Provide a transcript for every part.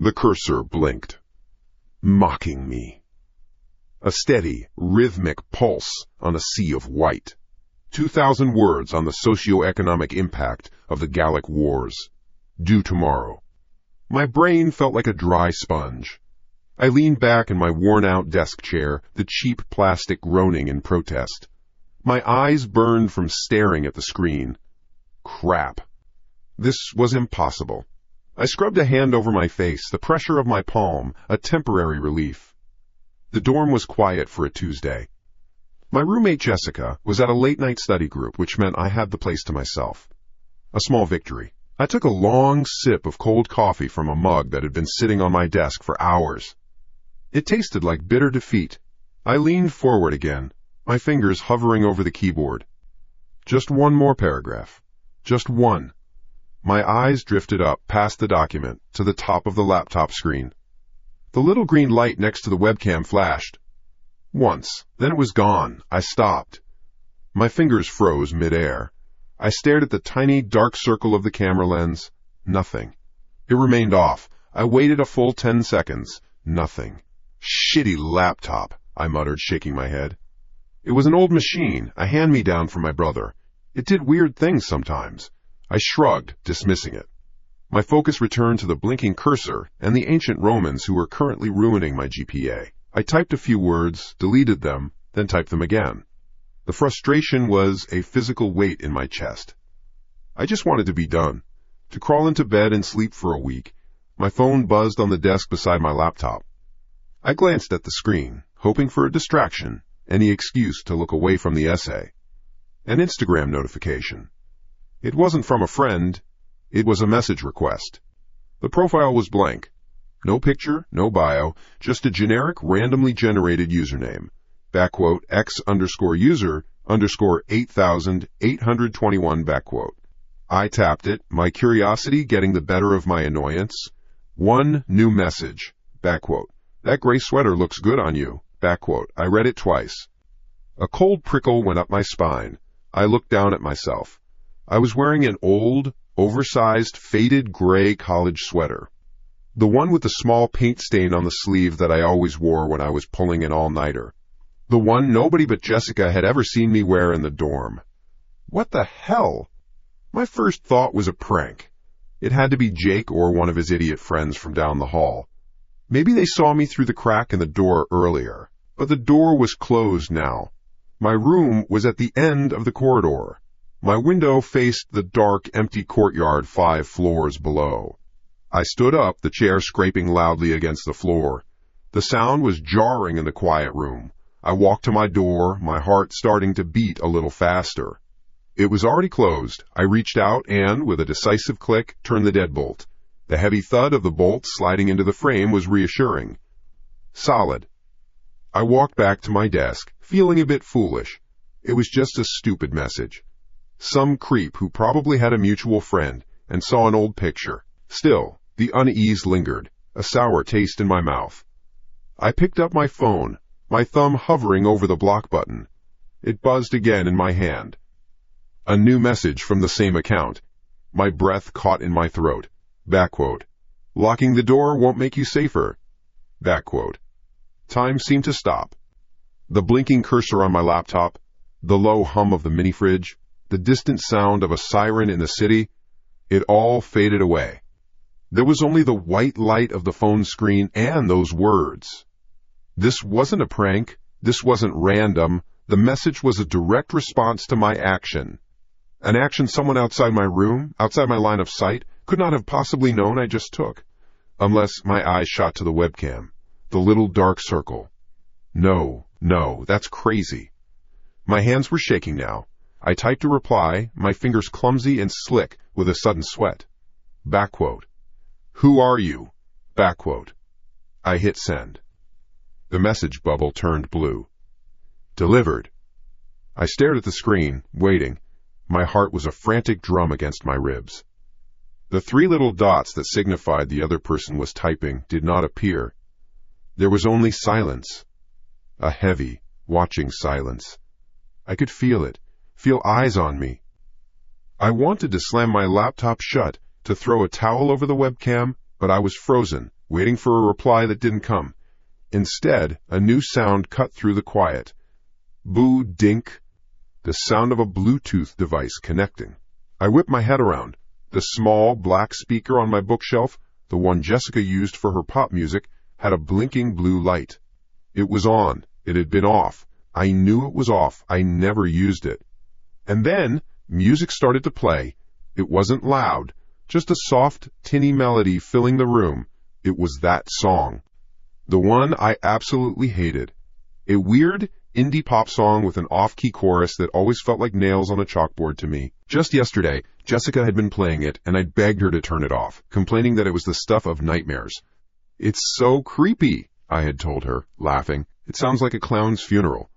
The cursor blinked, mocking me. A steady, rhythmic pulse on a sea of white. 2,000 words on the socio-economic impact of the Gallic Wars. Due tomorrow. My brain felt like a dry sponge. I leaned back in my worn-out desk chair, the cheap plastic groaning in protest. My eyes burned from staring at the screen. Crap. This was impossible. I scrubbed a hand over my face, the pressure of my palm, a temporary relief. The dorm was quiet for a Tuesday. My roommate Jessica was at a late-night study group, which meant I had the place to myself. A small victory. I took a long sip of cold coffee from a mug that had been sitting on my desk for hours. It tasted like bitter defeat. I leaned forward again, my fingers hovering over the keyboard. Just one more paragraph. Just one. My eyes drifted up past the document to the top of the laptop screen. The little green light next to the webcam flashed. Once, then it was gone. I stopped. My fingers froze mid-air. I stared at the tiny dark circle of the camera lens. Nothing. It remained off. I waited a full 10 seconds. Nothing. Shitty laptop, I muttered, shaking my head. It was an old machine, a hand-me-down from my brother. It did weird things sometimes. I shrugged, dismissing it. My focus returned to the blinking cursor and the ancient Romans who were currently ruining my GPA. I typed a few words, deleted them, then typed them again. The frustration was a physical weight in my chest. I just wanted to be done, to crawl into bed and sleep for a week. My phone buzzed on the desk beside my laptop. I glanced at the screen, hoping for a distraction, any excuse to look away from the essay. An Instagram notification. It wasn't from a friend. It was a message request. The profile was blank. No picture, no bio, just a generic randomly generated username. Backquote, X_user_8821 backquote. I tapped it, my curiosity getting the better of my annoyance. One new message. Backquote. That gray sweater looks good on you. Backquote. I read it twice. A cold prickle went up my spine. I looked down at myself. I was wearing an old, oversized, faded gray college sweater. The one with the small paint stain on the sleeve that I always wore when I was pulling an all-nighter. The one nobody but Jessica had ever seen me wear in the dorm. What the hell? My first thought was a prank. It had to be Jake or one of his idiot friends from down the hall. Maybe they saw me through the crack in the door earlier, but the door was closed now. My room was at the end of the corridor. My window faced the dark, empty courtyard 5 floors below. I stood up, the chair scraping loudly against the floor. The sound was jarring in the quiet room. I walked to my door, my heart starting to beat a little faster. It was already closed. I reached out and, with a decisive click, turned the deadbolt. The heavy thud of the bolt sliding into the frame was reassuring. Solid. I walked back to my desk, feeling a bit foolish. It was just a stupid message. Some creep who probably had a mutual friend and saw an old picture. Still, the unease lingered, a sour taste in my mouth. I picked up my phone, my thumb hovering over the block button. It buzzed again in my hand. A new message from the same account. My breath caught in my throat. Backquote. Locking the door won't make you safer. Backquote. Time seemed to stop. The blinking cursor on my laptop, the low hum of the mini-fridge, the distant sound of a siren in the city, it all faded away. There was only the white light of the phone screen and those words. This wasn't a prank. This wasn't random. The message was a direct response to my action. An action someone outside my room, outside my line of sight, could not have possibly known I just took. Unless my eyes shot to the webcam, the little dark circle. No, that's crazy. My hands were shaking now. I typed a reply, my fingers clumsy and slick with a sudden sweat. Backquote. Who are you? Backquote. I hit send. The message bubble turned blue. Delivered. I stared at the screen, waiting. My heart was a frantic drum against my ribs. The 3 little dots that signified the other person was typing did not appear. There was only silence. A heavy, watching silence. I could feel it, feel eyes on me. I wanted to slam my laptop shut, to throw a towel over the webcam, but I was frozen, waiting for a reply that didn't come. Instead, a new sound cut through the quiet. Boo dink. The sound of a Bluetooth device connecting. I whipped my head around. The small, black speaker on my bookshelf, the one Jessica used for her pop music, had a blinking blue light. It was on. It had been off. I knew it was off. I never used it. And then, music started to play. It wasn't loud, just a soft, tinny melody filling the room. It was that song. The one I absolutely hated. A weird, indie pop song with an off-key chorus that always felt like nails on a chalkboard to me. Just yesterday, Jessica had been playing it, and I'd begged her to turn it off, complaining that it was the stuff of nightmares. "It's so creepy," I had told her, laughing. "It sounds like a clown's funeral."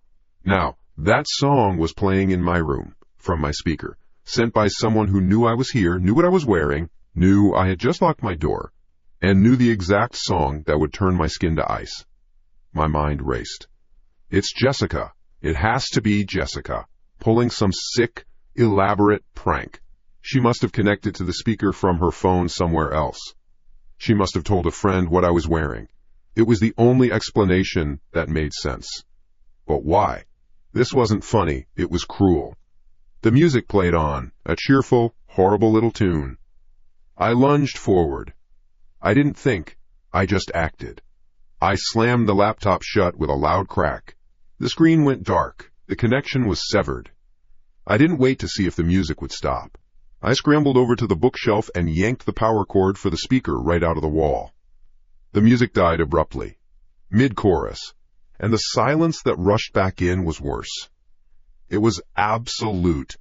Now, that song was playing in my room, from my speaker, sent by someone who knew I was here, knew what I was wearing, knew I had just locked my door, and knew the exact song that would turn my skin to ice. My mind raced. It's Jessica. It has to be Jessica, pulling some sick, elaborate prank. She must have connected to the speaker from her phone somewhere else. She must have told a friend what I was wearing. It was the only explanation that made sense. But why? This wasn't funny. It was cruel. The music played on, a cheerful, horrible little tune. I lunged forward. I didn't think. I just acted. I slammed the laptop shut with a loud crack. The screen went dark. The connection was severed. I didn't wait to see if the music would stop. I scrambled over to the bookshelf and yanked the power cord for the speaker right out of the wall. The music died abruptly, mid-chorus, and the silence that rushed back in was worse. It was absolute,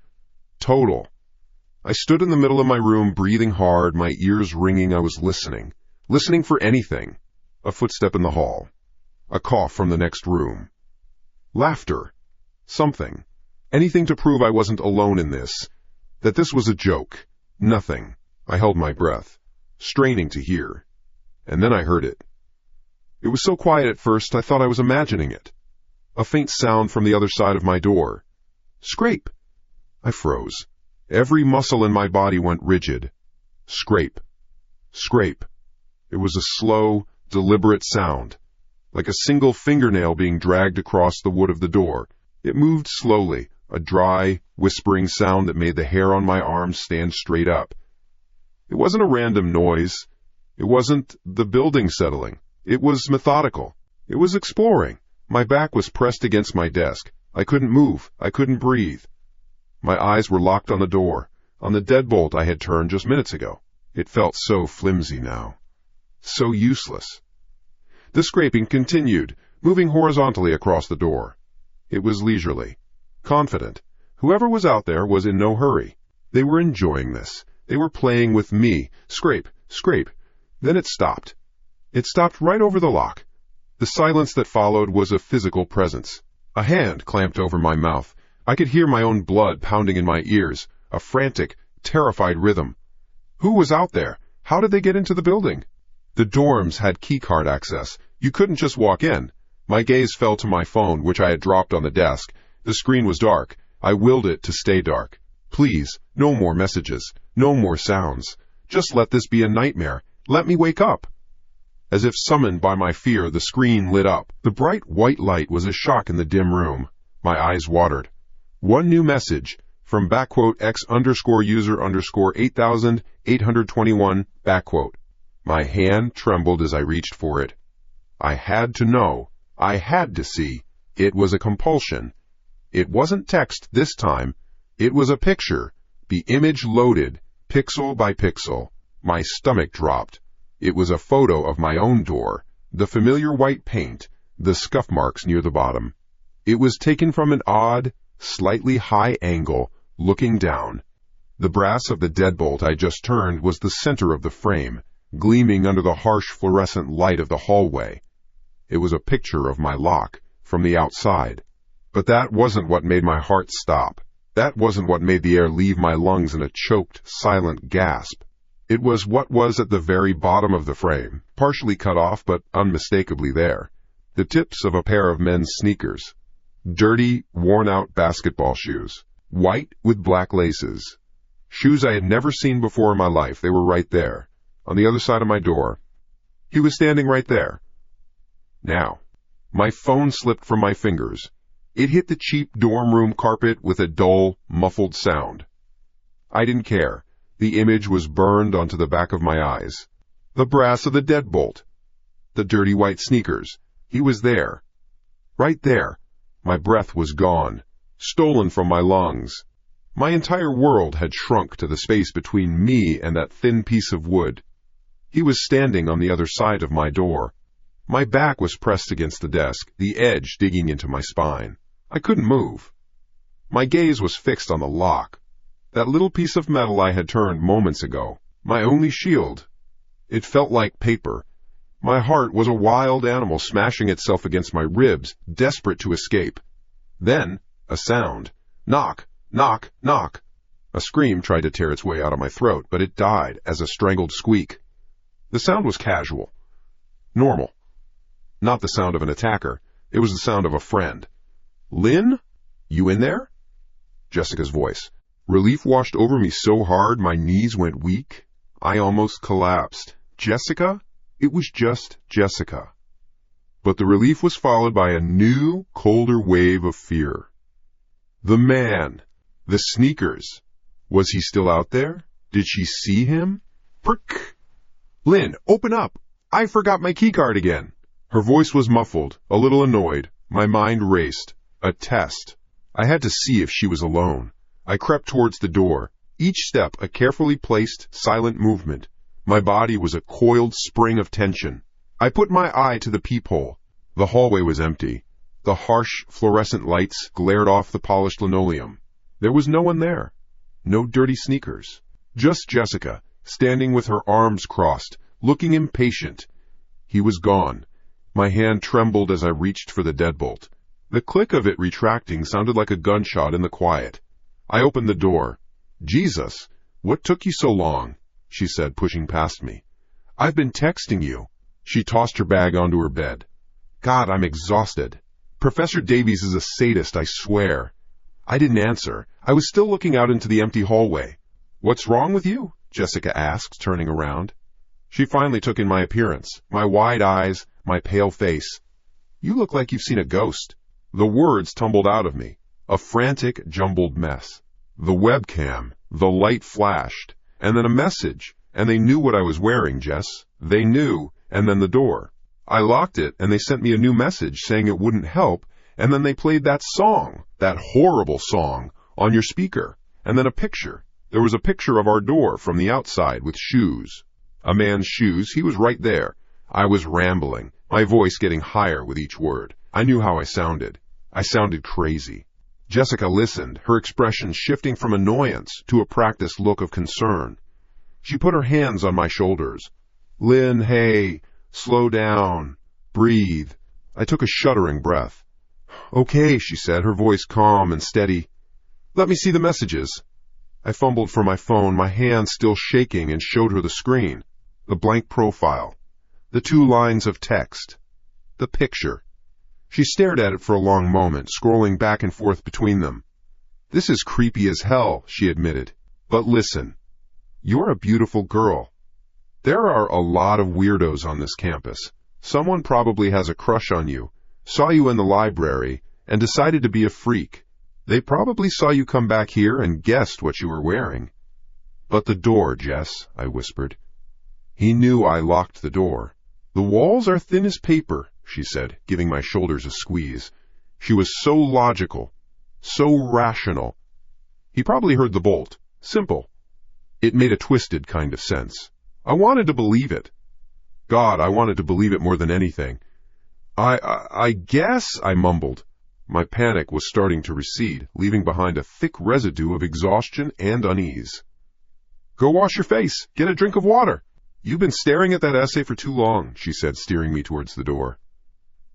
total. I stood in the middle of my room, breathing hard, my ears ringing. I was listening for anything. A footstep in the hall. A cough from the next room. Laughter. Something. Anything to prove I wasn't alone in this. That this was a joke. Nothing. I held my breath, straining to hear. And then I heard it. It was so quiet at first I thought I was imagining it. A faint sound from the other side of my door. Scrape. I froze. Every muscle in my body went rigid. Scrape. Scrape. It was a slow, deliberate sound, like a single fingernail being dragged across the wood of the door. It moved slowly, a dry, whispering sound that made the hair on my arms stand straight up. It wasn't a random noise. It wasn't the building settling. It was methodical. It was exploring. My back was pressed against my desk. I couldn't move. I couldn't breathe. My eyes were locked on the door, on the deadbolt I had turned just minutes ago. It felt so flimsy now. So useless. The scraping continued, moving horizontally across the door. It was leisurely, confident. Whoever was out there was in no hurry. They were enjoying this. They were playing with me. Scrape, scrape. Then it stopped. It stopped right over the lock. The silence that followed was a physical presence. A hand clamped over my mouth. I could hear my own blood pounding in my ears, a frantic, terrified rhythm. Who was out there? How did they get into the building? The dorms had keycard access. You couldn't just walk in. My gaze fell to my phone, which I had dropped on the desk. The screen was dark. I willed it to stay dark. Please, no more messages. No more sounds. Just let this be a nightmare. Let me wake up. As if summoned by my fear, the screen lit up. The bright white light was a shock in the dim room. My eyes watered. One new message from _X_user_8821 . My hand trembled as I reached for it. I had to know. I had to see. It was a compulsion. It wasn't text this time. It was a picture. The image loaded, pixel by pixel. My stomach dropped. It was a photo of my own door, the familiar white paint, the scuff marks near the bottom. It was taken from an odd, slightly high angle, looking down. The brass of the deadbolt I just turned was the center of the frame, gleaming under the harsh fluorescent light of the hallway. It was a picture of my lock, from the outside. But that wasn't what made my heart stop. That wasn't what made the air leave my lungs in a choked, silent gasp. It was what was at the very bottom of the frame, partially cut off but unmistakably there. The tips of a pair of men's sneakers. Dirty, worn-out basketball shoes. White with black laces. Shoes I had never seen before in my life. They were right there, on the other side of my door. He was standing right there. Now, my phone slipped from my fingers. It hit the cheap dorm room carpet with a dull, muffled sound. I didn't care. The image was burned onto the back of my eyes. The brass of the deadbolt. The dirty white sneakers. He was there. Right there. My breath was gone, stolen from my lungs. My entire world had shrunk to the space between me and that thin piece of wood. He was standing on the other side of my door. My back was pressed against the desk, the edge digging into my spine. I couldn't move. My gaze was fixed on the lock. That little piece of metal I had turned moments ago. My only shield. It felt like paper. My heart was a wild animal smashing itself against my ribs, desperate to escape. Then, a sound. Knock, knock, knock. A scream tried to tear its way out of my throat, but it died as a strangled squeak. The sound was casual. Normal. Not the sound of an attacker. It was the sound of a friend. Lynn? You in there? Jessica's voice. Relief washed over me so hard my knees went weak. I almost collapsed. Jessica? It was just Jessica. But the relief was followed by a new, colder wave of fear. The man. The sneakers. Was he still out there? Did she see him? Prick! Lynn, open up! I forgot my keycard again. Her voice was muffled, a little annoyed. My mind raced. A test. I had to see if she was alone. I crept towards the door. Each step a carefully placed, silent movement. My body was a coiled spring of tension. I put my eye to the peephole. The hallway was empty. The harsh, fluorescent lights glared off the polished linoleum. There was no one there. No dirty sneakers. Just Jessica, standing with her arms crossed, looking impatient. He was gone. My hand trembled as I reached for the deadbolt. The click of it retracting sounded like a gunshot in the quiet. I opened the door. Jesus, what took you so long? She said, pushing past me. I've been texting you. She tossed her bag onto her bed. God, I'm exhausted. Professor Davies is a sadist, I swear. I didn't answer. I was still looking out into the empty hallway. What's wrong with you? Jessica asked, turning around. She finally took in my appearance, my wide eyes, my pale face. You look like you've seen a ghost. The words tumbled out of me, a frantic, jumbled mess. The webcam, the light flashed, and then a message, and they knew what I was wearing, Jess. They knew, and then the door. I locked it, and they sent me a new message saying it wouldn't help, and then they played that song, that horrible song, on your speaker, and then a picture. There was a picture of our door from the outside with shoes. A man's shoes, he was right there. I was rambling, my voice getting higher with each word. I knew how I sounded. I sounded crazy. Jessica listened, her expression shifting from annoyance to a practiced look of concern. She put her hands on my shoulders. Lynn, hey, slow down, breathe. I took a shuddering breath. Okay, she said, her voice calm and steady. Let me see the messages. I fumbled for my phone, my hand still shaking, and showed her the screen. The blank profile. The 2 lines of text. The picture. She stared at it for a long moment, scrolling back and forth between them. This is creepy as hell, she admitted. But listen, you're a beautiful girl. There are a lot of weirdos on this campus. Someone probably has a crush on you, saw you in the library, and decided to be a freak. They probably saw you come back here and guessed what you were wearing. But the door, Jess, I whispered. He knew I locked the door. The walls are thin as paper, she said, giving my shoulders a squeeze. She was so logical, so rational. He probably heard the bolt. Simple. It made a twisted kind of sense. I wanted to believe it. God, I wanted to believe it more than anything. I guess, I mumbled. My panic was starting to recede, leaving behind a thick residue of exhaustion and unease. Go wash your face. Get a drink of water. You've been staring at that essay for too long, she said, steering me towards the door.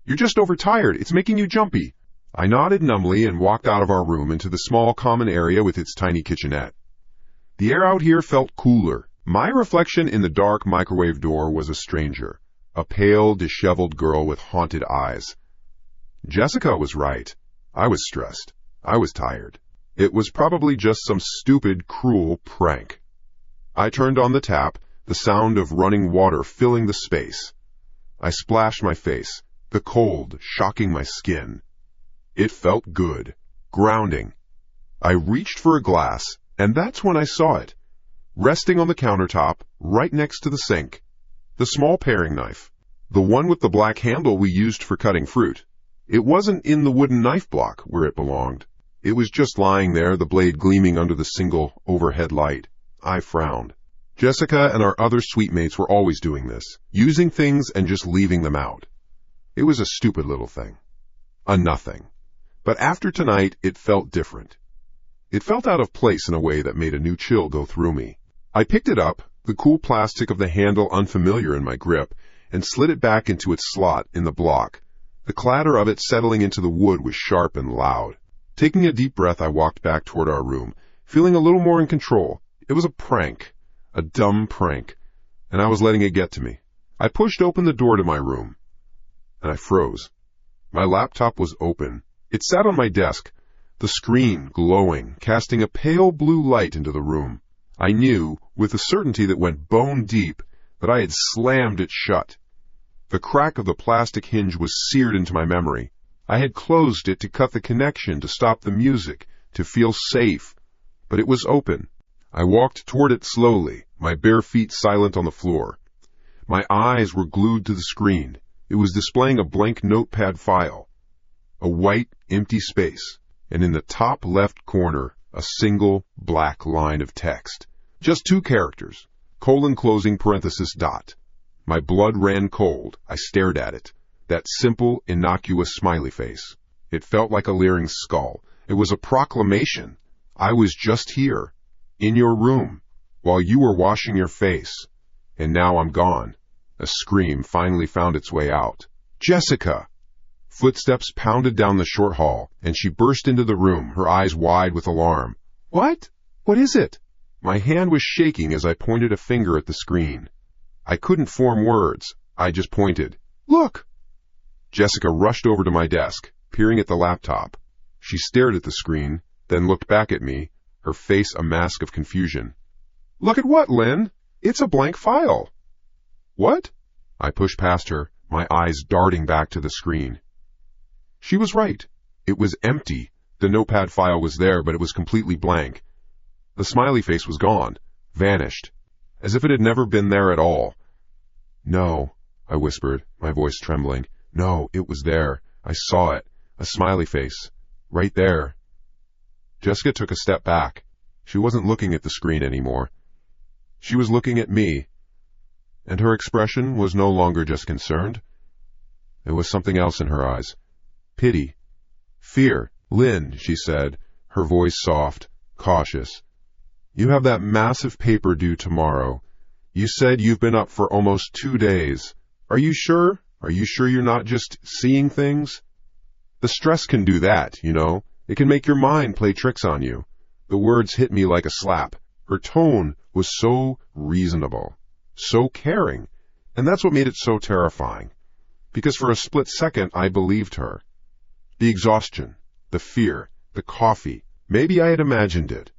You're just overtired. It's making you jumpy. I nodded numbly and walked out of our room into the small common area with its tiny kitchenette. The air out here felt cooler. My reflection in the dark microwave door was a stranger, a pale, disheveled girl with haunted eyes. Jessica was right. I was stressed. I was tired. It was probably just some stupid, cruel prank. I turned on the tap, the sound of running water filling the space. I splashed my face, the cold shocking my skin. It felt good, grounding. I reached for a glass, and that's when I saw it, resting on the countertop, right next to the sink. The small paring knife, the one with the black handle we used for cutting fruit. It wasn't in the wooden knife block where it belonged. It was just lying there, the blade gleaming under the single overhead light. I frowned. Jessica and our other suitemates were always doing this, using things and just leaving them out. It was a stupid little thing. A nothing. But after tonight, it felt different. It felt out of place in a way that made a new chill go through me. I picked it up, the cool plastic of the handle unfamiliar in my grip, and slid it back into its slot in the block. The clatter of it settling into the wood was sharp and loud. Taking a deep breath, I walked back toward our room, feeling a little more in control. It was a prank, a dumb prank, and I was letting it get to me. I pushed open the door to my room, and I froze. My laptop was open. It sat on my desk, the screen glowing, casting a pale blue light into the room. I knew, with a certainty that went bone deep, that I had slammed it shut. The crack of the plastic hinge was seared into my memory. I had closed it to cut the connection, to stop the music, to feel safe. But it was open. I walked toward it slowly, my bare feet silent on the floor. My eyes were glued to the screen. It was displaying a blank notepad file. A white, empty space, and in the top left corner, a single black line of text. Just 2 characters, colon closing parenthesis dot. My blood ran cold. I stared at it. That simple, innocuous smiley face. It felt like a leering skull. It was a proclamation. I was just here, in your room, while you were washing your face. And now I'm gone. A scream finally found its way out. Jessica! Footsteps pounded down the short hall, and she burst into the room, her eyes wide with alarm. What? What is it? My hand was shaking as I pointed a finger at the screen. I couldn't form words. I just pointed. Look! Jessica rushed over to my desk, peering at the laptop. She stared at the screen, then looked back at me, her face a mask of confusion. Look at what, Lynn? It's a blank file. What? I pushed past her, my eyes darting back to the screen. She was right. It was empty. The notepad file was there, but it was completely blank. The smiley face was gone, vanished, as if it had never been there at all. No, I whispered, my voice trembling. No, it was there. I saw it. A smiley face. Right there. Jessica took a step back. She wasn't looking at the screen anymore. She was looking at me, and her expression was no longer just concerned. There was something else in her eyes. Pity. Fear. Lynn, she said, her voice soft, cautious. You have that massive paper due tomorrow. You said you've been up for almost 2 days. Are you sure? Are you sure you're not just seeing things? The stress can do that, you know. It can make your mind play tricks on you. The words hit me like a slap. Her tone was so reasonable, so caring, and that's what made it so terrifying. Because for a split second, I believed her. The exhaustion, the fear, the coffee, maybe I had imagined it.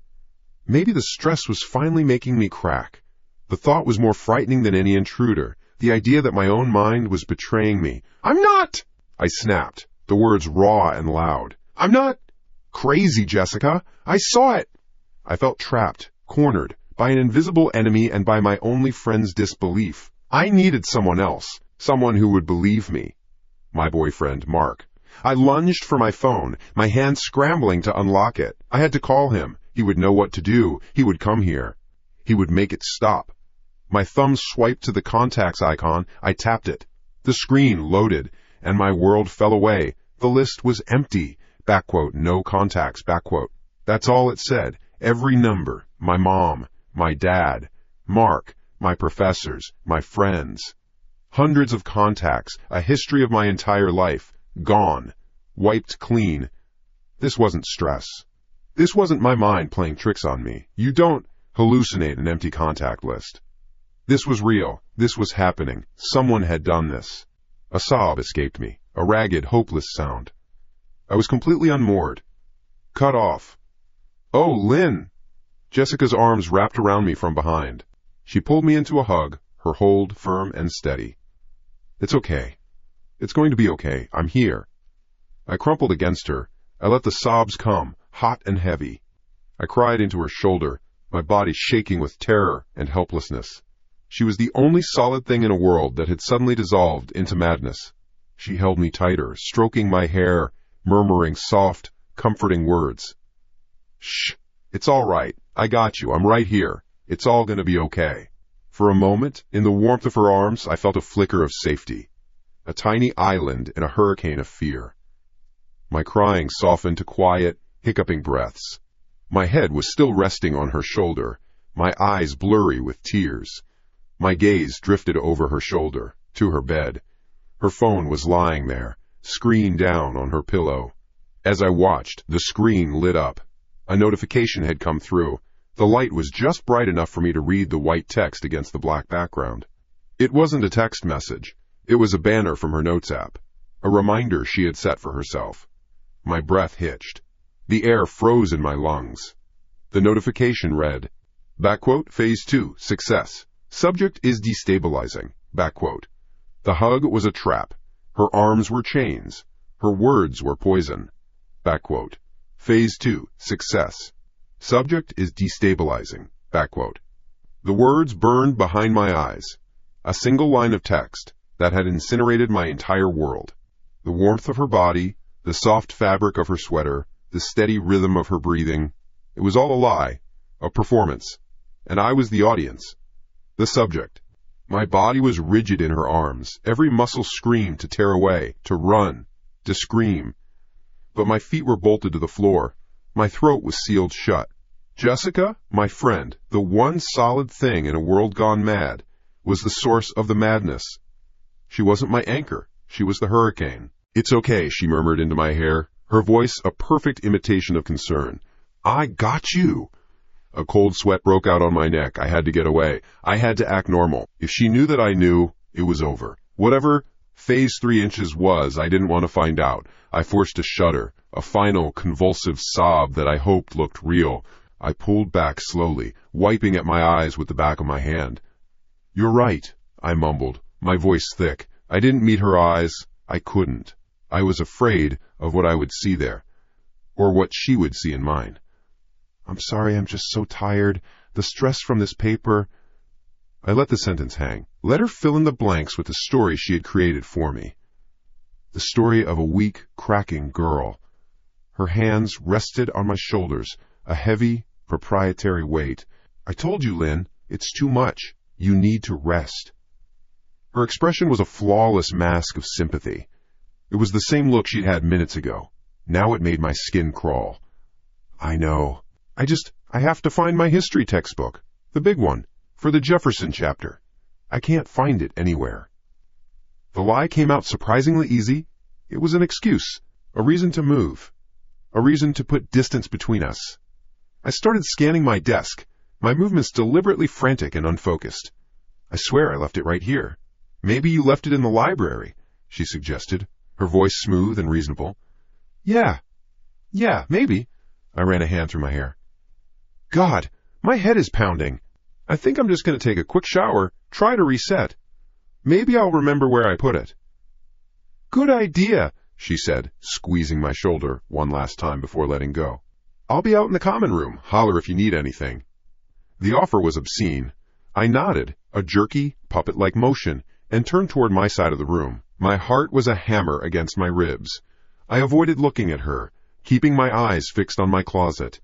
Maybe the stress was finally making me crack. The thought was more frightening than any intruder, the idea that my own mind was betraying me. I'm not! I snapped, the words raw and loud. I'm not crazy, Jessica. I saw it. I felt trapped, cornered, by an invisible enemy and by my only friend's disbelief. I needed someone else, someone who would believe me. My boyfriend, Mark. I lunged for my phone, my hand scrambling to unlock it. I had to call him. He would know what to do. He would come here. He would make it stop. My thumb swiped to the contacts icon. I tapped it. The screen loaded, and my world fell away. The list was empty. Backquote, no contacts, backquote. That's all it said. Every number. My mom, my dad, Mark, my professors, my friends. Hundreds of contacts, a history of my entire life. Gone. Wiped clean. This wasn't stress. This wasn't my mind playing tricks on me. You don't hallucinate an empty contact list. This was real. This was happening. Someone had done this. A sob escaped me, a ragged, hopeless sound. I was completely unmoored. Cut off. Oh, Lynn! Jessica's arms wrapped around me from behind. She pulled me into a hug, her hold firm and steady. It's okay. It's going to be okay. I'm here. I crumpled against her. I let the sobs come, hot and heavy. I cried into her shoulder, my body shaking with terror and helplessness. She was the only solid thing in a world that had suddenly dissolved into madness. She held me tighter, stroking my hair, murmuring soft, comforting words. Shh, it's all right. I got you. I'm right here. It's all going to be okay. For a moment, in the warmth of her arms, I felt a flicker of safety. A tiny island in a hurricane of fear. My crying softened to quiet, hiccuping breaths. My head was still resting on her shoulder, my eyes blurry with tears. My gaze drifted over her shoulder, to her bed. Her phone was lying there, screen down on her pillow. As I watched, the screen lit up. A notification had come through. The light was just bright enough for me to read the white text against the black background. It wasn't a text message. It was a banner from her Notes app, a reminder she had set for herself. My breath hitched. The air froze in my lungs. The notification read, Phase 2, success. Subject is destabilizing. The hug was a trap. Her arms were chains. Her words were poison. Phase 2, success. Subject is destabilizing. The words burned behind my eyes. A single line of text that had incinerated my entire world. The warmth of her body, the soft fabric of her sweater, the steady rhythm of her breathing. It was all a lie, a performance, and I was the audience, the subject. My body was rigid in her arms. Every muscle screamed to tear away, to run, to scream. But my feet were bolted to the floor. My throat was sealed shut. Jessica, my friend, the one solid thing in a world gone mad, was the source of the madness. She wasn't my anchor. She was the hurricane. It's okay, she murmured into my hair, her voice a perfect imitation of concern. I got you. A cold sweat broke out on my neck. I had to get away. I had to act normal. If she knew that I knew, it was over. Whatever phase 3 inches was, I didn't want to find out. I forced a shudder, a final convulsive sob that I hoped looked real. I pulled back slowly, wiping at my eyes with the back of my hand. You're right, I mumbled, my voice thick. I didn't meet her eyes. I couldn't. I was afraid of what I would see there, or what she would see in mine. I'm sorry, I'm just so tired. The stress from this paper. I let the sentence hang. Let her fill in the blanks with the story she had created for me. The story of a weak, cracking girl. Her hands rested on my shoulders, a heavy, proprietary weight. I told you, Lynn, it's too much. You need to rest. Her expression was a flawless mask of sympathy. It was the same look she'd had minutes ago. Now it made my skin crawl. I know. I have to find my history textbook, the big one, for the Jefferson chapter. I can't find it anywhere. The lie came out surprisingly easy. It was an excuse, a reason to move, a reason to put distance between us. I started scanning my desk, my movements deliberately frantic and unfocused. I swear I left it right here. Maybe you left it in the library, she suggested, her voice smooth and reasonable. Yeah, maybe. I ran a hand through my hair. God, my head is pounding. I think I'm just going to take a quick shower, try to reset. Maybe I'll remember where I put it. Good idea, she said, squeezing my shoulder one last time before letting go. I'll be out in the common room. Holler if you need anything. The offer was obscene. I nodded, a jerky, puppet-like motion, and turned toward my side of the room. My heart was a hammer against my ribs. I avoided looking at her, keeping my eyes fixed on my closet.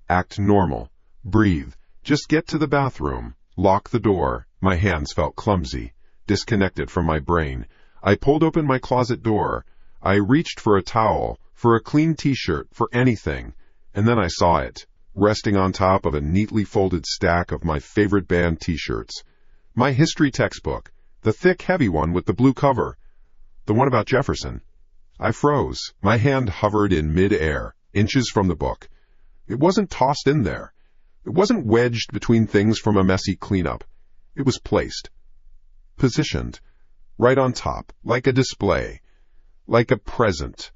Act normal. Breathe. Just get to the bathroom. Lock the door. My hands felt clumsy, disconnected from my brain. I pulled open my closet door. I reached for a towel, for a clean t-shirt, for anything. And then I saw it, resting on top of a neatly folded stack of my favorite band t-shirts. My history textbook, the thick, heavy one with the blue cover. The one about Jefferson. I froze. My hand hovered in mid-air, inches from the book. It wasn't tossed in there. It wasn't wedged between things from a messy cleanup. It was placed. Positioned. Right on top, like a display. Like a present.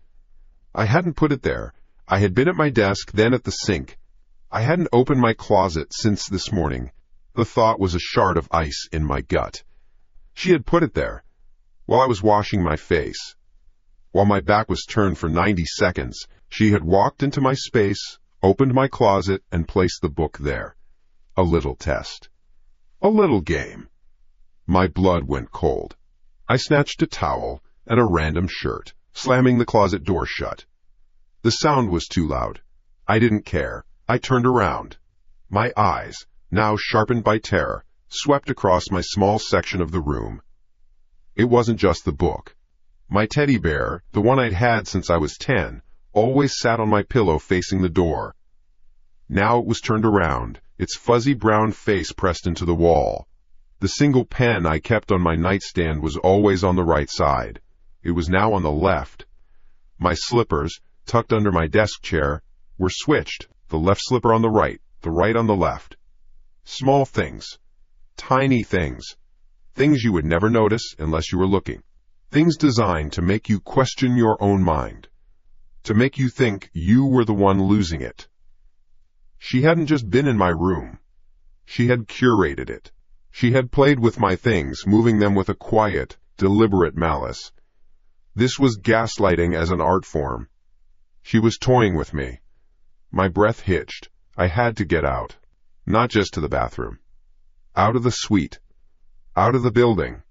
I hadn't put it there. I had been at my desk, then at the sink. I hadn't opened my closet since this morning. The thought was a shard of ice in my gut. She had put it there. while I was washing my face. While my back was turned for 90 seconds, she had walked into my space, opened my closet, and placed the book there. A little test. A little game. My blood went cold. I snatched a towel and a random shirt, slamming the closet door shut. The sound was too loud. I didn't care. I turned around. My eyes, now sharpened by terror, swept across my small section of the room. It wasn't just the book. My teddy bear, the one I'd had since I was 10, always sat on my pillow facing the door. Now it was turned around, its fuzzy brown face pressed into the wall. The single pen I kept on my nightstand was always on the right side. It was now on the left. My slippers, tucked under my desk chair, were switched, the left slipper on the right on the left. Small things. Tiny things. Things you would never notice unless you were looking. Things designed to make you question your own mind. To make you think you were the one losing it. She hadn't just been in my room. She had curated it. She had played with my things, moving them with a quiet, deliberate malice. This was gaslighting as an art form. She was toying with me. My breath hitched. I had to get out. Not just to the bathroom. Out of the suite. Out of the building.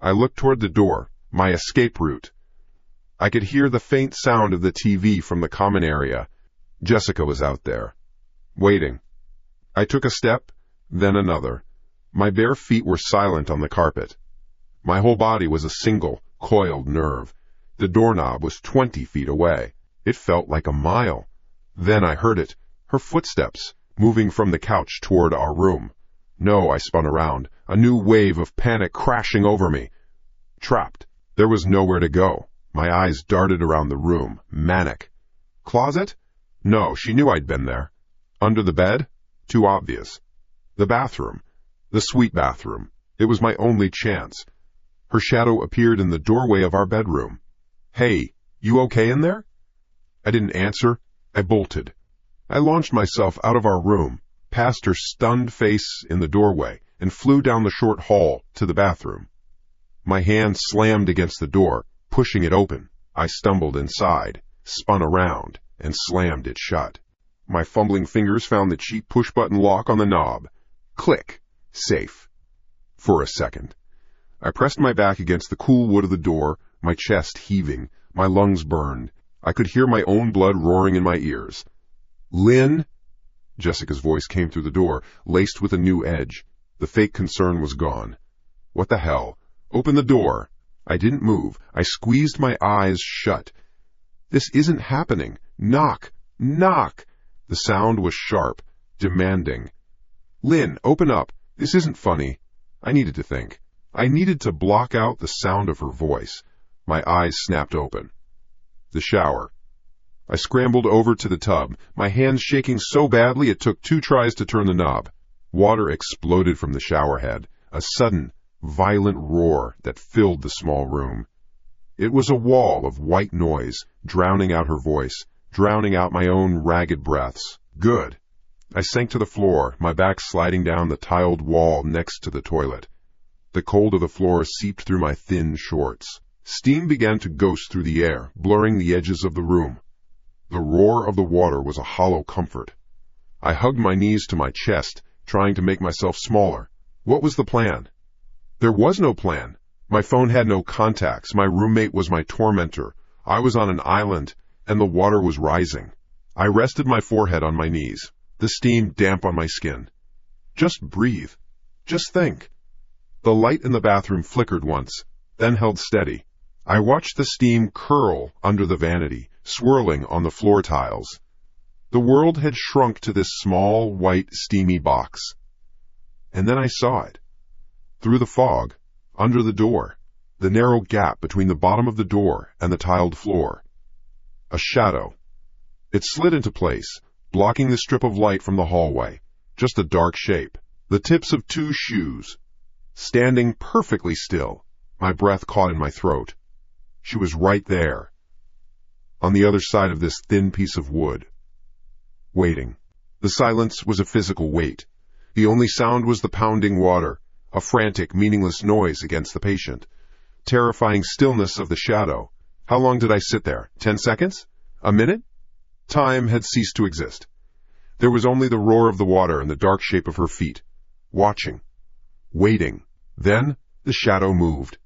I looked toward the door, my escape route. I could hear the faint sound of the TV from the common area. Jessica was out there, waiting. I took a step, then another. My bare feet were silent on the carpet. My whole body was a single, coiled nerve. The doorknob was 20 feet away. It felt like a mile. Then I heard it, her footsteps, moving from the couch toward our room. No, I spun around, a new wave of panic crashing over me. Trapped. There was nowhere to go. My eyes darted around the room, manic. Closet? No, she knew I'd been there. Under the bed? Too obvious. The bathroom. The suite bathroom. It was my only chance. Her shadow appeared in the doorway of our bedroom. Hey, you okay in there? I didn't answer. I bolted. I launched myself out of our room, past her stunned face in the doorway, and flew down the short hall to the bathroom. My hand slammed against the door, pushing it open. I stumbled inside, spun around, and slammed it shut. My fumbling fingers found the cheap push-button lock on the knob. Click. Safe. For a second. I pressed my back against the cool wood of the door, my chest heaving, my lungs burned. I could hear my own blood roaring in my ears. Lynn? Jessica's voice came through the door, laced with a new edge. The fake concern was gone. What the hell? Open the door. I didn't move. I squeezed my eyes shut. This isn't happening. Knock. Knock. The sound was sharp, demanding. Lynn, open up. This isn't funny. I needed to think. I needed to block out the sound of her voice. My eyes snapped open. The shower. I scrambled over to the tub, my hands shaking so badly it took 2 tries to turn the knob. Water exploded from the shower head, a sudden, violent roar that filled the small room. It was a wall of white noise, drowning out her voice, drowning out my own ragged breaths. Good. I sank to the floor, my back sliding down the tiled wall next to the toilet. The cold of the floor seeped through my thin shorts. Steam began to ghost through the air, blurring the edges of the room. The roar of the water was a hollow comfort. I hugged my knees to my chest, trying to make myself smaller. What was the plan? There was no plan. My phone had no contacts. My roommate was my tormentor. I was on an island, and the water was rising. I rested my forehead on my knees, the steam damp on my skin. Just breathe. Just think. The light in the bathroom flickered once, then held steady. I watched the steam curl under the vanity, swirling on the floor tiles. The world had shrunk to this small, white, steamy box. And then I saw it. Through the fog, under the door, the narrow gap between the bottom of the door and the tiled floor. A shadow. It slid into place, blocking the strip of light from the hallway. Just a dark shape. The tips of 2 shoes. Standing perfectly still, my breath caught in my throat. She was right there, on the other side of this thin piece of wood. Waiting. The silence was a physical wait. The only sound was the pounding water, a frantic, meaningless noise against the patient. terrifying stillness of the shadow. How long did I sit there? 10 seconds? A minute? Time had ceased to exist. There was only the roar of the water and the dark shape of her feet. Watching. Waiting. Then the shadow moved.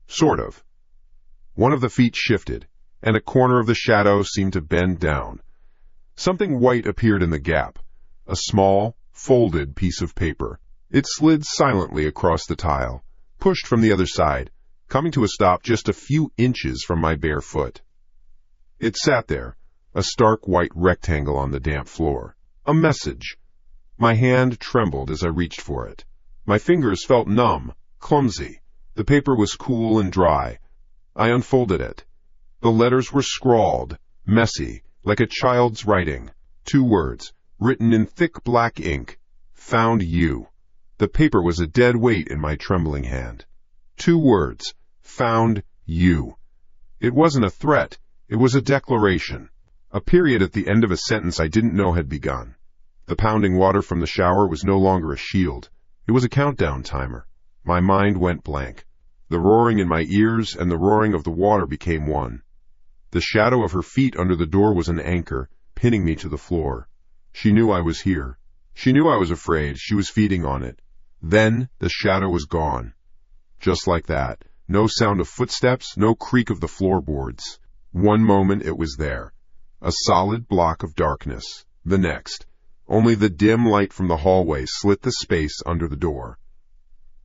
Sort of. One of the feet shifted, and a corner of the shadow seemed to bend down. Something white appeared in the gap. A small, folded piece of paper. It slid silently across the tile, pushed from the other side, coming to a stop just a few inches from my bare foot. It sat there, a stark white rectangle on the damp floor. A message. My hand trembled as I reached for it. My fingers felt numb, clumsy. The paper was cool and dry. I unfolded it. The letters were scrawled, messy, like a child's writing. 2 words, written in thick black ink. Found you. The paper was a dead weight in my trembling hand. 2 words. Found you. It wasn't a threat. It was a declaration. A period at the end of a sentence I didn't know had begun. The pounding water from the shower was no longer a shield. It was a countdown timer. My mind went blank. The roaring in my ears and the roaring of the water became one. The shadow of her feet under the door was an anchor, pinning me to the floor. She knew I was here. She knew I was afraid. She was feeding on it. Then the shadow was gone. Just like that. No sound of footsteps, no creak of the floorboards. One moment it was there. A solid block of darkness. The next, only the dim light from the hallway slit the space under the door.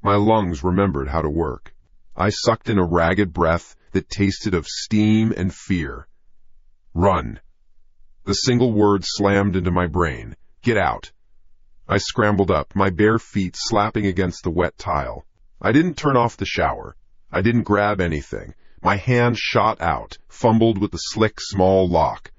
My lungs remembered how to work. I sucked in a ragged breath that tasted of steam and fear. Run. The single word slammed into my brain. Get out. I scrambled up, my bare feet slapping against the wet tile. I didn't turn off the shower. I didn't grab anything. My hand shot out, fumbled with the slick, small lock.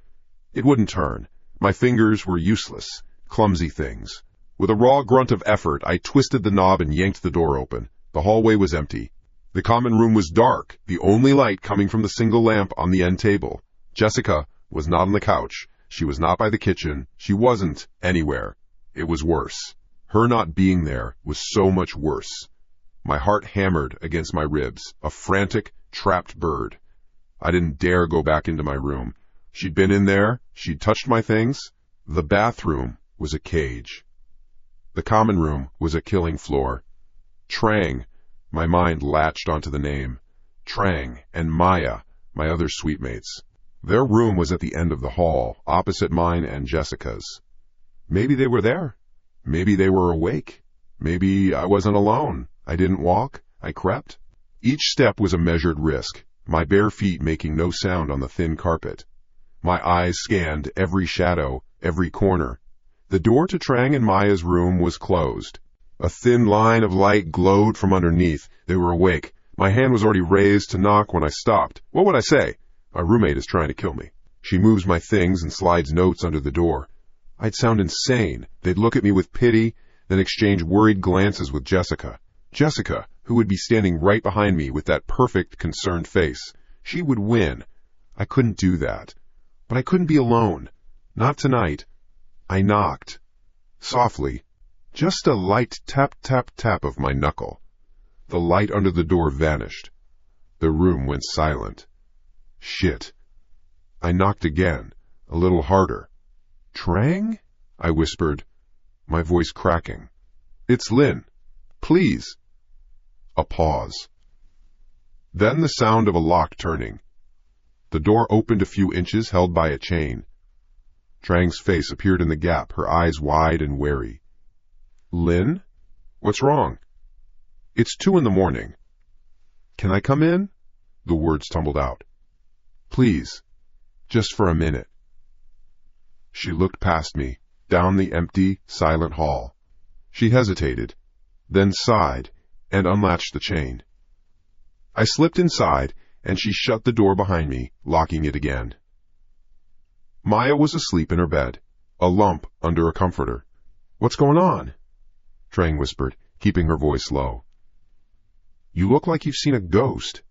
It wouldn't turn. My fingers were useless, clumsy things. With a raw grunt of effort, I twisted the knob and yanked the door open. The hallway was empty. The common room was dark, the only light coming from the single lamp on the end table. Jessica was not on the couch. She was not by the kitchen. She wasn't anywhere. It was worse. Her not being there was so much worse. My heart hammered against my ribs, a frantic, trapped bird. I didn't dare go back into my room. She'd been in there. She'd touched my things. The bathroom was a cage. The common room was a killing floor. Trang, my mind latched onto the name. Trang and Maya, my other suitemates. Their room was at the end of the hall, opposite mine and Jessica's. Maybe they were there. Maybe they were awake. Maybe I wasn't alone. I didn't walk. I crept. Each step was a measured risk, my bare feet making no sound on the thin carpet. My eyes scanned every shadow, every corner. The door to Trang and Maya's room was closed. A thin line of light glowed from underneath. They were awake. My hand was already raised to knock when I stopped. What would I say? My roommate is trying to kill me. She moves my things and slides notes under the door. I'd sound insane. They'd look at me with pity, then exchange worried glances with Jessica. Jessica, who would be standing right behind me with that perfect, concerned face. She would win. I couldn't do that. But I couldn't be alone. Not tonight. I knocked. Softly. Just a light tap, tap, tap of my knuckle. The light under the door vanished. The room went silent. Shit. I knocked again, a little harder. Trang? I whispered, my voice cracking. It's Lynn. Please. A pause. Then the sound of a lock turning. The door opened a few inches, held by a chain. Trang's face appeared in the gap, her eyes wide and wary. Lynn? What's wrong? It's 2 a.m. Can I come in? The words tumbled out. Please. Just for a minute. She looked past me, down the empty, silent hall. She hesitated, then sighed, and unlatched the chain. I slipped inside, and she shut the door behind me, locking it again. Maya was asleep in her bed, a lump under a comforter. What's going on? Trang whispered, keeping her voice low. You look like you've seen a ghost.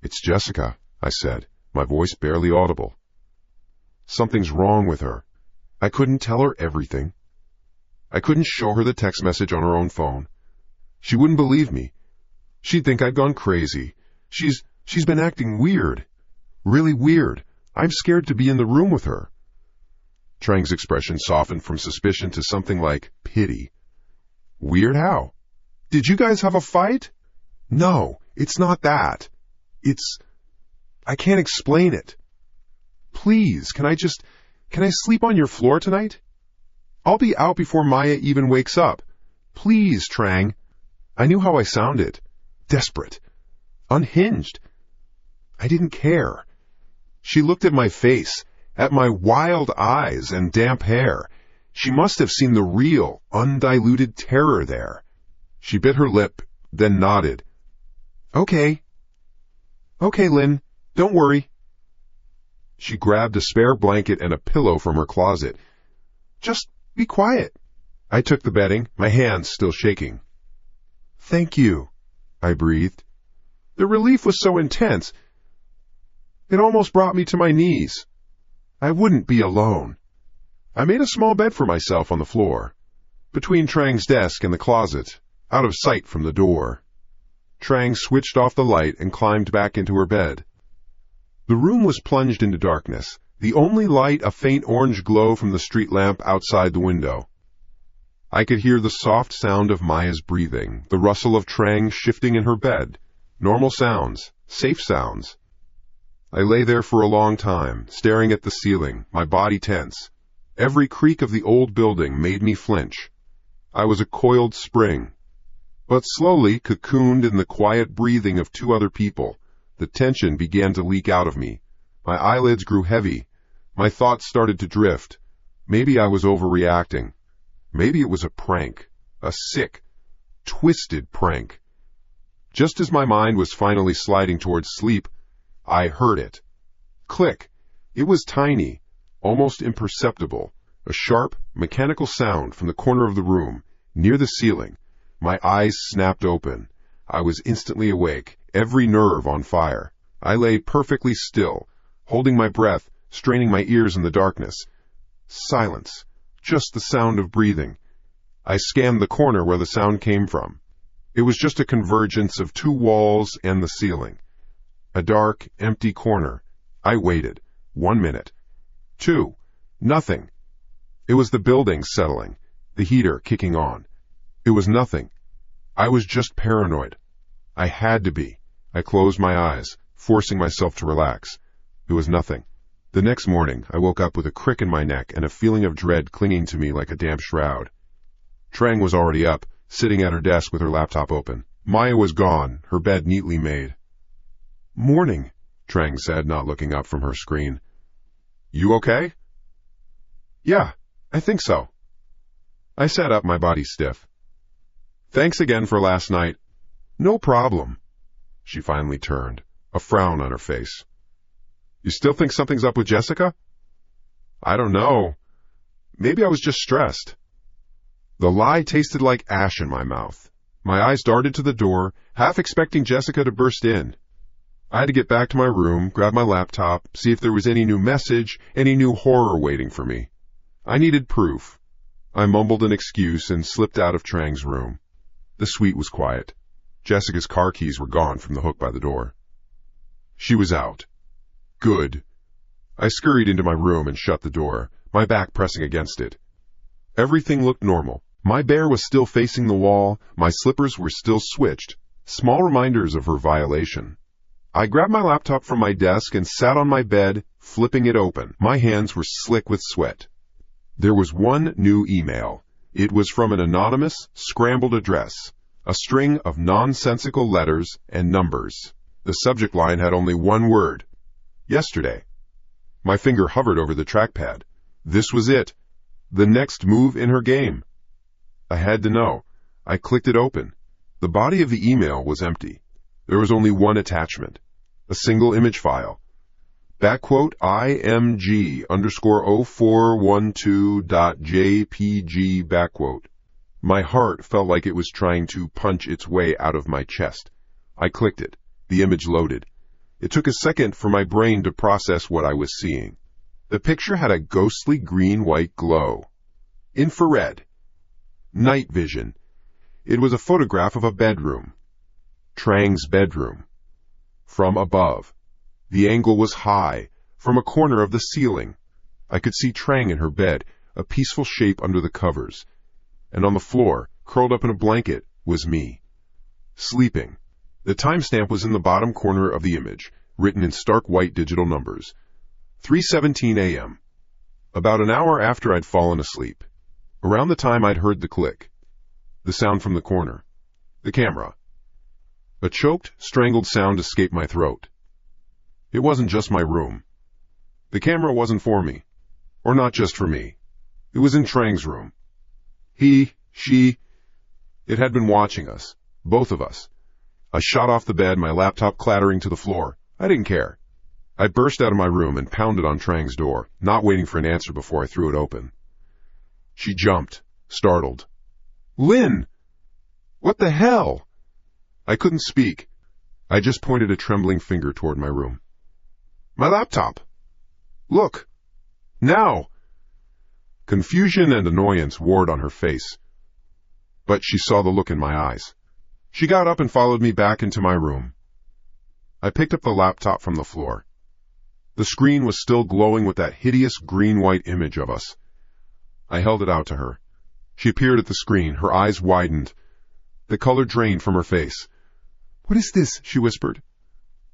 It's Jessica, I said, my voice barely audible. Something's wrong with her. I couldn't tell her everything. I couldn't show her the text message on her own phone. She wouldn't believe me. She'd think I'd gone crazy. She's been acting weird. Really weird. I'm scared to be in the room with her. Trang's expression softened from suspicion to something like pity. Weird how? Did you guys have a fight? No, it's not that. I can't explain it. Please, can I sleep on your floor tonight? I'll be out before Maya even wakes up. Please, Trang. I knew how I sounded. Desperate. Unhinged. I didn't care. She looked at my face, at my wild eyes and damp hair. She must have seen the real, undiluted terror there. She bit her lip, then nodded. Okay. Okay, Lynn, don't worry. She grabbed a spare blanket and a pillow from her closet. Just be quiet. I took the bedding, my hands still shaking. Thank you, I breathed. The relief was so intense. It almost brought me to my knees. I wouldn't be alone. I made a small bed for myself on the floor, between Trang's desk and the closet, out of sight from the door. Trang switched off the light and climbed back into her bed. The room was plunged into darkness, the only light a faint orange glow from the street lamp outside the window. I could hear the soft sound of Maya's breathing, the rustle of Trang shifting in her bed. Normal sounds, safe sounds. I lay there for a long time, staring at the ceiling, my body tense. Every creak of the old building made me flinch. I was a coiled spring. But slowly, cocooned in the quiet breathing of two other people, the tension began to leak out of me. My eyelids grew heavy. My thoughts started to drift. Maybe I was overreacting. Maybe it was a prank. A sick, twisted prank. Just as my mind was finally sliding towards sleep, I heard it. Click. It was tiny, almost imperceptible, a sharp, mechanical sound from the corner of the room, near the ceiling. My eyes snapped open. I was instantly awake, every nerve on fire. I lay perfectly still, holding my breath, straining my ears in the darkness. Silence. Just the sound of breathing. I scanned the corner where the sound came from. It was just a convergence of two walls and the ceiling. A dark, empty corner. I waited. 1 minute. 2. Nothing. It was the building settling, the heater kicking on. It was nothing. I was just paranoid. I had to be. I closed my eyes, forcing myself to relax. It was nothing. The next morning, I woke up with a crick in my neck and a feeling of dread clinging to me like a damp shroud. Trang was already up, sitting at her desk with her laptop open. Maya was gone, her bed neatly made. Morning, Trang said, not looking up from her screen. You okay? Yeah, I think so. I sat up, my body stiff. Thanks again for last night. No problem. She finally turned, a frown on her face. You still think something's up with Jessica? I don't know. Maybe I was just stressed. The lie tasted like ash in my mouth. My eyes darted to the door, half expecting Jessica to burst in. I had to get back to my room, grab my laptop, see if there was any new message, any new horror waiting for me. I needed proof. I mumbled an excuse and slipped out of Trang's room. The suite was quiet. Jessica's car keys were gone from the hook by the door. She was out. Good. I scurried into my room and shut the door, my back pressing against it. Everything looked normal. My bear was still facing the wall, my slippers were still switched, small reminders of her violation. I grabbed my laptop from my desk and sat on my bed, flipping it open. My hands were slick with sweat. There was one new email. It was from an anonymous, scrambled address, a string of nonsensical letters and numbers. The subject line had only one word. Yesterday. My finger hovered over the trackpad. This was it. The next move in her game. I had to know. I clicked it open. The body of the email was empty. There was only one attachment. A single image file. _IMG_0412.jpg . My heart felt like it was trying to punch its way out of my chest. I clicked it. The image loaded. It took a second for my brain to process what I was seeing. The picture had a ghostly green-white glow. Infrared. Night vision. It was a photograph of a bedroom. Trang's bedroom. from above. The angle was high, from a corner of the ceiling. I could see Trang in her bed, a peaceful shape under the covers. And on the floor, curled up in a blanket, was me. Sleeping. The timestamp was in the bottom corner of the image, written in stark white digital numbers. 3:17 a.m. About an hour after I'd fallen asleep. Around the time I'd heard the click. The sound from the corner. The camera. A choked, strangled sound escaped my throat. It wasn't just my room. The camera wasn't for me. Or not just for me. It was in Trang's room. She, it had been watching us. Both of us. I shot off the bed, my laptop clattering to the floor. I didn't care. I burst out of my room and pounded on Trang's door, not waiting for an answer before I threw it open. She jumped, startled. Lynn! What the hell? I couldn't speak. I just pointed a trembling finger toward my room. My laptop! Look! Now! Confusion and annoyance warred on her face. But she saw the look in my eyes. She got up and followed me back into my room. I picked up the laptop from the floor. The screen was still glowing with that hideous green-white image of us. I held it out to her. She peered at the screen, her eyes widened. The color drained from her face. What is this? She whispered.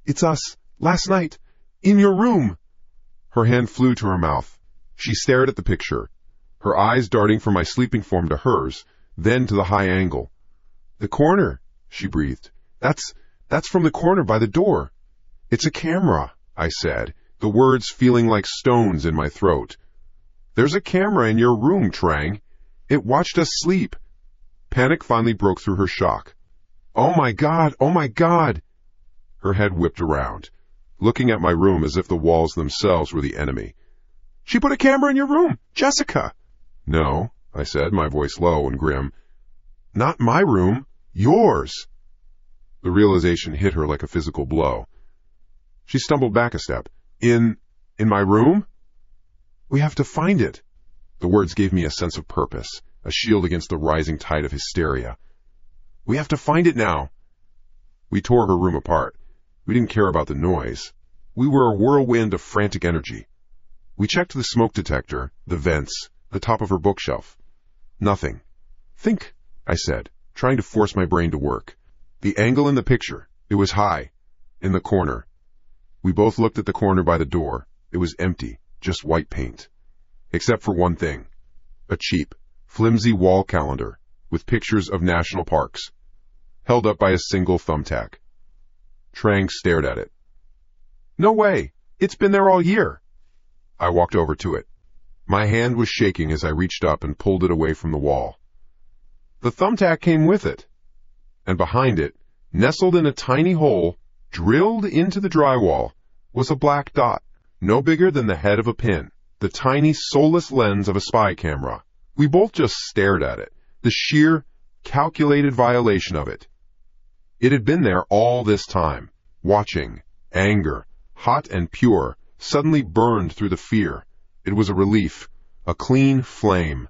It's us, last night, in your room. Her hand flew to her mouth. She stared at the picture, her eyes darting from my sleeping form to hers, then to the high angle. The corner, she breathed. That's from the corner by the door. It's a camera, I said, the words feeling like stones in my throat. There's a camera in your room, Trang. It watched us sleep. Panic finally broke through her shock. Oh my God, oh my God! Her head whipped around, looking at my room as if the walls themselves were the enemy. She put a camera in your room, Jessica! No, I said, my voice low and grim. Not my room, yours! The realization hit her like a physical blow. She stumbled back a step. In my room? We have to find it. The words gave me a sense of purpose, a shield against the rising tide of hysteria. We have to find it now. We tore her room apart. We didn't care about the noise. We were a whirlwind of frantic energy. We checked the smoke detector, the vents, the top of her bookshelf. Nothing. Think, I said, trying to force my brain to work. The angle in the picture. It was high. In the corner. We both looked at the corner by the door. It was empty, just white paint. Except for one thing. A cheap, flimsy wall calendar with pictures of national parks, held up by a single thumbtack. Trang stared at it. No way! It's been there all year! I walked over to it. My hand was shaking as I reached up and pulled it away from the wall. The thumbtack came with it. And behind it, nestled in a tiny hole, drilled into the drywall, was a black dot, no bigger than the head of a pin, the tiny, soulless lens of a spy camera. We both just stared at it, the sheer, calculated violation of it. It had been there all this time, watching, anger, hot and pure, suddenly burned through the fear. It was a relief, a clean flame.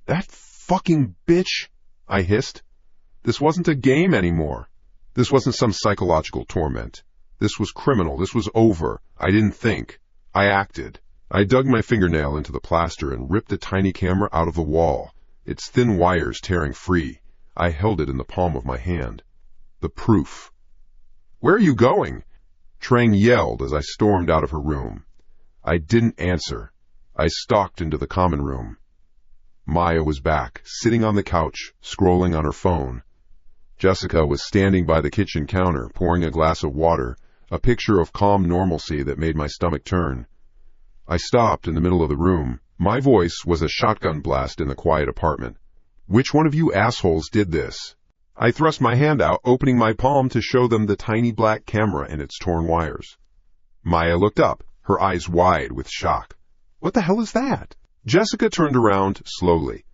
That fucking bitch, I hissed. This wasn't a game anymore. This wasn't some psychological torment. This was criminal. This was over. I didn't think. I acted. I dug my fingernail into the plaster and ripped the tiny camera out of the wall, its thin wires tearing free. I held it in the palm of my hand. The proof. Where are you going? Trang yelled as I stormed out of her room. I didn't answer. I stalked into the common room. Maya was back, sitting on the couch, scrolling on her phone. Jessica was standing by the kitchen counter, pouring a glass of water, a picture of calm normalcy that made my stomach turn. I stopped in the middle of the room. My voice was a shotgun blast in the quiet apartment. Which one of you assholes did this? I thrust my hand out, opening my palm to show them the tiny black camera and its torn wires. Maya looked up, her eyes wide with shock. What the hell is that? Jessica turned around slowly.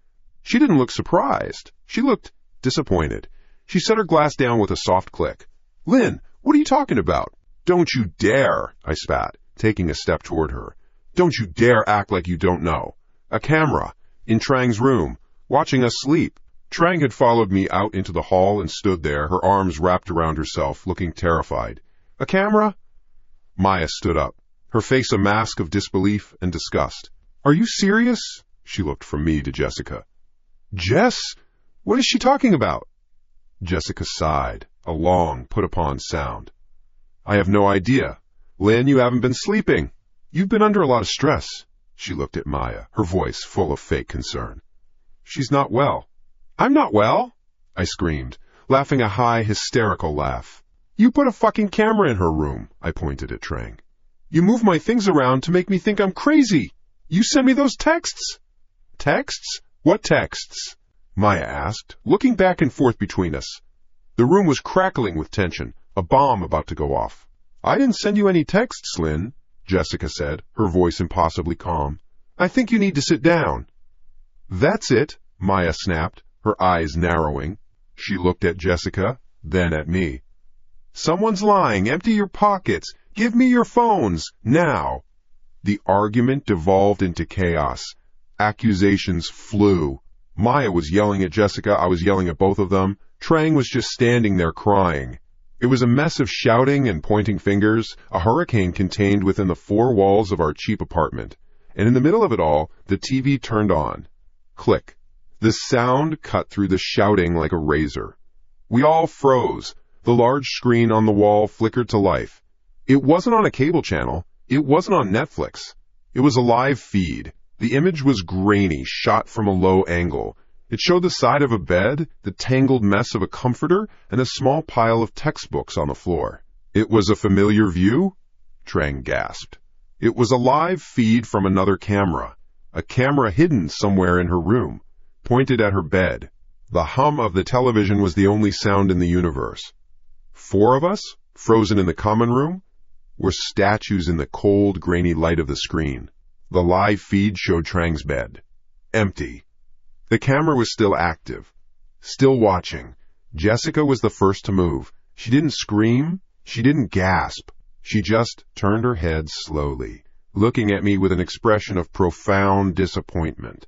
She didn't look surprised. She looked disappointed. She set her glass down with a soft click. Lynn, what are you talking about? Don't you dare, I spat, taking a step toward her. Don't you dare act like you don't know. A camera, in Trang's room, watching us sleep. Trang had followed me out into the hall and stood there, her arms wrapped around herself, looking terrified. A camera? Maya stood up, her face a mask of disbelief and disgust. Are you serious? She looked from me to Jessica. Jess? What is she talking about? Jessica sighed, a long, put-upon sound. I have no idea. Lynn, you haven't been sleeping. You've been under a lot of stress. She looked at Maya, her voice full of fake concern. She's not well. I'm not well, I screamed, laughing a high, hysterical laugh. You put a fucking camera in her room, I pointed at Trang. You move my things around to make me think I'm crazy. You send me those texts. Texts? What texts? Maya asked, looking back and forth between us. The room was crackling with tension, a bomb about to go off. I didn't send you any texts, Lynn, Jessica said, her voice impossibly calm. I think you need to sit down. That's it, Maya snapped, her eyes narrowing. She looked at Jessica, then at me. Someone's lying. Empty your pockets. Give me your phones, now. The argument devolved into chaos. Accusations flew. Maya was yelling at Jessica. I was yelling at both of them. Trang was just standing there crying. It was a mess of shouting and pointing fingers, a hurricane contained within the four walls of our cheap apartment. And in the middle of it all, the TV turned on. Click. The sound cut through the shouting like a razor. We all froze. The large screen on the wall flickered to life. It wasn't on a cable channel. It wasn't on Netflix. It was a live feed. The image was grainy, shot from a low angle. It showed the side of a bed, the tangled mess of a comforter, and a small pile of textbooks on the floor. It was a familiar view? Trang gasped. It was a live feed from another camera. A camera hidden somewhere in her room, pointed at her bed. The hum of the television was the only sound in the universe. 4 of us, frozen in the common room, were statues in the cold, grainy light of the screen. The live feed showed Trang's bed. Empty. The camera was still active, still watching. Jessica was the first to move. She didn't scream. She didn't gasp. She just turned her head slowly, looking at me with an expression of profound disappointment.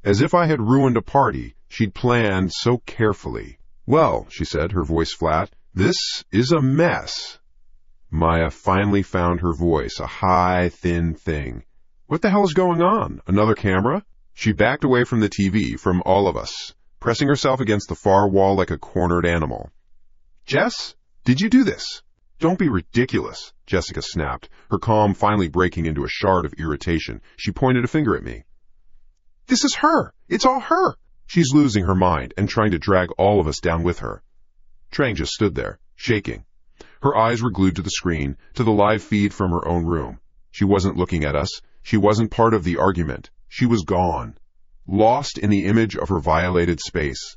As if I had ruined a party she'd planned so carefully. Well, she said, her voice flat, this is a mess. Maya finally found her voice, a high, thin thing. What the hell is going on? Another camera? She backed away from the TV, from all of us, pressing herself against the far wall like a cornered animal. Jess, did you do this? Don't be ridiculous, Jessica snapped, her calm finally breaking into a shard of irritation. She pointed a finger at me. This is her. It's all her. She's losing her mind and trying to drag all of us down with her. Trang just stood there, shaking. Her eyes were glued to the screen, to the live feed from her own room. She wasn't looking at us. She wasn't part of the argument. She was gone, lost in the image of her violated space.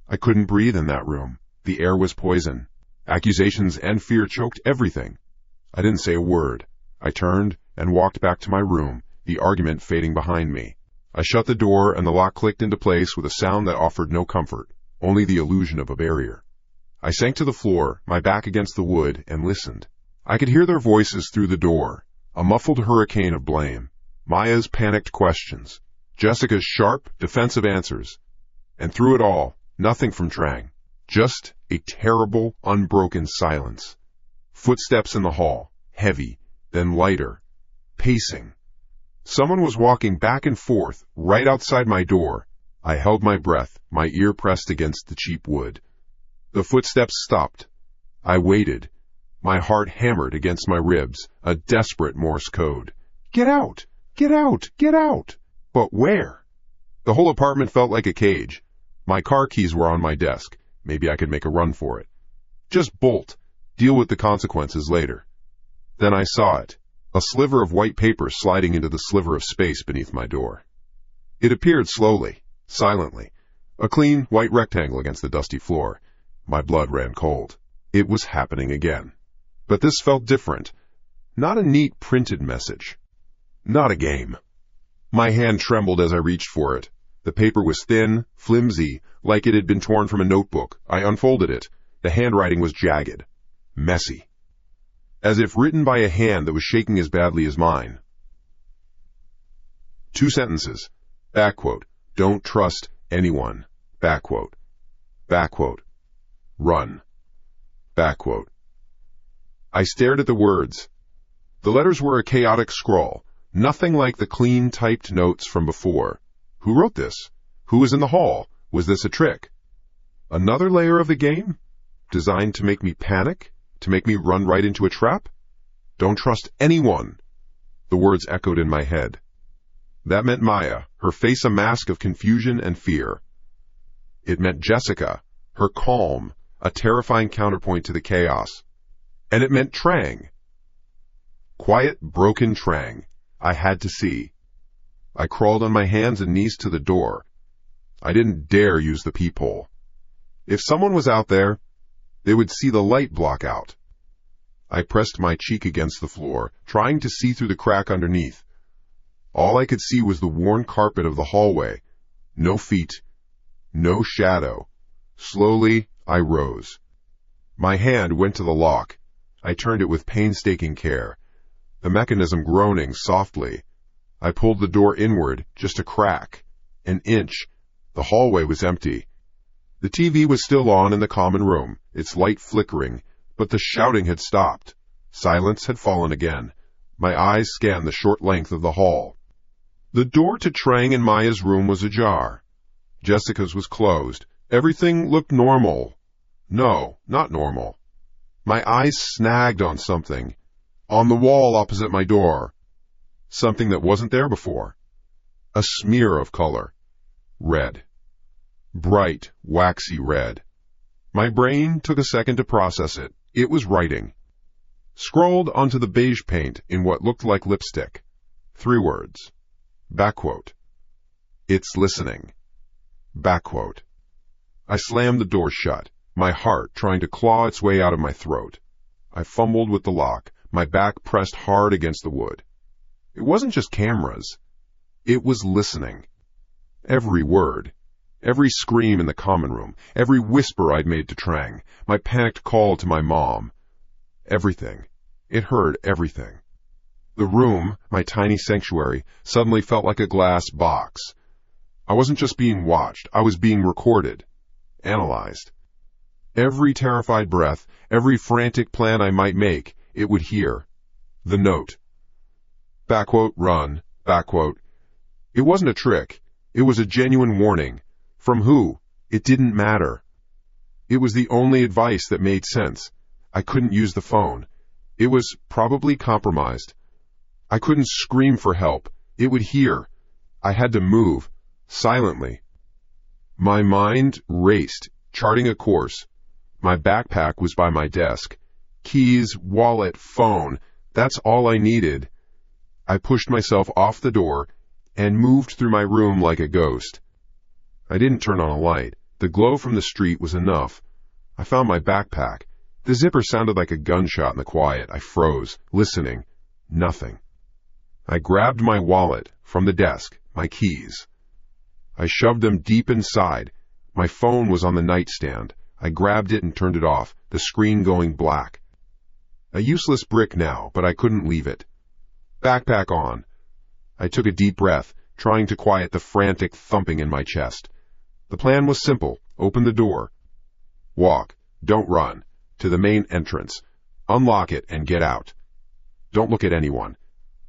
I couldn't breathe in that room. The air was poison. Accusations and fear choked everything. I didn't say a word. I turned and walked back to my room, the argument fading behind me. I shut the door and the lock clicked into place with a sound that offered no comfort, only the illusion of a barrier. I sank to the floor, my back against the wood, and listened. I could hear their voices through the door, a muffled hurricane of blame. Maya's panicked questions, Jessica's sharp, defensive answers, and through it all, nothing from Trang. Just a terrible, unbroken silence. Footsteps in the hall, heavy, then lighter, pacing. Someone was walking back and forth, right outside my door. I held my breath, my ear pressed against the cheap wood. The footsteps stopped. I waited. My heart hammered against my ribs, a desperate Morse code. Get out! Get out! Get out! But where? The whole apartment felt like a cage. My car keys were on my desk. Maybe I could make a run for it. Just bolt. Deal with the consequences later. Then I saw it. A sliver of white paper sliding into the sliver of space beneath my door. It appeared slowly, silently. A clean, white rectangle against the dusty floor. My blood ran cold. It was happening again. But this felt different. Not a neat printed message. Not a game. My hand trembled as I reached for it. The paper was thin, flimsy, like it had been torn from a notebook. I unfolded it. The handwriting was jagged, messy, as if written by a hand that was shaking as badly as mine. 2 sentences. Back quote. Don't trust anyone. Back quote. Back quote. Run. Back quote. I stared at the words. The letters were a chaotic scrawl, nothing like the clean typed notes from before. Who wrote this? Who was in the hall? Was this a trick? Another layer of the game? Designed to make me panic? To make me run right into a trap? Don't trust anyone. The words echoed in my head. That meant Maya, her face a mask of confusion and fear. It meant Jessica, her calm, a terrifying counterpoint to the chaos. And it meant Trang. Quiet, broken Trang. I had to see. I crawled on my hands and knees to the door. I didn't dare use the peephole. If someone was out there, they would see the light block out. I pressed my cheek against the floor, trying to see through the crack underneath. All I could see was the worn carpet of the hallway. No feet, no shadow. Slowly, I rose. My hand went to the lock. I turned it with painstaking care, the mechanism groaning softly. I pulled the door inward, just a crack, an inch. The hallway was empty. The TV was still on in the common room, its light flickering, but the shouting had stopped. Silence had fallen again. My eyes scanned the short length of the hall. The door to Trang and Maya's room was ajar. Jessica's was closed. Everything looked normal. No, not normal. My eyes snagged on something. On the wall opposite my door. Something that wasn't there before. A smear of color. Red. Bright, waxy red. My brain took a second to process it. It was writing. Scrawled onto the beige paint in what looked like lipstick. 3 words. Backquote. It's listening. Backquote. I slammed the door shut, my heart trying to claw its way out of my throat. I fumbled with the lock, my back pressed hard against the wood. It wasn't just cameras. It was listening. Every word. Every scream in the common room, every whisper I'd made to Trang, my panicked call to my mom. Everything. It heard everything. The room, my tiny sanctuary, suddenly felt like a glass box. I wasn't just being watched, I was being recorded, analyzed. Every terrified breath, every frantic plan I might make, it would hear. The note. Backquote, run, backquote. It wasn't a trick. It was a genuine warning. From who? It didn't matter. It was the only advice that made sense. I couldn't use the phone. It was probably compromised. I couldn't scream for help. It would hear. I had to move, silently. My mind raced, charting a course. My backpack was by my desk. Keys, wallet, phone, that's all I needed. I pushed myself off the door and moved through my room like a ghost. I didn't turn on a light. The glow from the street was enough. I found my backpack. The zipper sounded like a gunshot in the quiet. I froze, listening. Nothing. I grabbed my wallet from the desk, my keys. I shoved them deep inside. My phone was on the nightstand. I grabbed it and turned it off, the screen going black. A useless brick now, but I couldn't leave it. Backpack on. I took a deep breath, trying to quiet the frantic thumping in my chest. The plan was simple. Open the door. Walk, don't run, to the main entrance. Unlock it and get out. Don't look at anyone.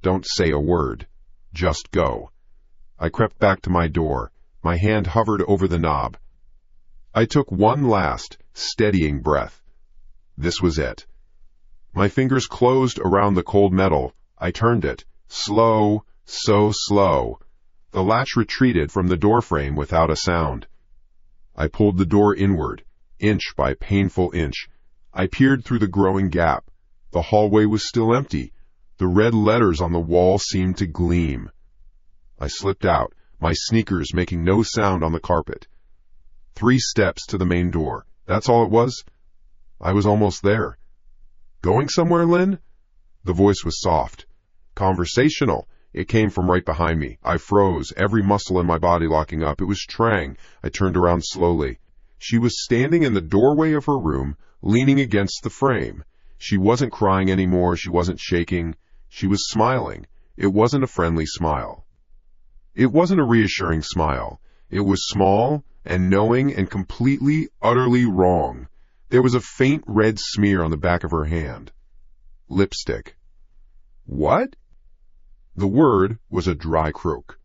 Don't say a word. Just go. I crept back to my door. My hand hovered over the knob. I took one last, steadying breath. This was it. My fingers closed around the cold metal. I turned it. Slow, so slow. The latch retreated from the doorframe without a sound. I pulled the door inward, inch by painful inch. I peered through the growing gap. The hallway was still empty. The red letters on the wall seemed to gleam. I slipped out, my sneakers making no sound on the carpet. 3 steps to the main door. That's all it was? I was almost there. Going somewhere, Lynn? The voice was soft. Conversational. It came from right behind me. I froze, every muscle in my body locking up. It was Trang. I turned around slowly. She was standing in the doorway of her room, leaning against the frame. She wasn't crying anymore. She wasn't shaking. She was smiling. It wasn't a friendly smile. It wasn't a reassuring smile. It was small and knowing and completely, utterly wrong. There was a faint red smear on the back of her hand. Lipstick. What? The word was a dry croak.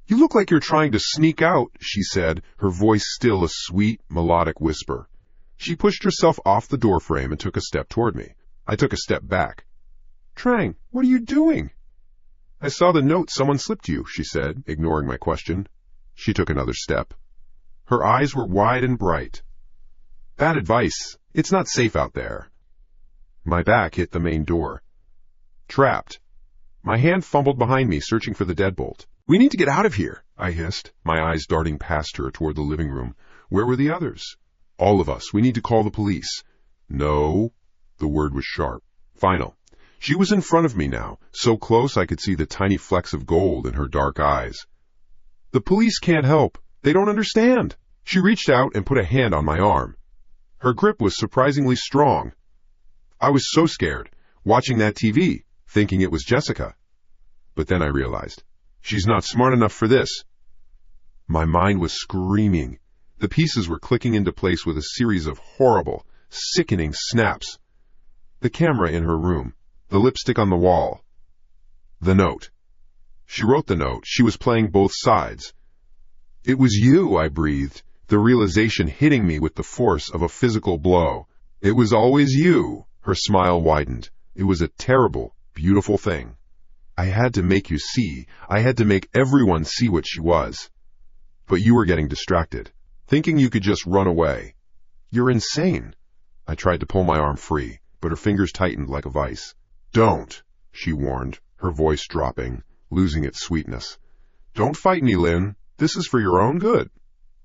You look like you're trying to sneak out, she said, her voice still a sweet, melodic whisper. She pushed herself off the doorframe and took a step toward me. I took a step back. Trang, what are you doing? I saw the note someone slipped you, she said, ignoring my question. She took another step. Her eyes were wide and bright. Bad advice. It's not safe out there. My back hit the main door. Trapped. My hand fumbled behind me, searching for the deadbolt. We need to get out of here, I hissed, my eyes darting past her toward the living room. Where were the others? All of us. We need to call the police. No. The word was sharp. Final. She was in front of me now, so close I could see the tiny flecks of gold in her dark eyes. The police can't help. They don't understand. She reached out and put a hand on my arm. Her grip was surprisingly strong. I was so scared, watching that TV, thinking it was Jessica. But then I realized, she's not smart enough for this. My mind was screaming. The pieces were clicking into place with a series of horrible, sickening snaps. The camera in her room, the lipstick on the wall, the note. She wrote the note. She was playing both sides. It was you, I breathed, the realization hitting me with the force of a physical blow. It was always you. Her smile widened. It was a terrible, beautiful thing. I had to make you see. I had to make everyone see what she was. But you were getting distracted, thinking you could just run away. You're insane. I tried to pull my arm free, but her fingers tightened like a vice. Don't, she warned, her voice dropping, losing its sweetness. Don't fight me, Lynn. This is for your own good.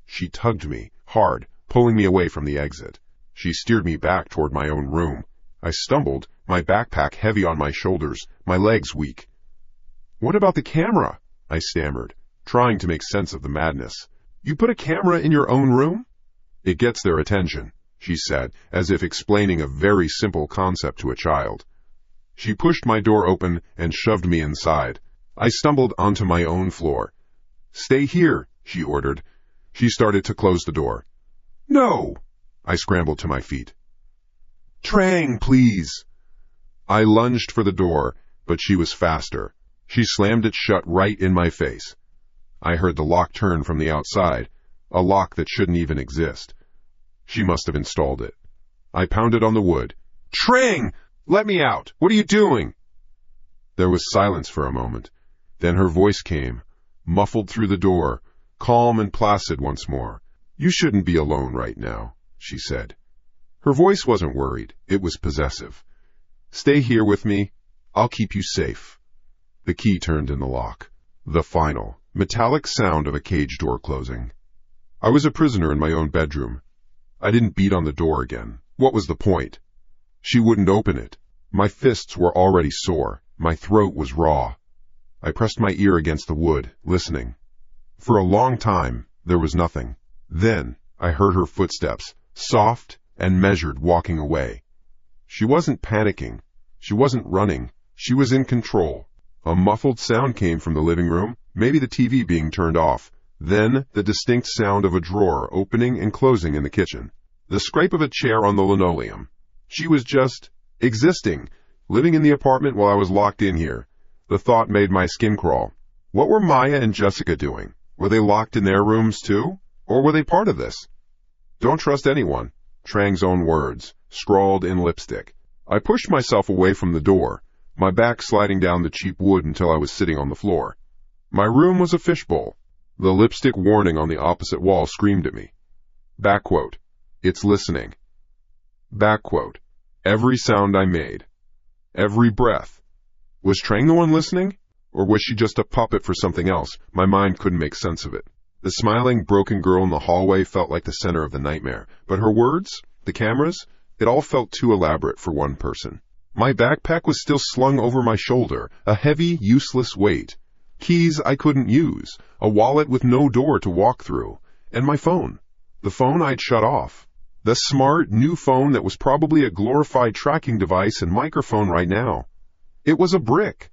She tugged me, hard, pulling me away from the exit. She steered me back toward my own room. I stumbled, my backpack heavy on my shoulders, my legs weak. What about the camera? I stammered, trying to make sense of the madness. You put a camera in your own room? It gets their attention, she said, as if explaining a very simple concept to a child. She pushed my door open and shoved me inside. I stumbled onto my own floor. Stay here, she ordered. She started to close the door. No! I scrambled to my feet. Trang, please! I lunged for the door, but she was faster. She slammed it shut right in my face. I heard the lock turn from the outside, a lock that shouldn't even exist. She must have installed it. I pounded on the wood. Trang! Let me out! What are you doing? There was silence for a moment. Then her voice came, muffled through the door, calm and placid once more. You shouldn't be alone right now, she said. Her voice wasn't worried. It was possessive. Stay here with me. I'll keep you safe. The key turned in the lock. The final, metallic sound of a cage door closing. I was a prisoner in my own bedroom. I didn't beat on the door again. What was the point? She wouldn't open it. My fists were already sore. My throat was raw. I pressed my ear against the wood, listening. For a long time, there was nothing. Then, I heard her footsteps, soft and measured, walking away. She wasn't panicking. She wasn't running. She was in control. A muffled sound came from the living room, maybe the TV being turned off. Then, the distinct sound of a drawer opening and closing in the kitchen. The scrape of a chair on the linoleum. She was just existing, living in the apartment while I was locked in here. The thought made my skin crawl. What were Maya and Jessica doing? Were they locked in their rooms too? Or were they part of this? Don't trust anyone. Trang's own words, scrawled in lipstick. I pushed myself away from the door, my back sliding down the cheap wood until I was sitting on the floor. My room was a fishbowl. The lipstick warning on the opposite wall screamed at me. Back quote. It's listening. Back quote. Every sound I made. Every breath. Was Trang the one listening? Or was she just a puppet for something else? My mind couldn't make sense of it. The smiling, broken girl in the hallway felt like the center of the nightmare. But her words, the cameras, it all felt too elaborate for one person. My backpack was still slung over my shoulder, a heavy, useless weight. Keys I couldn't use, a wallet with no door to walk through, and my phone. The phone I'd shut off. The smart, new phone that was probably a glorified tracking device and microphone right now. It was a brick.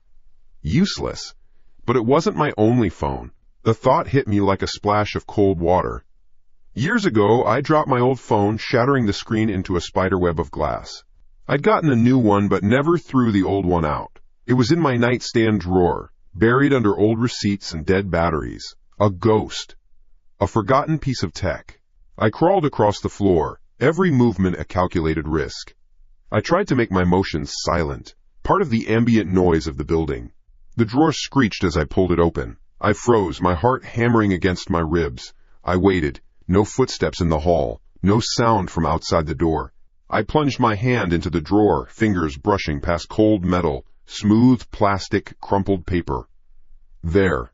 Useless. But it wasn't my only phone. The thought hit me like a splash of cold water. Years ago, I dropped my old phone, shattering the screen into a spiderweb of glass. I'd gotten a new one but never threw the old one out. It was in my nightstand drawer, buried under old receipts and dead batteries. A ghost. A forgotten piece of tech. I crawled across the floor, every movement a calculated risk. I tried to make my motions silent, part of the ambient noise of the building. The drawer screeched as I pulled it open. I froze, my heart hammering against my ribs. I waited. No footsteps in the hall, no sound from outside the door. I plunged my hand into the drawer, fingers brushing past cold metal, smooth plastic, crumpled paper. There.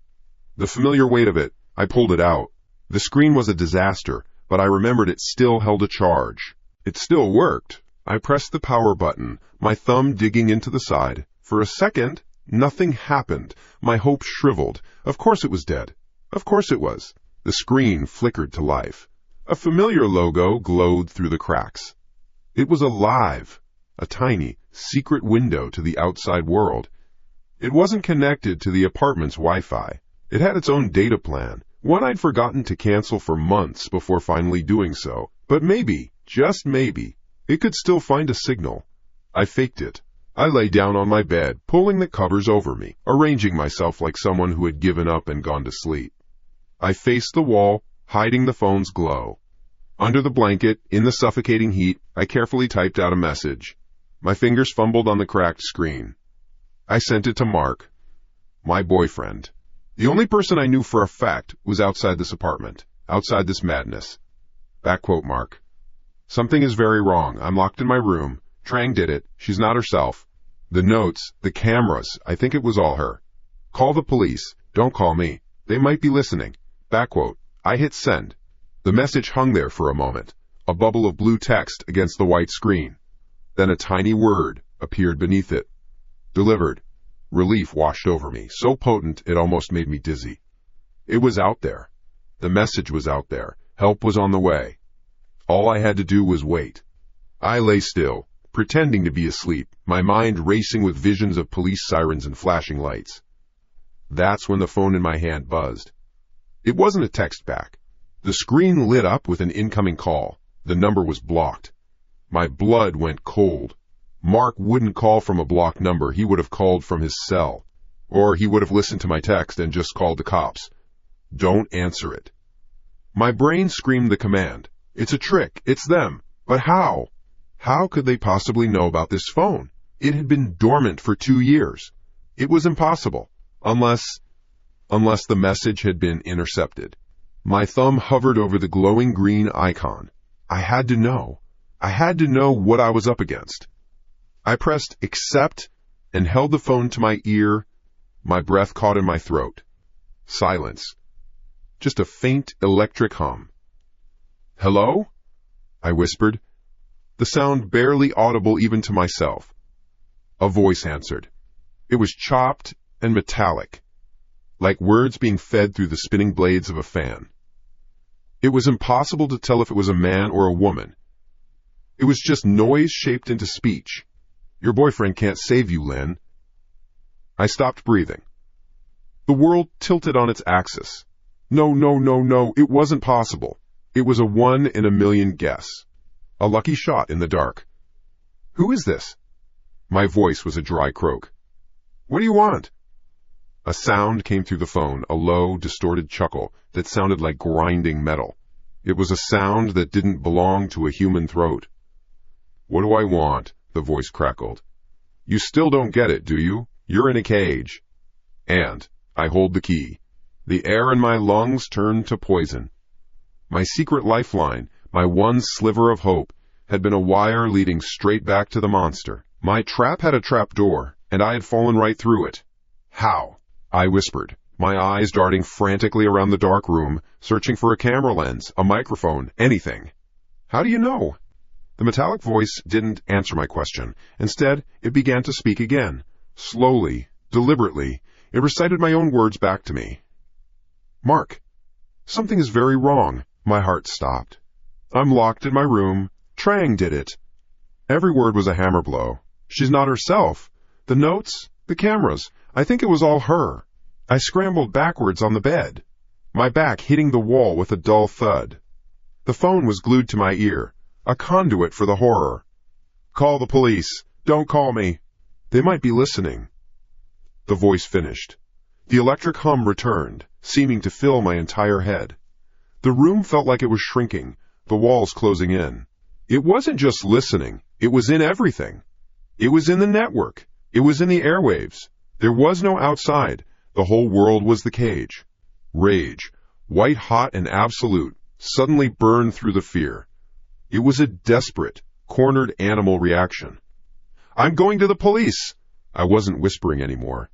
The familiar weight of it. I pulled it out. The screen was a disaster, but I remembered it still held a charge. It still worked. I pressed the power button, my thumb digging into the side. For a second, nothing happened. My hope shriveled. Of course it was dead. Of course it was. The screen flickered to life. A familiar logo glowed through the cracks. It was alive. A tiny, secret window to the outside world. It wasn't connected to the apartment's Wi-Fi. It had its own data plan, one I'd forgotten to cancel for months before finally doing so. But maybe, just maybe, it could still find a signal. I faked it. I lay down on my bed, pulling the covers over me, arranging myself like someone who had given up and gone to sleep. I faced the wall, hiding the phone's glow. Under the blanket, in the suffocating heat, I carefully typed out a message. My fingers fumbled on the cracked screen. I sent it to Mark, my boyfriend. The only person I knew for a fact was outside this apartment, outside this madness. Backquote Mark. Something is very wrong. I'm locked in my room. Trang did it. She's not herself. The notes, the cameras, I think it was all her. Call the police. Don't call me. They might be listening. Backquote. I hit send. The message hung there for a moment, a bubble of blue text against the white screen. Then a tiny word appeared beneath it. Delivered. Relief washed over me, so potent it almost made me dizzy. It was out there. The message was out there. Help was on the way. All I had to do was wait. I lay still, pretending to be asleep, my mind racing with visions of police sirens and flashing lights. That's when the phone in my hand buzzed. It wasn't a text back. The screen lit up with an incoming call. The number was blocked. My blood went cold. Mark wouldn't call from a blocked number. He would have called from his cell. Or he would have listened to my text and just called the cops. Don't answer it. My brain screamed the command. It's a trick. It's them. But how? How could they possibly know about this phone? It had been dormant for 2 years. It was impossible. Unless the message had been intercepted. My thumb hovered over the glowing green icon. I had to know. I had to know what I was up against. I pressed accept and held the phone to my ear. My breath caught in my throat. Silence. Just a faint electric hum. Hello? I whispered, the sound barely audible even to myself. A voice answered. It was chopped and metallic, like words being fed through the spinning blades of a fan. It was impossible to tell if it was a man or a woman. It was just noise shaped into speech. Your boyfriend can't save you, Lynn. I stopped breathing. The world tilted on its axis. No, it wasn't possible. It was a 1 in a million guess. A lucky shot in the dark. Who is this? My voice was a dry croak. What do you want? A sound came through the phone, a low, distorted chuckle that sounded like grinding metal. It was a sound that didn't belong to a human throat. What do I want? The voice crackled. You still don't get it, do you? You're in a cage. And I hold the key. The air in my lungs turned to poison. My secret lifeline, my one sliver of hope, had been a wire leading straight back to the monster. My trap had a trap door, and I had fallen right through it. How? I whispered, my eyes darting frantically around the dark room, searching for a camera lens, a microphone, anything. How do you know? The metallic voice didn't answer my question. Instead, it began to speak again. Slowly, deliberately, it recited my own words back to me. Mark, something is very wrong. My heart stopped. I'm locked in my room. Trang did it. Every word was a hammer blow. She's not herself. The notes, the cameras, I think it was all her. I scrambled backwards on the bed, my back hitting the wall with a dull thud. The phone was glued to my ear, a conduit for the horror. Call the police. Don't call me. They might be listening. The voice finished. The electric hum returned, seeming to fill my entire head. The room felt like it was shrinking, the walls closing in. It wasn't just listening. It was in everything. It was in the network. It was in the airwaves. There was no outside. The whole world was the cage. Rage, white hot and absolute, suddenly burned through the fear. It was a desperate, cornered animal reaction. "I'm going to the police!" I wasn't whispering anymore.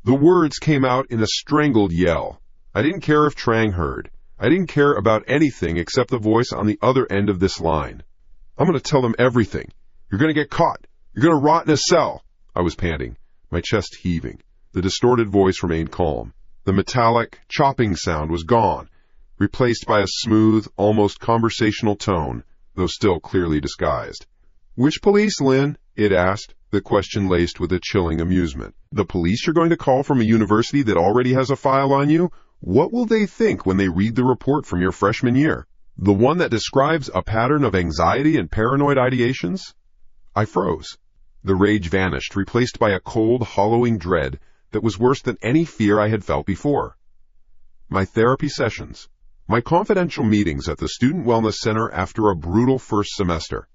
The words came out in a strangled yell. I didn't care if Trang heard. I didn't care about anything except the voice on the other end of this line. "I'm going to tell them everything. You're going to get caught. You're going to rot in a cell." I was panting, my chest heaving. The distorted voice remained calm. The metallic, chopping sound was gone, replaced by a smooth, almost conversational tone, though still clearly disguised. "Which police, Lynn?" it asked, the question laced with a chilling amusement. "The police you're going to call from a university that already has a file on you? What will they think when they read the report from your freshman year? The one that describes a pattern of anxiety and paranoid ideations?" I froze. The rage vanished, replaced by a cold, hollowing dread that was worse than any fear I had felt before. My therapy sessions. My confidential meetings at the Student Wellness Center after a brutal first semester.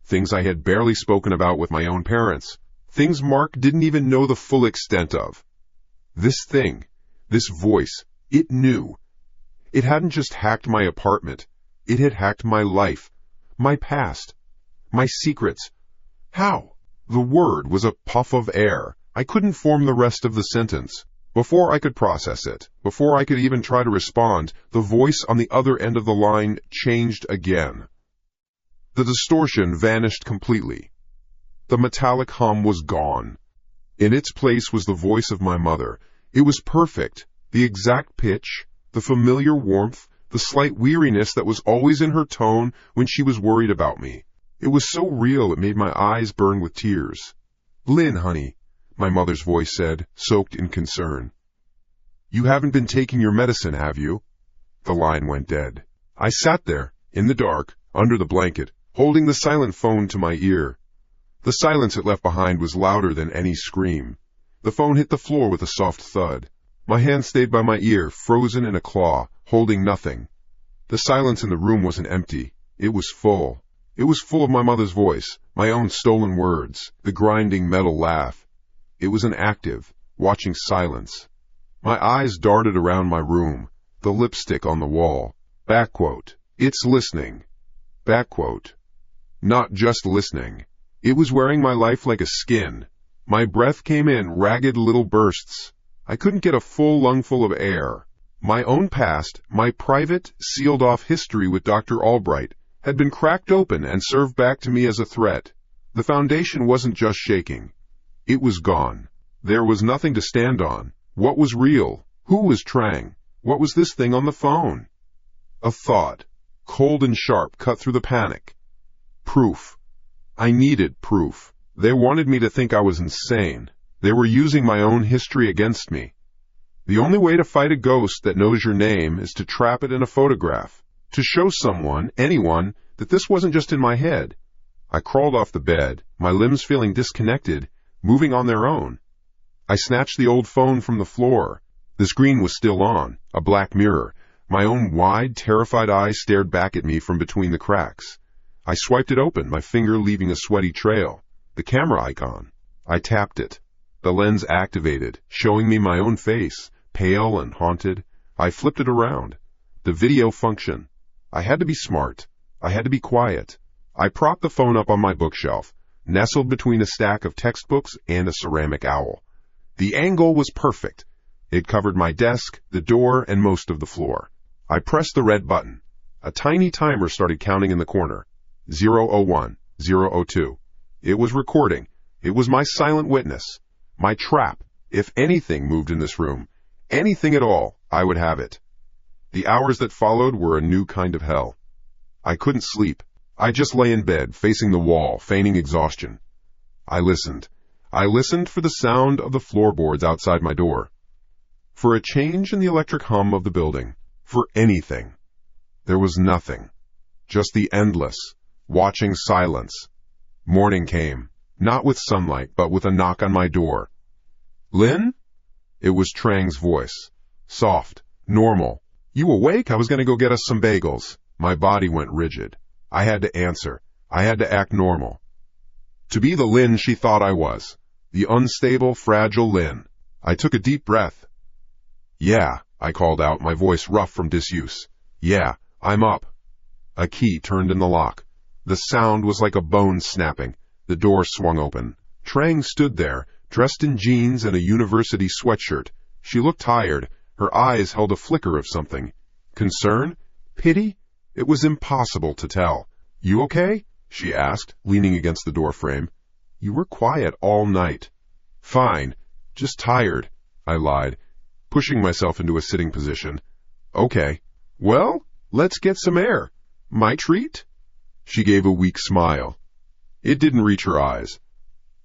Things I had barely spoken about with my own parents. Things Mark didn't even know the full extent of. This thing, this voice, it knew. It hadn't just hacked my apartment. It had hacked my life, my past, my secrets. How? The word was a puff of air. I couldn't form the rest of the sentence. Before I could process it, before I could even try to respond, the voice on the other end of the line changed again. The distortion vanished completely. The metallic hum was gone. In its place was the voice of my mother. It was perfect, the exact pitch, the familiar warmth, the slight weariness that was always in her tone when she was worried about me. It was so real it made my eyes burn with tears. "Lynn, honey," my mother's voice said, soaked in concern. "You haven't been taking your medicine, have you?" The line went dead. I sat there, in the dark, under the blanket, holding the silent phone to my ear. The silence it left behind was louder than any scream. The phone hit the floor with a soft thud. My hand stayed by my ear, frozen in a claw, holding nothing. The silence in the room wasn't empty. It was full. It was full of my mother's voice, my own stolen words, the grinding metal laugh. It was an active, watching silence. My eyes darted around my room, the lipstick on the wall. Backquote. "It's listening." Backquote. Not just listening. It was wearing my life like a skin. My breath came in ragged little bursts. I couldn't get a full lungful of air. My own past, my private, sealed-off history with Dr. Albright, had been cracked open and served back to me as a threat. The foundation wasn't just shaking. It was gone. There was nothing to stand on. What was real? Who was Trang? What was this thing on the phone? A thought, cold and sharp, cut through the panic. Proof. I needed proof. They wanted me to think I was insane. They were using my own history against me. The only way to fight a ghost that knows your name is to trap it in a photograph, to show someone, anyone, that this wasn't just in my head. I crawled off the bed, my limbs feeling disconnected, moving on their own. I snatched the old phone from the floor. The screen was still on, a black mirror. My own wide, terrified eyes stared back at me from between the cracks. I swiped it open, my finger leaving a sweaty trail. The camera icon. I tapped it. The lens activated, showing me my own face, pale and haunted. I flipped it around. The video function. I had to be smart. I had to be quiet. I propped the phone up on my bookshelf, nestled between a stack of textbooks and a ceramic owl. The angle was perfect. It covered my desk, the door, and most of the floor. I pressed the red button. A tiny timer started counting in the corner. 0:01, 0:02. It was recording. It was my silent witness. My trap. If anything moved in this room, anything at all, I would have it. The hours that followed were a new kind of hell. I couldn't sleep. I just lay in bed, facing the wall, feigning exhaustion. I listened. I listened for the sound of the floorboards outside my door. For a change in the electric hum of the building. For anything. There was nothing. Just the endless, watching silence. Morning came, not with sunlight, but with a knock on my door. "Lynn?" It was Trang's voice. Soft, normal. "You awake? I was going to go get us some bagels." My body went rigid. I had to answer. I had to act normal. To be the Lynn she thought I was. The unstable, fragile Lynn. I took a deep breath. "Yeah," I called out, my voice rough from disuse. "Yeah, I'm up." A key turned in the lock. The sound was like a bone snapping. The door swung open. Trang stood there, dressed in jeans and a university sweatshirt. She looked tired. Her eyes held a flicker of something. Concern? Pity? It was impossible to tell. "You okay?" she asked, leaning against the doorframe. "You were quiet all night." "Fine. Just tired," I lied, pushing myself into a sitting position. "Okay. Well, let's get some air. My treat?" She gave a weak smile. It didn't reach her eyes.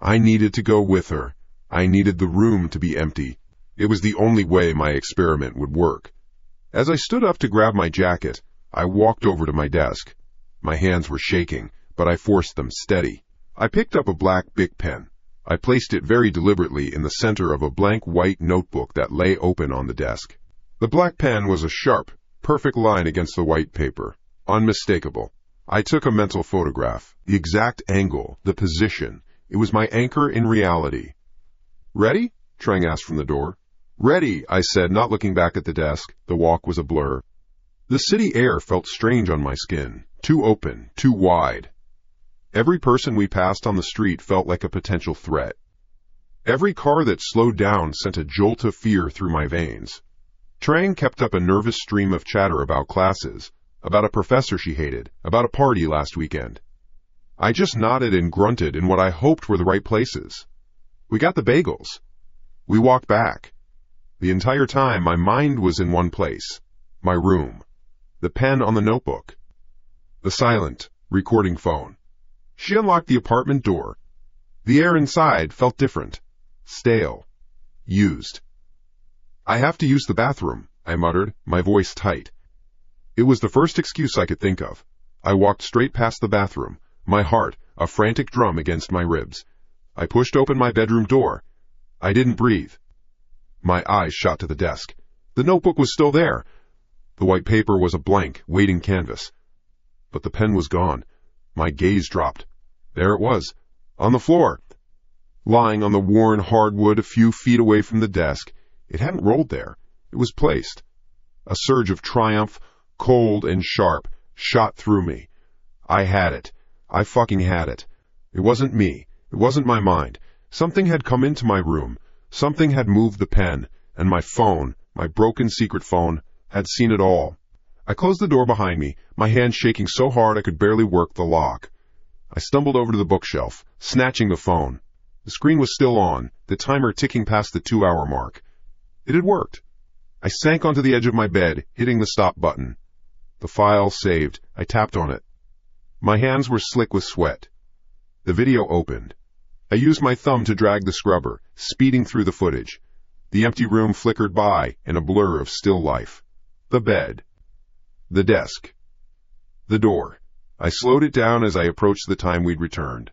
I needed to go with her. I needed the room to be empty. It was the only way my experiment would work. As I stood up to grab my jacket, I walked over to my desk. My hands were shaking, but I forced them steady. I picked up a black Bic pen. I placed it very deliberately in the center of a blank white notebook that lay open on the desk. The black pen was a sharp, perfect line against the white paper. Unmistakable. I took a mental photograph. The exact angle, the position. It was my anchor in reality. "Ready?" Trang asked from the door. "Ready," I said, not looking back at the desk. The walk was a blur. The city air felt strange on my skin. Too open, too wide. Every person we passed on the street felt like a potential threat. Every car that slowed down sent a jolt of fear through my veins. Trang kept up a nervous stream of chatter about classes, about a professor she hated, about a party last weekend. I just nodded and grunted in what I hoped were the right places. We got the bagels. We walked back. The entire time, my mind was in one place. My room. The pen on the notebook. The silent, recording phone. She unlocked the apartment door. The air inside felt different. Stale. Used. "I have to use the bathroom," I muttered, my voice tight. It was the first excuse I could think of. I walked straight past the bathroom, my heart a frantic drum against my ribs. I pushed open my bedroom door. I didn't breathe. My eyes shot to the desk. The notebook was still there. The white paper was a blank, waiting canvas. But the pen was gone. My gaze dropped. There it was, on the floor. Lying on the worn hardwood a few feet away from the desk. It hadn't rolled there. It was placed. A surge of triumph, cold and sharp, shot through me. I had it. I fucking had it. It wasn't me. It wasn't my mind. Something had come into my room. Something had moved the pen, and my phone, my broken secret phone, had seen it all. I closed the door behind me, my hand shaking so hard I could barely work the lock. I stumbled over to the bookshelf, snatching the phone. The screen was still on, the timer ticking past the 2-hour mark. It had worked. I sank onto the edge of my bed, hitting the stop button. The file saved. I tapped on it. My hands were slick with sweat. The video opened. I used my thumb to drag the scrubber, speeding through the footage. The empty room flickered by in a blur of still life. The bed. The desk. The door. I slowed it down as I approached the time we'd returned.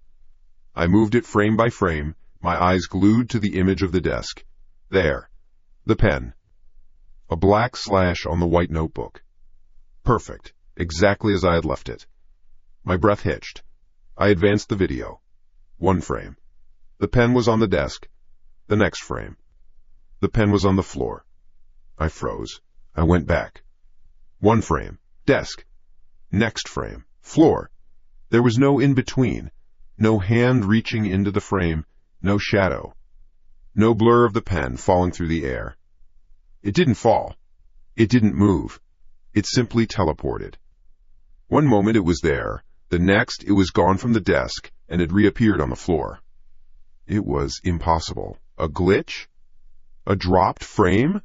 I moved it frame by frame, my eyes glued to the image of the desk. There. The pen. A black slash on the white notebook. Perfect. Exactly as I had left it. My breath hitched. I advanced the video. 1 frame. The pen was on the desk. The next frame. The pen was on the floor. I froze. I went back. 1 frame. Desk. Next frame. Floor. There was no in-between. No hand reaching into the frame. No shadow. No blur of the pen falling through the air. It didn't fall. It didn't move. It simply teleported. One moment it was there. The next it was gone from the desk and had reappeared on the floor. It was impossible. A glitch? A dropped frame?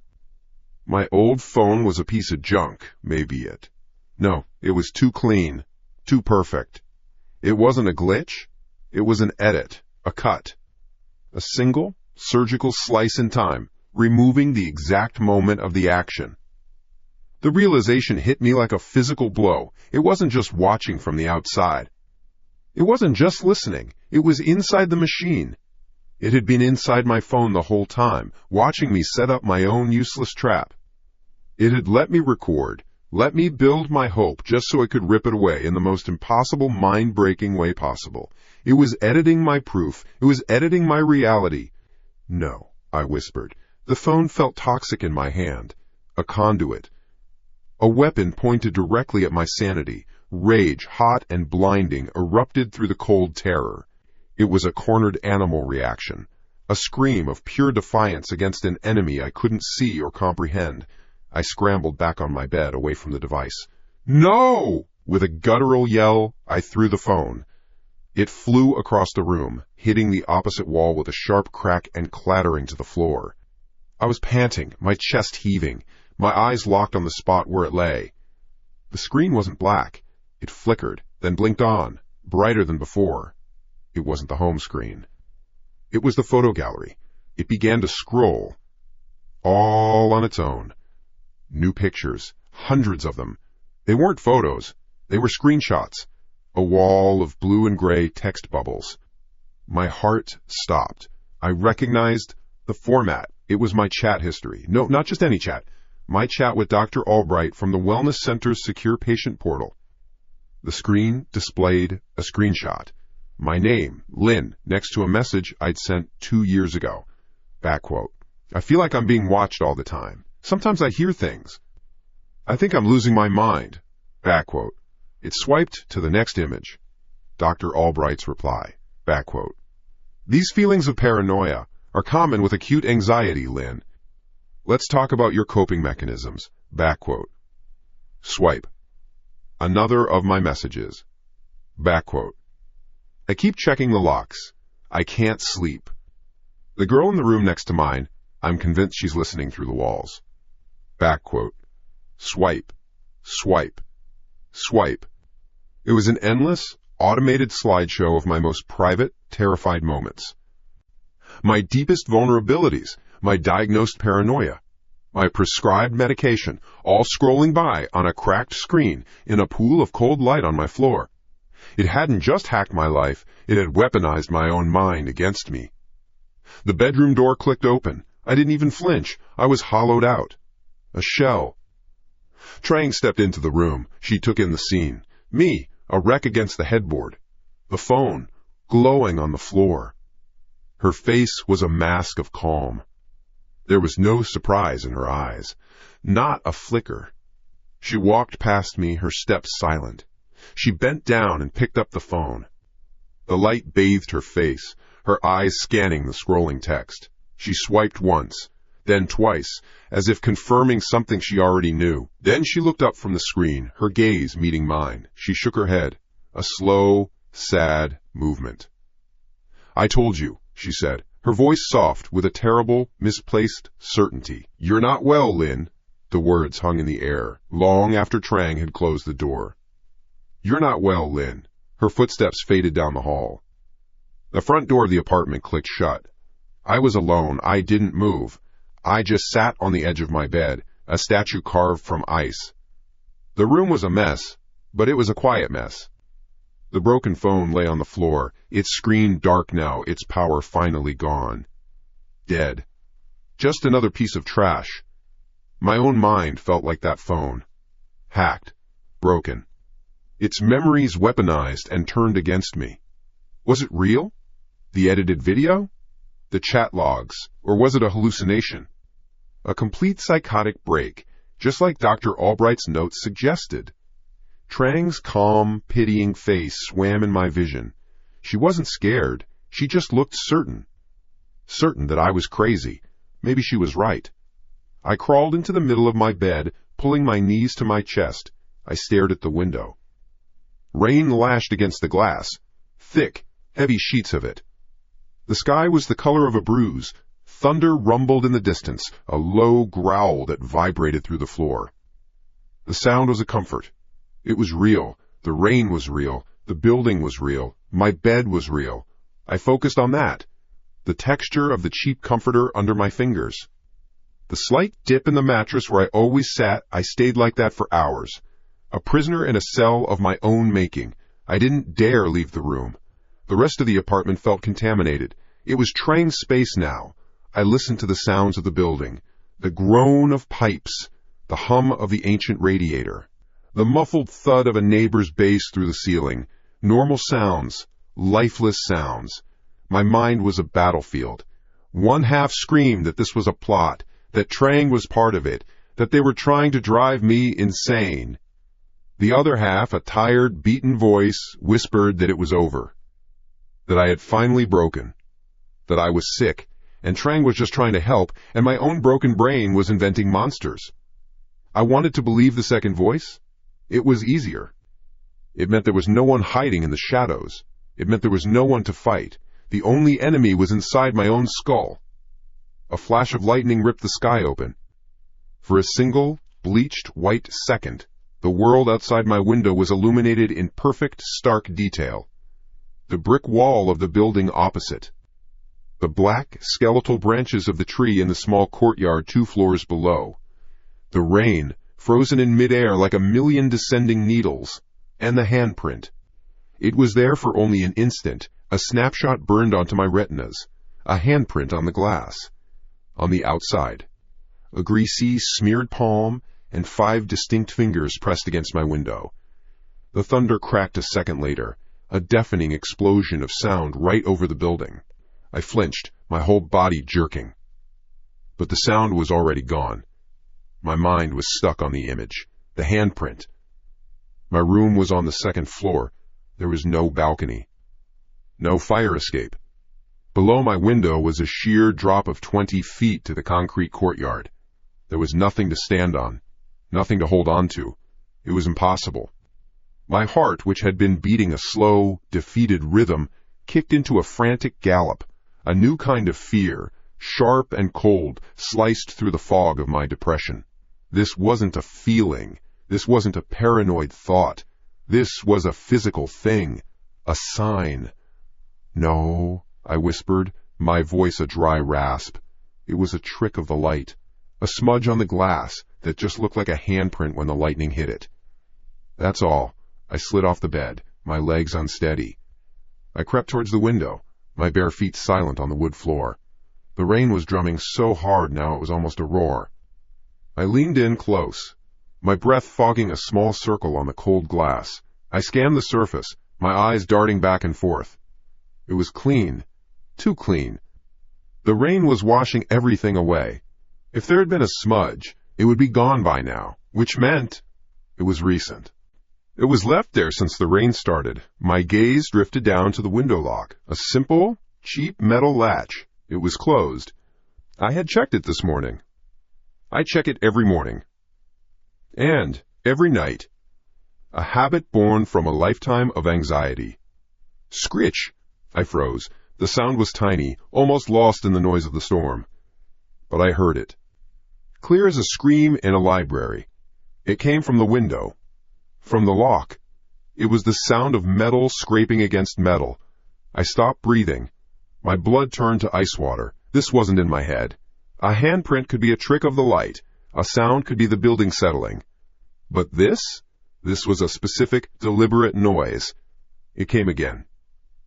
My old phone was a piece of junk, maybe it. No, it was too clean, too perfect. It wasn't a glitch. It was an edit, a cut. A single, surgical slice in time, removing the exact moment of the action. The realization hit me like a physical blow. It wasn't just watching from the outside. It wasn't just listening. It was inside the machine. It had been inside my phone the whole time, watching me set up my own useless trap. It had let me record, let me build my hope just so it could rip it away in the most impossible, mind-breaking way possible. It was editing my proof. It was editing my reality. No, I whispered. The phone felt toxic in my hand. A conduit. A weapon pointed directly at my sanity. Rage, hot and blinding, erupted through the cold terror. It was a cornered animal reaction. A scream of pure defiance against an enemy I couldn't see or comprehend. I scrambled back on my bed, away from the device. No! With a guttural yell, I threw the phone. It flew across the room, hitting the opposite wall with a sharp crack and clattering to the floor. I was panting, my chest heaving, my eyes locked on the spot where it lay. The screen wasn't black. It flickered, then blinked on, brighter than before. It wasn't the home screen. It was the photo gallery. It began to scroll, all on its own. New pictures, hundreds of them. They weren't photos. They were screenshots. A wall of blue and gray text bubbles. My heart stopped. I recognized the format. It was my chat history. No, not just any chat. My chat with Dr. Albright from the Wellness Center's secure patient portal. The screen displayed a screenshot. My name, Lynn, next to a message I'd sent 2 years ago. Back quote. I feel like I'm being watched all the time. Sometimes I hear things. I think I'm losing my mind. Back quote. It swiped to the next image. Dr. Albright's reply. Back quote. These feelings of paranoia are common with acute anxiety, Lynn. Let's talk about your coping mechanisms. Back quote. Swipe. Another of my messages. Back quote. I keep checking the locks. I can't sleep. The girl in the room next to mine, I'm convinced she's listening through the walls. Back quote. Swipe. Swipe. Swipe. It was an endless, automated slideshow of my most private, terrified moments. My deepest vulnerabilities, my diagnosed paranoia, my prescribed medication, all scrolling by on a cracked screen in a pool of cold light on my floor. It hadn't just hacked my life, it had weaponized my own mind against me. The bedroom door clicked open. I didn't even flinch. I was hollowed out. A shell. Trang stepped into the room. She took in the scene. Me, a wreck against the headboard. The phone, glowing on the floor. Her face was a mask of calm. There was no surprise in her eyes. Not a flicker. She walked past me, her steps silent. She bent down and picked up the phone. The light bathed her face, her eyes scanning the scrolling text. She swiped once, then twice, as if confirming something she already knew. Then she looked up from the screen, her gaze meeting mine. She shook her head, a slow, sad movement. I told you, she said, her voice soft with a terrible, misplaced certainty. You're not well, Lynn. The words hung in the air, long after Trang had closed the door. You're not well, Lynn. Her footsteps faded down the hall. The front door of the apartment clicked shut. I was alone. I didn't move. I just sat on the edge of my bed, a statue carved from ice. The room was a mess, but it was a quiet mess. The broken phone lay on the floor, its screen dark now, its power finally gone. Dead. Just another piece of trash. My own mind felt like that phone. Hacked. Broken. Its memories weaponized and turned against me. Was it real? The edited video? The chat logs? Or was it a hallucination? A complete psychotic break, just like Dr. Albright's notes suggested. Trang's calm, pitying face swam in my vision. She wasn't scared. She just looked certain. Certain that I was crazy. Maybe she was right. I crawled into the middle of my bed, pulling my knees to my chest. I stared at the window. Rain lashed against the glass. Thick, heavy sheets of it. The sky was the color of a bruise. Thunder rumbled in the distance, a low growl that vibrated through the floor. The sound was a comfort. It was real. The rain was real. The building was real. My bed was real. I focused on that. The texture of the cheap comforter under my fingers. The slight dip in the mattress where I always sat, I stayed like that for hours. A prisoner in a cell of my own making. I didn't dare leave the room. The rest of the apartment felt contaminated. It was Trang's space now. I listened to the sounds of the building, the groan of pipes, the hum of the ancient radiator, the muffled thud of a neighbor's bass through the ceiling. Normal sounds, lifeless sounds. My mind was a battlefield. One half screamed that this was a plot, that Trang was part of it, that they were trying to drive me insane. The other half, a tired, beaten voice, whispered that it was over, that I had finally broken, that I was sick, and Trang was just trying to help, and my own broken brain was inventing monsters. I wanted to believe the second voice. It was easier. It meant there was no one hiding in the shadows. It meant there was no one to fight. The only enemy was inside my own skull. A flash of lightning ripped the sky open. For a single, bleached white second, the world outside my window was illuminated in perfect, stark detail. The brick wall of the building opposite. The black, skeletal branches of the tree in the small courtyard 2 floors below. The rain, frozen in midair like a million descending needles. And the handprint. It was there for only an instant, a snapshot burned onto my retinas, a handprint on the glass. On the outside, a greasy, smeared palm and 5 distinct fingers pressed against my window. The thunder cracked a second later, a deafening explosion of sound right over the building. I flinched, my whole body jerking. But the sound was already gone. My mind was stuck on the image, the handprint. My room was on the 2nd floor. There was no balcony. No fire escape. Below my window was a sheer drop of 20 feet to the concrete courtyard. There was nothing to stand on, nothing to hold on to. It was impossible. My heart, which had been beating a slow, defeated rhythm, kicked into a frantic gallop. A new kind of fear, sharp and cold, sliced through the fog of my depression. This wasn't a feeling. This wasn't a paranoid thought. This was a physical thing. A sign. No, I whispered, my voice a dry rasp. It was a trick of the light. A smudge on the glass that just looked like a handprint when the lightning hit it. That's all. I slid off the bed, my legs unsteady. I crept towards the window, my bare feet silent on the wood floor. The rain was drumming so hard now it was almost a roar. I leaned in close, my breath fogging a small circle on the cold glass. I scanned the surface, my eyes darting back and forth. It was clean, too clean. The rain was washing everything away. If there had been a smudge, it would be gone by now, which meant it was recent. It was left there since the rain started. My gaze drifted down to the window lock, a simple, cheap metal latch. It was closed. I had checked it this morning. I check it every morning. And every night. A habit born from a lifetime of anxiety. Scritch! I froze. The sound was tiny, almost lost in the noise of the storm. But I heard it. Clear as a scream in a library. It came from the window. From the lock. It was the sound of metal scraping against metal. I stopped breathing. My blood turned to ice water. This wasn't in my head. A handprint could be a trick of the light. A sound could be the building settling. But this? This was a specific, deliberate noise. It came again.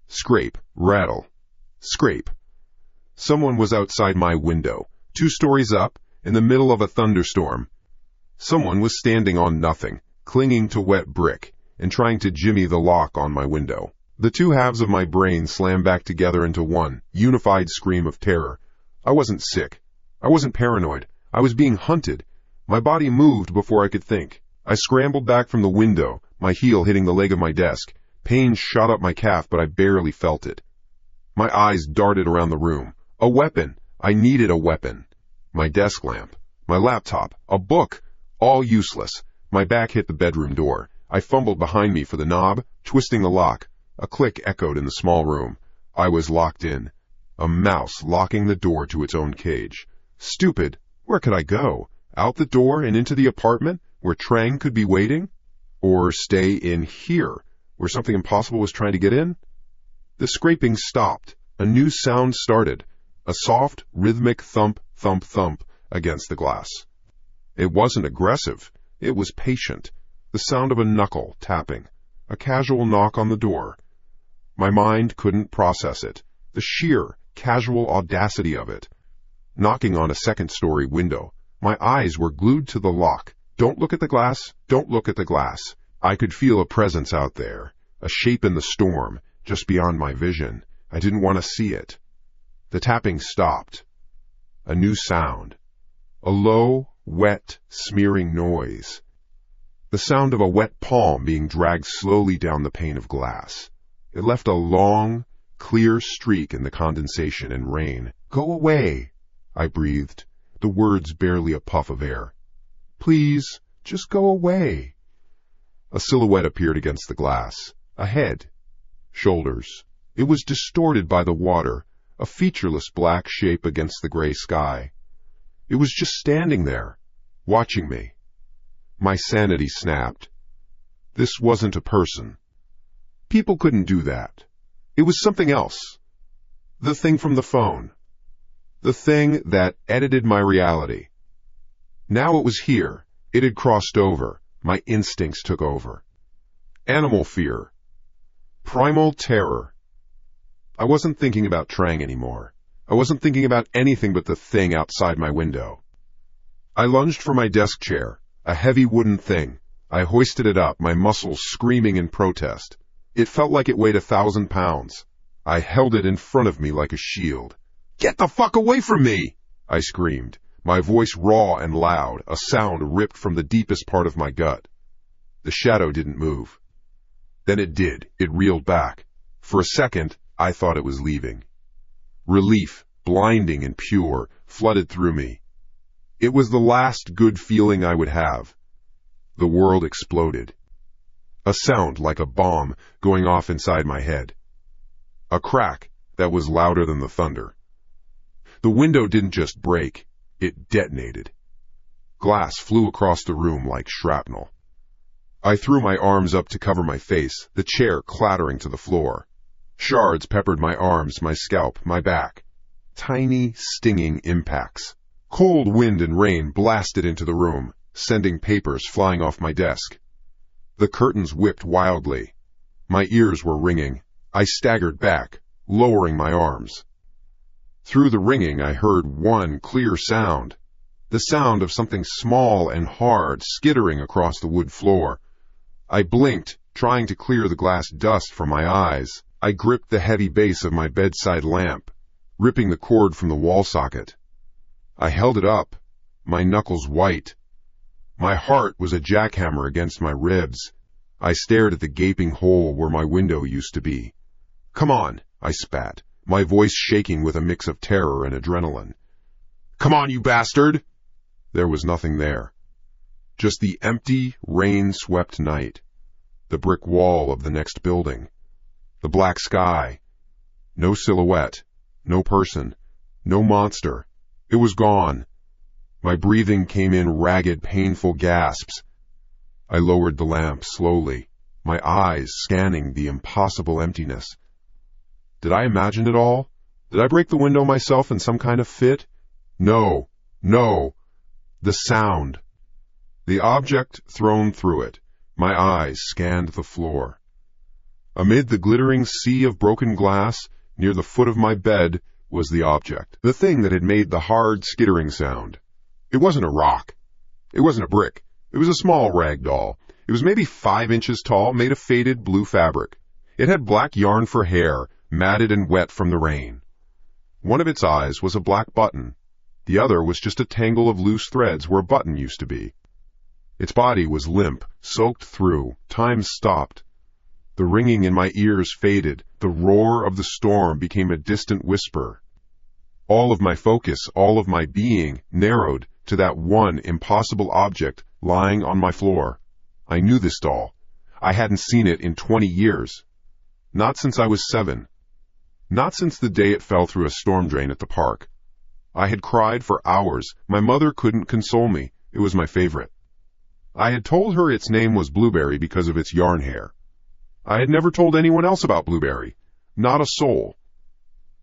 Scrape, rattle, scrape. Someone was outside my window, 2 stories up, in the middle of a thunderstorm. Someone was standing on nothing, clinging to wet brick, and trying to jimmy the lock on my window. The 2 halves of my brain slammed back together into one, unified scream of terror. I wasn't sick. I wasn't paranoid. I was being hunted. My body moved before I could think. I scrambled back from the window, my heel hitting the leg of my desk. Pain shot up my calf, but I barely felt it. My eyes darted around the room. A weapon. I needed a weapon. My desk lamp. My laptop. A book. All useless. My back hit the bedroom door. I fumbled behind me for the knob, twisting the lock. A click echoed in the small room. I was locked in. A mouse locking the door to its own cage. Stupid. Where could I go? Out the door and into the apartment, where Trang could be waiting? Or stay in here, where something impossible was trying to get in? The scraping stopped. A new sound started. A soft, rhythmic thump, thump, thump against the glass. It wasn't aggressive. It was patient. The sound of a knuckle tapping. A casual knock on the door. My mind couldn't process it. The sheer, casual audacity of it. Knocking on a second-story window. My eyes were glued to the lock. Don't look at the glass. Don't look at the glass. I could feel a presence out there. A shape in the storm, just beyond my vision. I didn't want to see it. The tapping stopped. A new sound. A low, wet, smearing noise. The sound of a wet palm being dragged slowly down the pane of glass. It left a long, clear streak in the condensation and rain. "Go away," I breathed, the words barely a puff of air. "Please, just go away." A silhouette appeared against the glass. A head. Shoulders. It was distorted by the water, a featureless black shape against the gray sky. It was just standing there, watching me. My sanity snapped. This wasn't a person. People couldn't do that. It was something else. The thing from the phone. The thing that edited my reality. Now it was here. It had crossed over. My instincts took over. Animal fear. Primal terror. I wasn't thinking about Trang anymore. I wasn't thinking about anything but the thing outside my window. I lunged for my desk chair, a heavy wooden thing. I hoisted it up, my muscles screaming in protest. It felt like it weighed 1,000 pounds. I held it in front of me like a shield. "Get the fuck away from me!" I screamed, my voice raw and loud, a sound ripped from the deepest part of my gut. The shadow didn't move. Then it did. It reeled back. For a second, I thought it was leaving. Relief, blinding and pure, flooded through me. It was the last good feeling I would have. The world exploded. A sound like a bomb going off inside my head. A crack that was louder than the thunder. The window didn't just break, it detonated. Glass flew across the room like shrapnel. I threw my arms up to cover my face, the chair clattering to the floor. Shards peppered my arms, my scalp, my back. Tiny, stinging impacts. Cold wind and rain blasted into the room, sending papers flying off my desk. The curtains whipped wildly. My ears were ringing. I staggered back, lowering my arms. Through the ringing, I heard one clear sound. The sound of something small and hard skittering across the wood floor. I blinked, trying to clear the glass dust from my eyes. I gripped the heavy base of my bedside lamp, ripping the cord from the wall socket. I held it up, my knuckles white. My heart was a jackhammer against my ribs. I stared at the gaping hole where my window used to be. "Come on," I spat, my voice shaking with a mix of terror and adrenaline. "Come on, you bastard!" There was nothing there. Just the empty, rain-swept night. The brick wall of the next building. The black sky. No silhouette. No person. No monster. It was gone. My breathing came in ragged, painful gasps. I lowered the lamp slowly, my eyes scanning the impossible emptiness. Did I imagine it all? Did I break the window myself in some kind of fit? No. No. The sound. The object thrown through it. My eyes scanned the floor. Amid the glittering sea of broken glass, near the foot of my bed, was the object, the thing that had made the hard, skittering sound. It wasn't a rock. It wasn't a brick. It was a small rag doll. It was maybe 5 inches tall, made of faded blue fabric. It had black yarn for hair, matted and wet from the rain. One of its eyes was a black button. The other was just a tangle of loose threads where a button used to be. Its body was limp, soaked through. Time stopped. The ringing in my ears faded. The roar of the storm became a distant whisper. All of my focus, all of my being, narrowed to that one impossible object lying on my floor. I knew this doll. I hadn't seen it in 20 years. Not since I was 7. Not since the day it fell through a storm drain at the park. I had cried for hours. My mother couldn't console me. It was my favorite. I had told her its name was Blueberry because of its yarn hair. I had never told anyone else about Blueberry. Not a soul.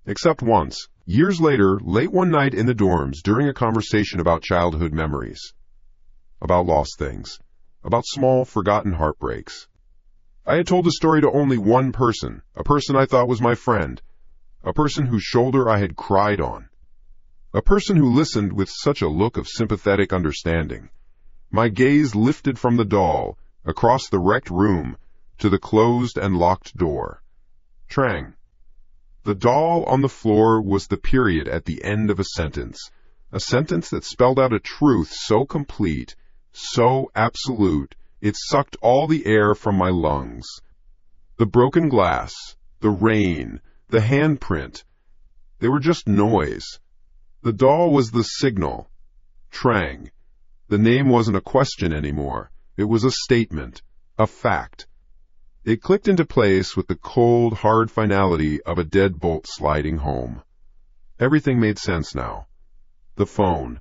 Except once, years later, late one night in the dorms during a conversation about childhood memories. About lost things. About small, forgotten heartbreaks. I had told the story to only one person, a person I thought was my friend, a person whose shoulder I had cried on, a person who listened with such a look of sympathetic understanding. My gaze lifted from the doll, across the wrecked room, to the closed and locked door. Trang. The doll on the floor was the period at the end of a sentence that spelled out a truth so complete, so absolute, it sucked all the air from my lungs. The broken glass, the rain, the handprint, they were just noise. The doll was the signal. Trang. The name wasn't a question anymore. It was a statement, a fact. It clicked into place with the cold, hard finality of a deadbolt sliding home. Everything made sense now. The phone,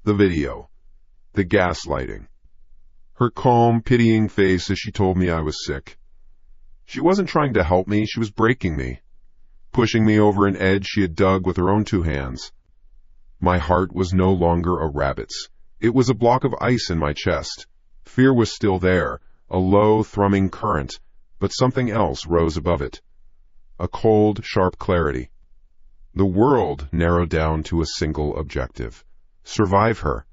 the video, the gaslighting. Her calm, pitying face as she told me I was sick. She wasn't trying to help me, she was breaking me, pushing me over an edge she had dug with her own 2 hands. My heart was no longer a rabbit's. It was a block of ice in my chest. Fear was still there, a low, thrumming current, but something else rose above it. A cold, sharp clarity. The world narrowed down to a single objective. Survive her.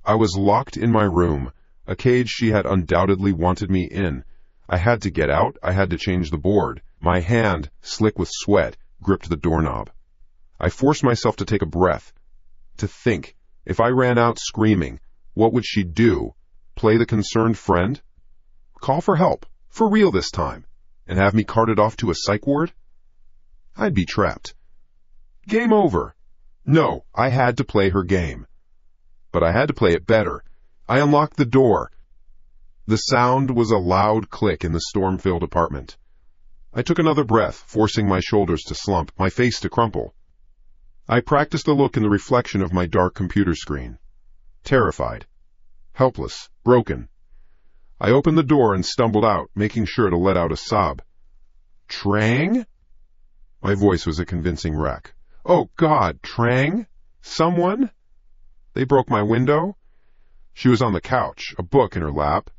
I was locked in my room, a cage she had undoubtedly wanted me in. I had to get out, I had to change the board. My hand, slick with sweat, gripped the doorknob. I forced myself to take a breath, to think. If I ran out screaming, what would she do? Play the concerned friend? Call for help, for real this time, and have me carted off to a psych ward? I'd be trapped. Game over. No, I had to play her game. But I had to play it better. I unlocked the door. The sound was a loud click in the storm-filled apartment. I took another breath, forcing my shoulders to slump, my face to crumple. I practiced a look in the reflection of my dark computer screen. Terrified. Helpless. Broken. I opened the door and stumbled out, making sure to let out a sob. Trang? My voice was a convincing wreck. Oh, God, Trang? Someone? They broke my window? She was on the couch, a book in her lap.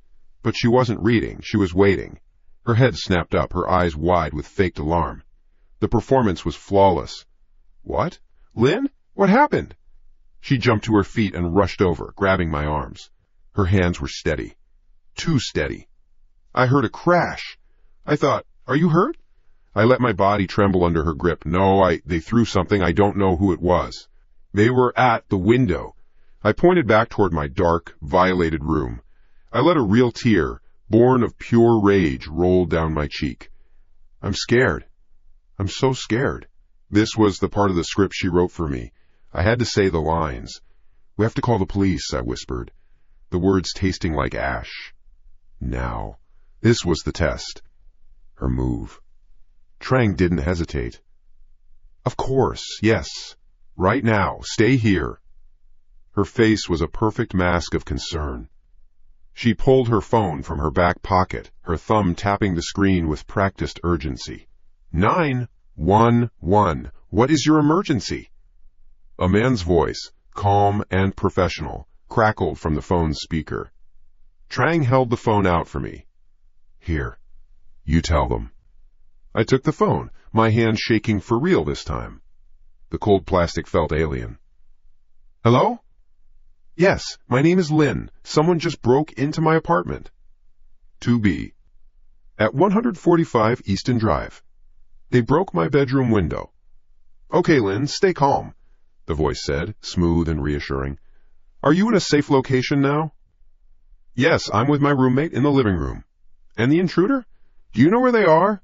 But she wasn't reading, she was waiting. Her head snapped up, her eyes wide with faked alarm. The performance was flawless. What? Lynn? What happened? She jumped to her feet and rushed over, grabbing my arms. Her hands were steady. Too steady. I heard a crash. I thought, are you hurt? I let my body tremble under her grip. No, they threw something. I don't know who it was. They were at the window. I pointed back toward my dark, violated room. I let a real tear, born of pure rage, roll down my cheek. I'm scared. I'm so scared. This was the part of the script she wrote for me. I had to say the lines. We have to call the police, I whispered, the words tasting like ash. Now, this was the test. Her move. Trang didn't hesitate. Of course, yes. Right now, stay here. Her face was a perfect mask of concern. She pulled her phone from her back pocket, her thumb tapping the screen with practiced urgency. 911. What is your emergency? A man's voice, calm and professional, crackled from the phone's speaker. Trang held the phone out for me. Here, you tell them. I took the phone, my hand shaking for real this time. The cold plastic felt alien. Hello? Yes, my name is Lynn. Someone just broke into my apartment. 2B. At 145 Easton Drive. They broke my bedroom window. Okay, Lynn, stay calm, the voice said, smooth and reassuring. Are you in a safe location now? Yes, I'm with my roommate in the living room. And the intruder? Do you know where they are?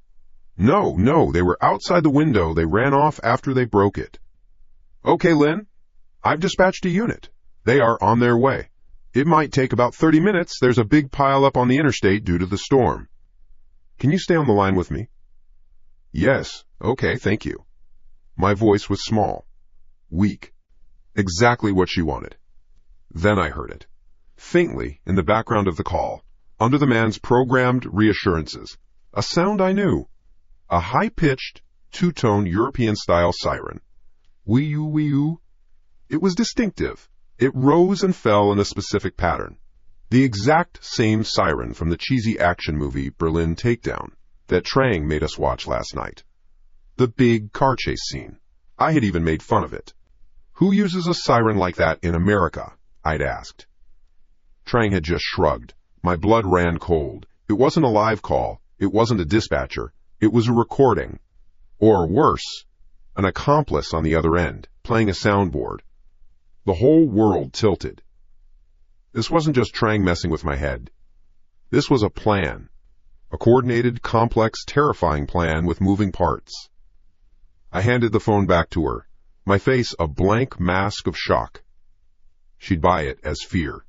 No, they were outside the window. They ran off after they broke it. Okay, Lynn, I've dispatched a unit. They are on their way. It might take about 30 minutes. There's a big pile up on the interstate due to the storm. Can you stay on the line with me? Yes. Okay, thank you. My voice was small, weak, exactly what she wanted. Then I heard it, faintly in the background of the call, under the man's programmed reassurances, a sound I knew, a high-pitched, two-tone European-style siren. Wee-oo, wee-oo. It was distinctive. It rose and fell in a specific pattern. The exact same siren from the cheesy action movie Berlin Takedown that Trang made us watch last night. The big car chase scene. I had even made fun of it. Who uses a siren like that in America? I'd asked. Trang had just shrugged. My blood ran cold. It wasn't a live call. It wasn't a dispatcher. It was a recording. Or worse, an accomplice on the other end, playing a soundboard. The whole world tilted. This wasn't just Trang messing with my head. This was a plan. A coordinated, complex, terrifying plan with moving parts. I handed the phone back to her, my face a blank mask of shock. She'd buy it as fear.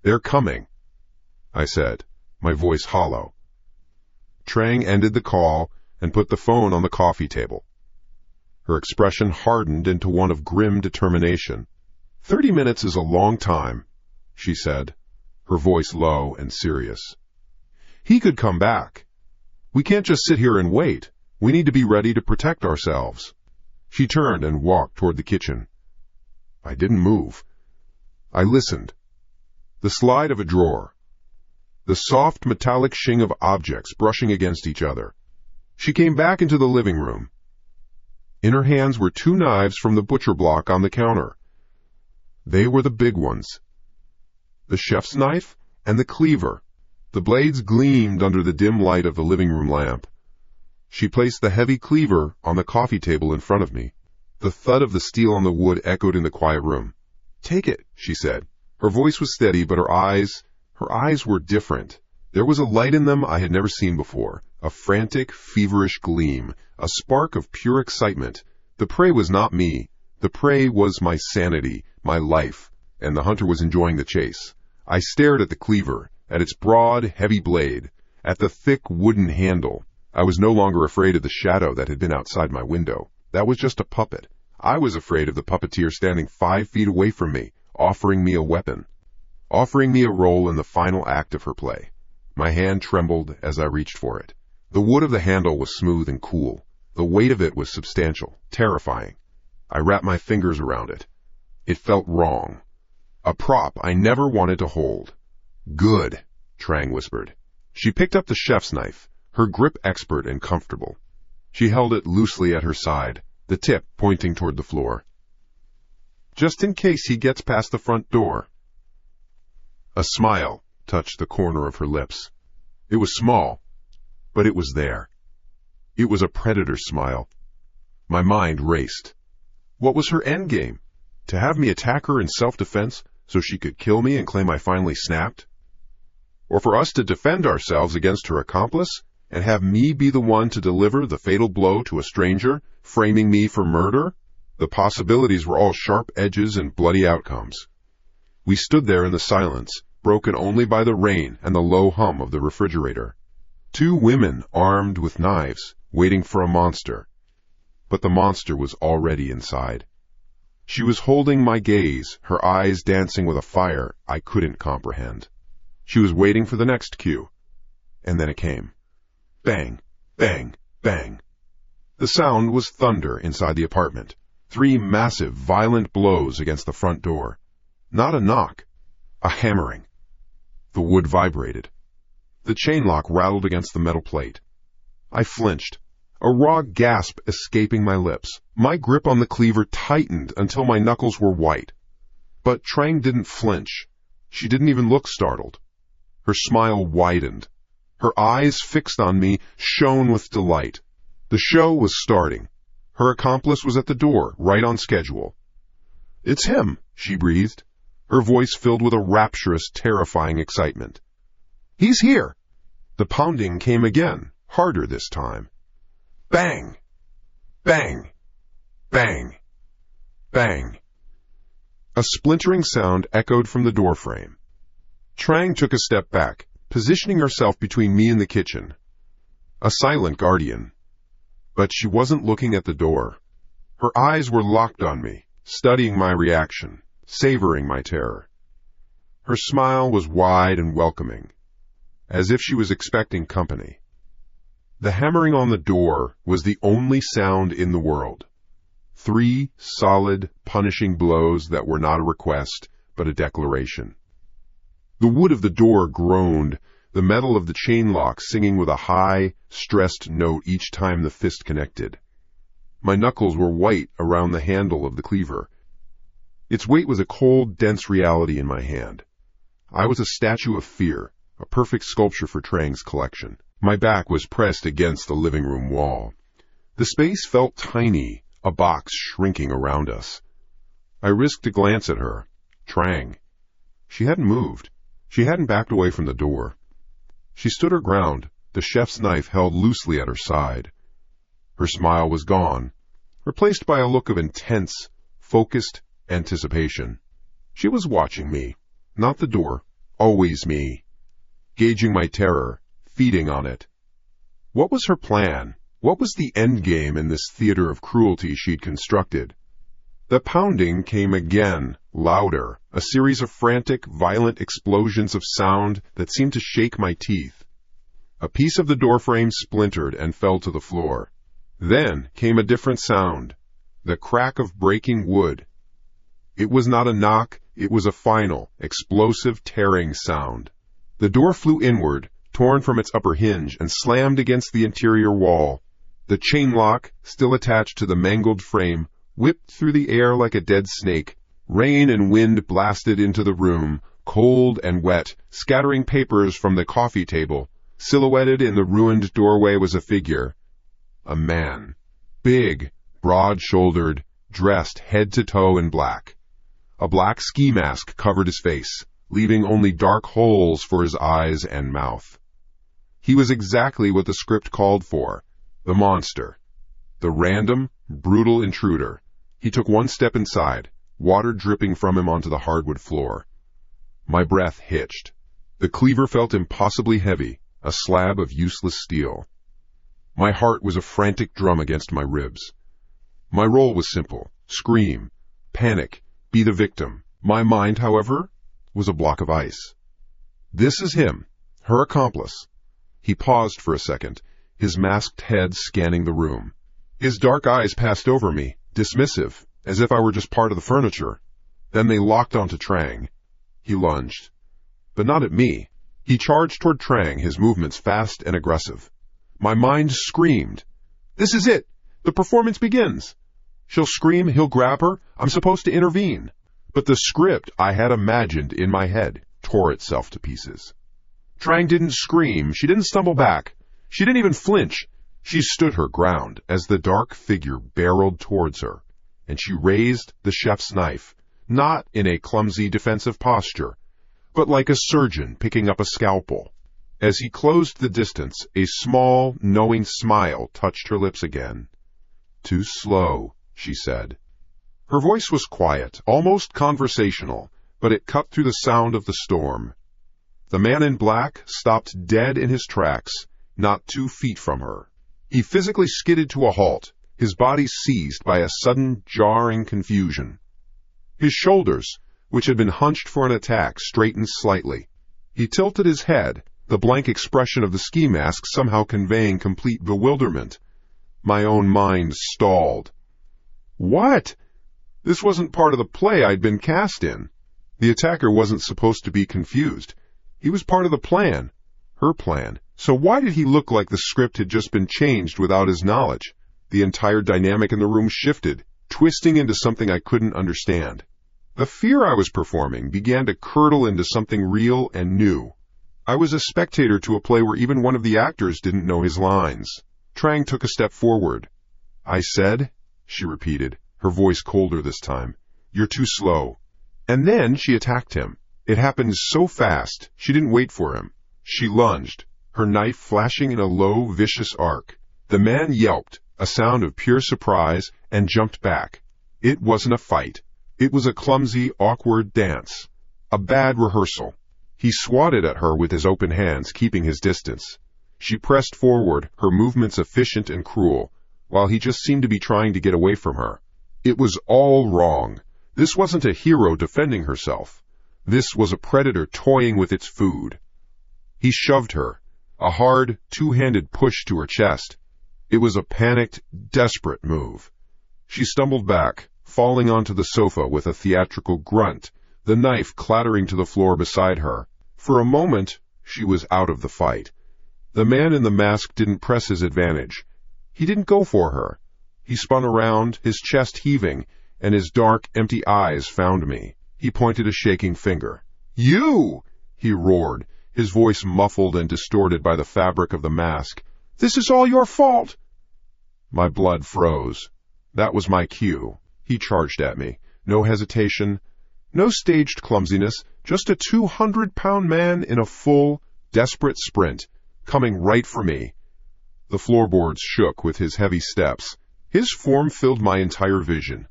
"They're coming," I said, my voice hollow. Trang ended the call and put the phone on the coffee table. Her expression hardened into one of grim determination. 30 minutes is a long time, she said, her voice low and serious. He could come back. We can't just sit here and wait. We need to be ready to protect ourselves. She turned and walked toward the kitchen. I didn't move. I listened. The slide of a drawer. The soft metallic shing of objects brushing against each other. She came back into the living room. In her hands were 2 knives from the butcher block on the counter. They were the big ones. The chef's knife and the cleaver. The blades gleamed under the dim light of the living room lamp. She placed the heavy cleaver on the coffee table in front of me. The thud of the steel on the wood echoed in the quiet room. "Take it," she said. Her voice was steady, but her eyes were different. There was a light in them I had never seen before, a frantic, feverish gleam, a spark of pure excitement. The prey was not me. The prey was my sanity, my life, and the hunter was enjoying the chase. I stared at the cleaver, at its broad, heavy blade, at the thick wooden handle. I was no longer afraid of the shadow that had been outside my window. That was just a puppet. I was afraid of the puppeteer standing 5 feet away from me, offering me a weapon, offering me a role in the final act of her play. My hand trembled as I reached for it. The wood of the handle was smooth and cool. The weight of it was substantial, terrifying. I wrapped my fingers around it. It felt wrong. A prop I never wanted to hold. "Good," Trang whispered. She picked up the chef's knife, her grip expert and comfortable. She held it loosely at her side, the tip pointing toward the floor. "Just in case he gets past the front door." A smile touched the corner of her lips. It was small, but it was there. It was a predator's smile. My mind raced. What was her endgame? To have me attack her in self-defense so she could kill me and claim I finally snapped? Or for us to defend ourselves against her accomplice and have me be the one to deliver the fatal blow to a stranger, framing me for murder? The possibilities were all sharp edges and bloody outcomes. We stood there in the silence, broken only by the rain and the low hum of the refrigerator. 2 women armed with knives, waiting for a monster. But the monster was already inside. She was holding my gaze, her eyes dancing with a fire I couldn't comprehend. She was waiting for the next cue. And then it came. Bang, bang, bang. The sound was thunder inside the apartment. 3 massive, violent blows against the front door. Not a knock, a hammering. The wood vibrated. The chain lock rattled against the metal plate. I flinched, a raw gasp escaping my lips. My grip on the cleaver tightened until my knuckles were white. But Trang didn't flinch. She didn't even look startled. Her smile widened. Her eyes, fixed on me, shone with delight. The show was starting. Her accomplice was at the door, right on schedule. "It's him," she breathed, her voice filled with a rapturous, terrifying excitement. "He's here." The pounding came again, harder this time. Bang! Bang! Bang! Bang! A splintering sound echoed from the doorframe. Trang took a step back, positioning herself between me and the kitchen. A silent guardian. But she wasn't looking at the door. Her eyes were locked on me, studying my reaction, savoring my terror. Her smile was wide and welcoming, as if she was expecting company. The hammering on the door was the only sound in the world. 3 solid, punishing blows that were not a request, but a declaration. The wood of the door groaned, the metal of the chain lock singing with a high, stressed note each time the fist connected. My knuckles were white around the handle of the cleaver. Its weight was a cold, dense reality in my hand. I was a statue of fear, a perfect sculpture for Trang's collection. My back was pressed against the living room wall. The space felt tiny, a box shrinking around us. I risked a glance at her. Trang. She hadn't moved. She hadn't backed away from the door. She stood her ground, the chef's knife held loosely at her side. Her smile was gone, replaced by a look of intense, focused anticipation. She was watching me, not the door, always me, gauging my terror, feeding on it. What was her plan? What was the end game in this theater of cruelty she'd constructed? The pounding came again, louder, a series of frantic, violent explosions of sound that seemed to shake my teeth. A piece of the doorframe splintered and fell to the floor. Then came a different sound, the crack of breaking wood. It was not a knock, it was a final, explosive, tearing sound. The door flew inward, torn from its upper hinge, and slammed against the interior wall. The chain lock, still attached to the mangled frame, whipped through the air like a dead snake. Rain and wind blasted into the room, cold and wet, scattering papers from the coffee table. Silhouetted in the ruined doorway was a figure. A man. Big, broad-shouldered, dressed head to toe in black. A black ski mask covered his face, leaving only dark holes for his eyes and mouth. He was exactly what the script called for. The monster. The random, brutal intruder. He took one step inside, water dripping from him onto the hardwood floor. My breath hitched. The cleaver felt impossibly heavy, a slab of useless steel. My heart was a frantic drum against my ribs. My role was simple: scream, panic, be the victim. My mind, however, was a block of ice. This is him, her accomplice. He paused for a second, his masked head scanning the room. His dark eyes passed over me, dismissive, as if I were just part of the furniture. Then they locked onto Trang. He lunged. But not at me. He charged toward Trang, his movements fast and aggressive. My mind screamed. This is it! The performance begins! She'll scream, he'll grab her, I'm supposed to intervene. But the script I had imagined in my head tore itself to pieces. Trang didn't scream, she didn't stumble back. She didn't even flinch. She stood her ground as the dark figure barreled towards her, and she raised the chef's knife, not in a clumsy defensive posture, but like a surgeon picking up a scalpel. As he closed the distance, a small, knowing smile touched her lips again. Too slow, she said. Her voice was quiet, almost conversational, but it cut through the sound of the storm. The man in black stopped dead in his tracks, not 2 feet from her. He physically skidded to a halt, his body seized by a sudden, jarring confusion. His shoulders, which had been hunched for an attack, straightened slightly. He tilted his head, the blank expression of the ski mask somehow conveying complete bewilderment. My own mind stalled. What? This wasn't part of the play I'd been cast in. The attacker wasn't supposed to be confused. He was part of the plan. Her plan. So why did he look like the script had just been changed without his knowledge? The entire dynamic in the room shifted, twisting into something I couldn't understand. The fear I was performing began to curdle into something real and new. I was a spectator to a play where even one of the actors didn't know his lines. Trang took a step forward. I said, she repeated, her voice colder this time, you're too slow. And then she attacked him. It happened so fast, she didn't wait for him. She lunged, her knife flashing in a low, vicious arc. The man yelped, a sound of pure surprise, and jumped back. It wasn't a fight. It was a clumsy, awkward dance. A bad rehearsal. He swatted at her with his open hands, keeping his distance. She pressed forward, her movements efficient and cruel, while he just seemed to be trying to get away from her. It was all wrong. This wasn't a hero defending herself. This was a predator toying with its food. He shoved her, a hard, two-handed push to her chest. It was a panicked, desperate move. She stumbled back, falling onto the sofa with a theatrical grunt, the knife clattering to the floor beside her. For a moment, she was out of the fight. The man in the mask didn't press his advantage. He didn't go for her. He spun around, his chest heaving, and his dark, empty eyes found me. He pointed a shaking finger. "You!" he roared, his voice muffled and distorted by the fabric of the mask. "This is all your fault!" My blood froze. That was my cue. He charged at me. No hesitation, no staged clumsiness, just a 200-pound man in a full, desperate sprint, coming right for me. The floorboards shook with his heavy steps. His form filled my entire vision.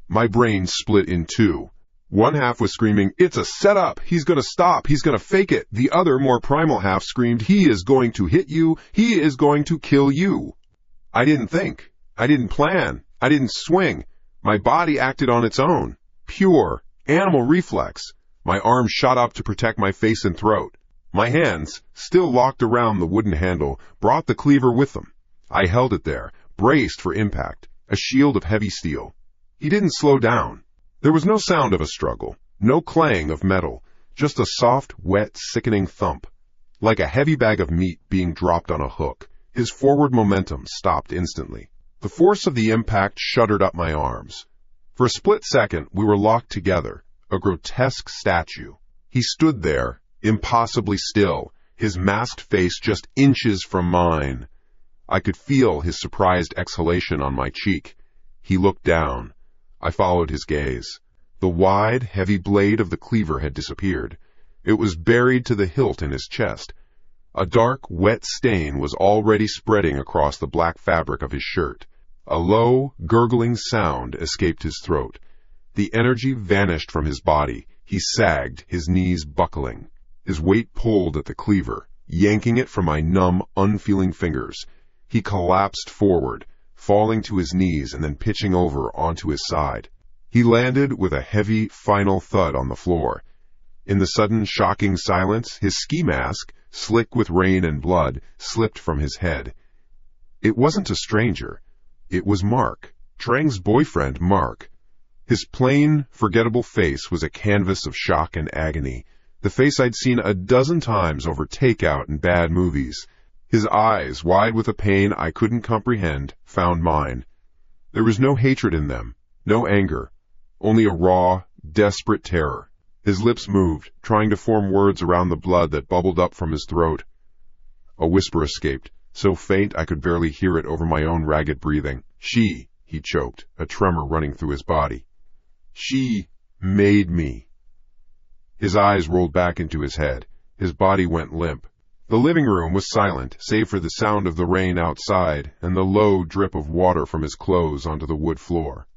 My brain split in two. One half was screaming, "It's a setup! He's going to stop! He's going to fake it!" The other, more primal half screamed, "He is going to hit you! He is going to kill you!" I didn't think. I didn't plan. I didn't swing. My body acted on its own. Pure, animal reflex. My arms shot up to protect my face and throat. My hands, still locked around the wooden handle, brought the cleaver with them. I held it there, braced for impact, a shield of heavy steel. He didn't slow down. There was no sound of a struggle, no clang of metal, just a soft, wet, sickening thump, like a heavy bag of meat being dropped on a hook. His forward momentum stopped instantly. The force of the impact shuddered up my arms. For a split second, we were locked together, a grotesque statue. He stood there, impossibly still, his masked face just inches from mine. I could feel his surprised exhalation on my cheek. He looked down. I followed his gaze. The wide, heavy blade of the cleaver had disappeared. It was buried to the hilt in his chest. A dark, wet stain was already spreading across the black fabric of his shirt. A low, gurgling sound escaped his throat. The energy vanished from his body. He sagged, his knees buckling. His weight pulled at the cleaver, yanking it from my numb, unfeeling fingers. He collapsed forward, falling to his knees and then pitching over onto his side. He landed with a heavy, final thud on the floor. In the sudden, shocking silence, his ski mask, slick with rain and blood, slipped from his head. It wasn't a stranger. It was Mark, Trang's boyfriend, Mark. His plain, forgettable face was a canvas of shock and agony, the face I'd seen a dozen times over takeout and bad movies. His eyes, wide with a pain I couldn't comprehend, found mine. There was no hatred in them, no anger, only a raw, desperate terror. His lips moved, trying to form words around the blood that bubbled up from his throat. A whisper escaped, so faint I could barely hear it over my own ragged breathing. "She," he choked, a tremor running through his body. "She made me." His eyes rolled back into his head. His body went limp. The living room was silent, save for the sound of the rain outside and the low drip of water from his clothes onto the wood floor.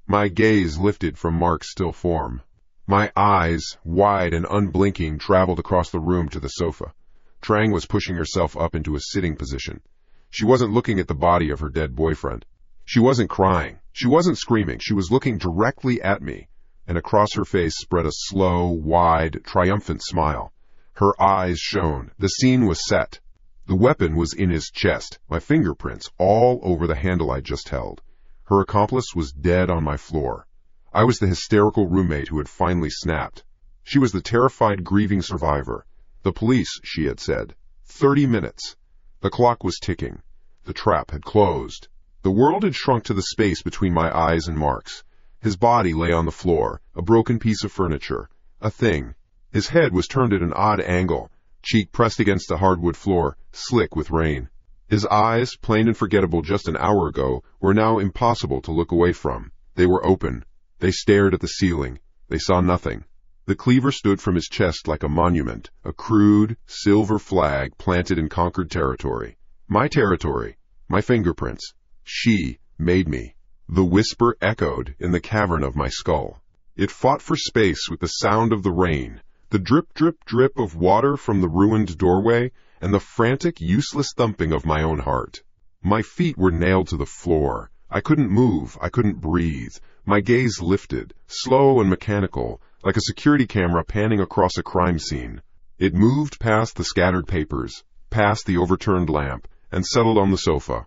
My gaze lifted from Mark's still form. My eyes, wide and unblinking, traveled across the room to the sofa. Trang was pushing herself up into a sitting position. She wasn't looking at the body of her dead boyfriend. She wasn't crying. She wasn't screaming. She was looking directly at me, and across her face spread a slow, wide, triumphant smile. Her eyes shone. The scene was set. The weapon was in his chest, my fingerprints all over the handle I just held. Her accomplice was dead on my floor. I was the hysterical roommate who had finally snapped. She was the terrified, grieving survivor. The police, she had said. 30 minutes. The clock was ticking. The trap had closed. The world had shrunk to the space between my eyes and Mark's. His body lay on the floor, a broken piece of furniture, a thing. His head was turned at an odd angle, cheek pressed against the hardwood floor, slick with rain. His eyes, plain and forgettable just an hour ago, were now impossible to look away from. They were open. They stared at the ceiling. They saw nothing. The cleaver stood from his chest like a monument, a crude, silver flag planted in conquered territory. My territory. My fingerprints. She made me. The whisper echoed in the cavern of my skull. It fought for space with the sound of the rain, the drip, drip, drip of water from the ruined doorway, and the frantic, useless thumping of my own heart. My feet were nailed to the floor. I couldn't move. I couldn't breathe. My gaze lifted, slow and mechanical, like a security camera panning across a crime scene. It moved past the scattered papers, past the overturned lamp, and settled on the sofa,